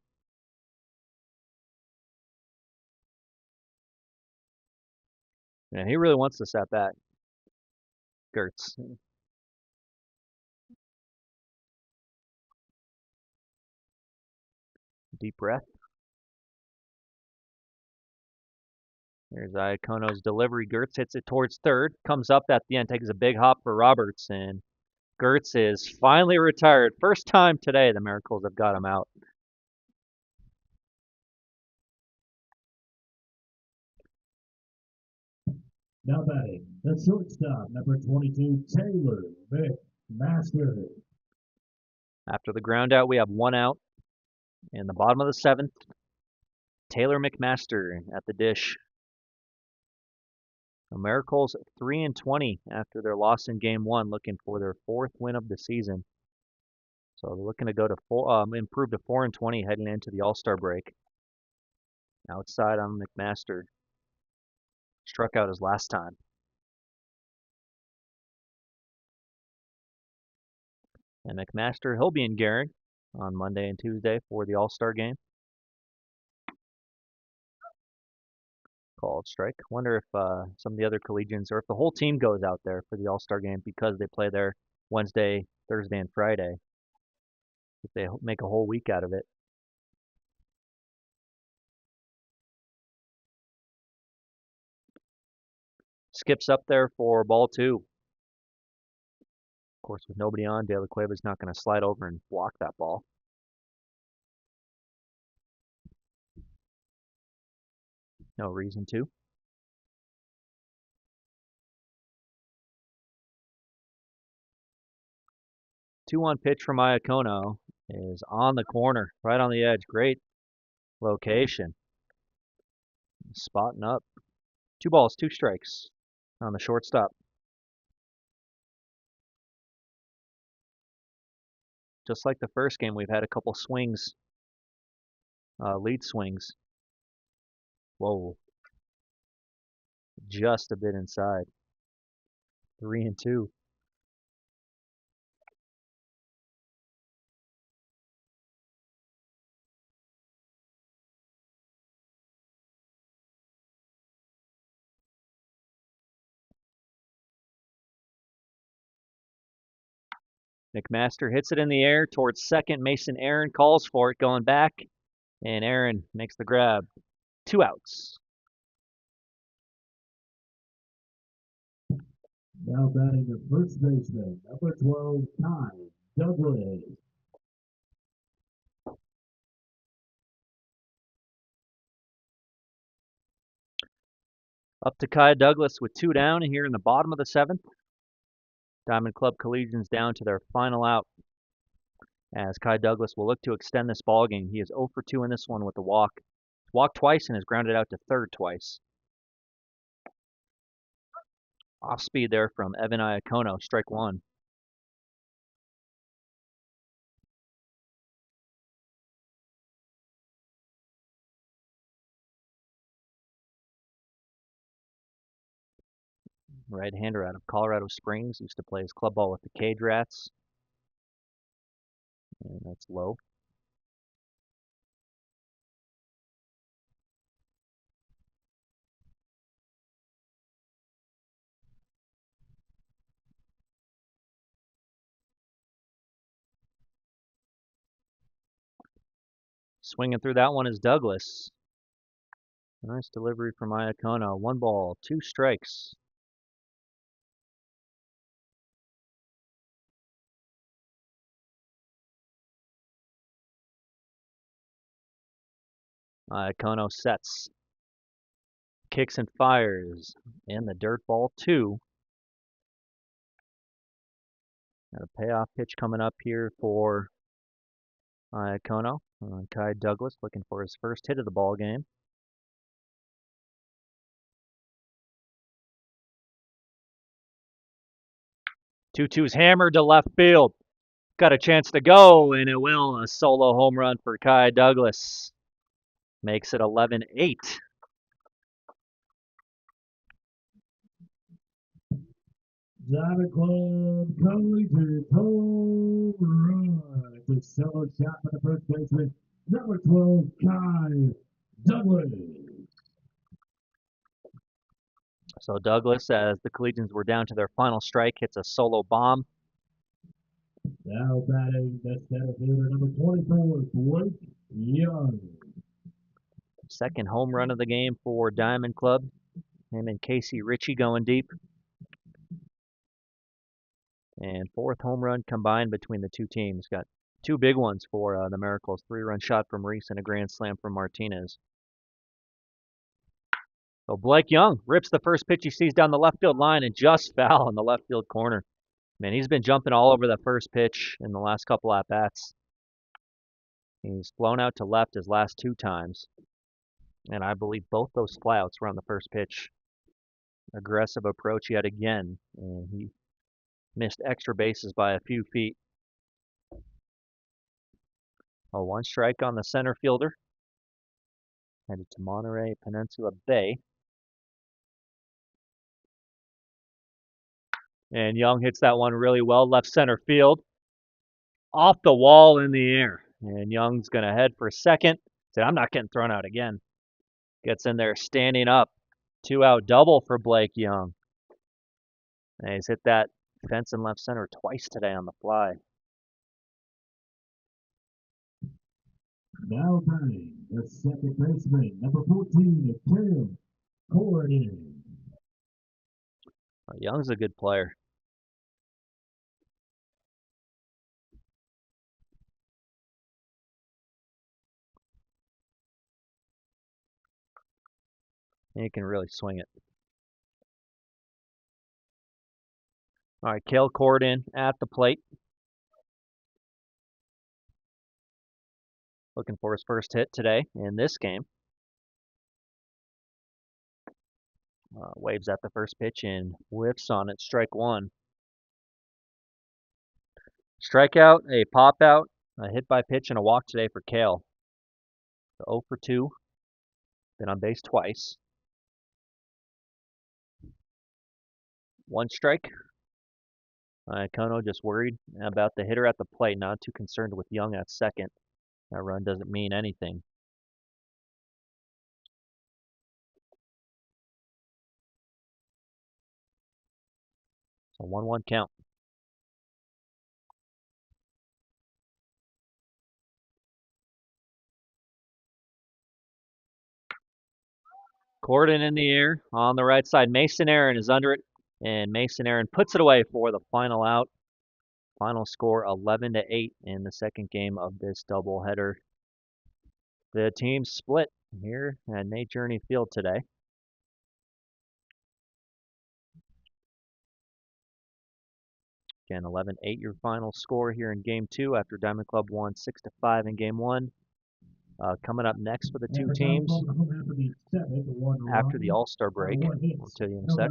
Yeah, he really wants this at bat. Gertz. Deep breath. There's Iacono's delivery. Gertz hits it towards third. Comes up at the end, takes a big hop for Roberts, and Gertz is finally retired. First time today the Miracles have got him out. Now batting, the shortstop, number 22, Taylor McMaster. After the ground out, we have 1 out. In the bottom of the 7th, Taylor McMaster at the dish. The Miracles 3-20 after their loss in Game 1, looking for their 4th win of the season. So they're looking to go to improve to 4-20 heading into the All-Star break. Outside on McMaster. Struck out his last time. And McMaster, he'll be in Gehrig on Monday and Tuesday for the All-Star game. Called strike. Wonder if some of the other Collegians, or if the whole team goes out there for the All-Star game because they play there Wednesday, Thursday, and Friday. If they make a whole week out of it. Skips up there for ball 2. Of course, with nobody on, De La Cueva's not going to slide over and block that ball. No reason to. 2-1 pitch from Iacono is on the corner, right on the edge. Great location. Spotting up. 2 balls, 2 strikes on the shortstop. Just like the first game, we've had a couple swings, lead swings. Whoa. Just a bit inside. 3-2. McMaster hits it in the air towards second. Mason Aaron calls for it, going back, and Aaron makes the grab. 2 outs. Now batting the first baseman, number 12, Kai Douglas. Up to Kai Douglas with 2 down here in the bottom of the 7th. Diamond Club Collegians down to their final out, as Kai Douglas will look to extend this ball game. He is 0 for 2 in this one with the walk. Walked twice and has grounded out to third twice. Off speed there from Evan Iacono, strike 1. right-hander out of Colorado Springs. Used to play his club ball with the Cage Rats. And that's low. Swinging through that one is Douglas. Nice delivery from Iacono. 1 ball, 2 strikes. Iacono sets. Kicks and fires. And the dirt ball 2. Got a payoff pitch coming up here for Iacono. Kai Douglas looking for his first hit of the ball game. 2-2's hammered to left field. Got a chance to go, and it will. A solo home run for Kai Douglas. Makes it 11-8. Diamond Club Collegians home run. It's a solo shot for the first baseman, number 12, Kai Douglas. So Douglas, as the Collegians were down to their final strike, hits a solo bomb. Now batting the center fielder, number 24, Blake Young. Second home run of the game for Diamond Club. Him and Casey Ritchie going deep. And 4th home run combined between the two teams. Got 2 big ones for the Miracles. 3-run shot from Reese and a grand slam from Martinez. So Blake Young rips the first pitch he sees down the left field line and just foul in the left field corner. Man, he's been jumping all over the first pitch in the last couple at-bats. He's flown out to left his last 2 times. And I believe both those flyouts were on the first pitch. Aggressive approach yet again. And he missed extra bases by a few feet. A 1 strike on the center fielder. Headed to Monterey Peninsula Bay. And Young hits that one really well, left center field. Off the wall in the air. And Young's going to head for second. Said, I'm not getting thrown out again. Gets in there standing up. 2-out double for Blake Young. And he's hit that fence in left center twice today on the fly. Now batting the second baseman, number 14, Tim Corrigan. Young's a good player. He can really swing it. All right, Cale Corden at the plate. Looking for his first hit today in this game. Waves at the first pitch and whiffs on it. Strike 1. Strikeout, a pop out, a hit by pitch, and a walk today for Cale. So 0 for 2. Been on base twice. 1 strike. Kono just worried about the hitter at the plate, not too concerned with Young at second. That run doesn't mean anything. So 1-1 count. Corden in the air on the right side. Mason Aaron is under it, and Mason Aaron puts it away for the final out. Final score 11-8 in the second game of this doubleheader. The teams split here at Nate Journey Field today. Again, 11-8 your final score here in Game 2 after Diamond Club won 6-5 in Game 1. Coming up next for the two teams after the All-Star break. I'll tell you in a sec.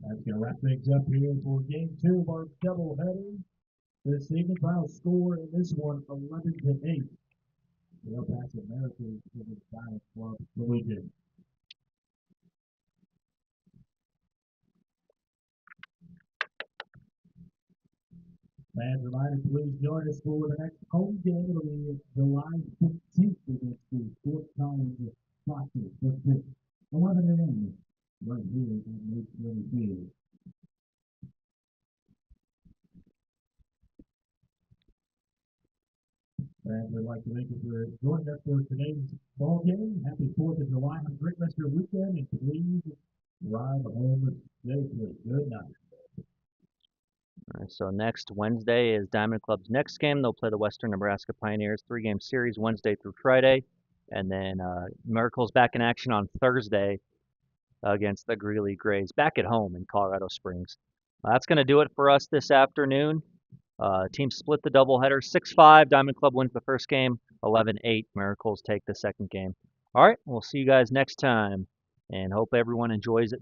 That's going to wrap things up here for Game 2 of our doubleheader. This evening, final score in this one, 11-8. The El Paso Americans for the Diamond Club Collegians. Fans reminder, please join us for the next home game. It'll be July 15th against the Fort Collins Paso. 11 a.m. right here at Lakes Field. And we'd like to thank you for joining us for today's ball game. Happy 4th of July. Have a great rest of your weekend, and please ride home safely. Good night. All right, so next Wednesday is Diamond Club's next game. They'll play the Western Nebraska Pioneers, 3-game series Wednesday through Friday. And then Miracle's back in action on Thursday against the Greeley Grays back at home in Colorado Springs. That's going to do it for us this afternoon. Teams split the doubleheader 6-5. Diamond Club wins the first game, 11-8. Miracles take the second game. All right, we'll see you guys next time, and hope everyone enjoys it.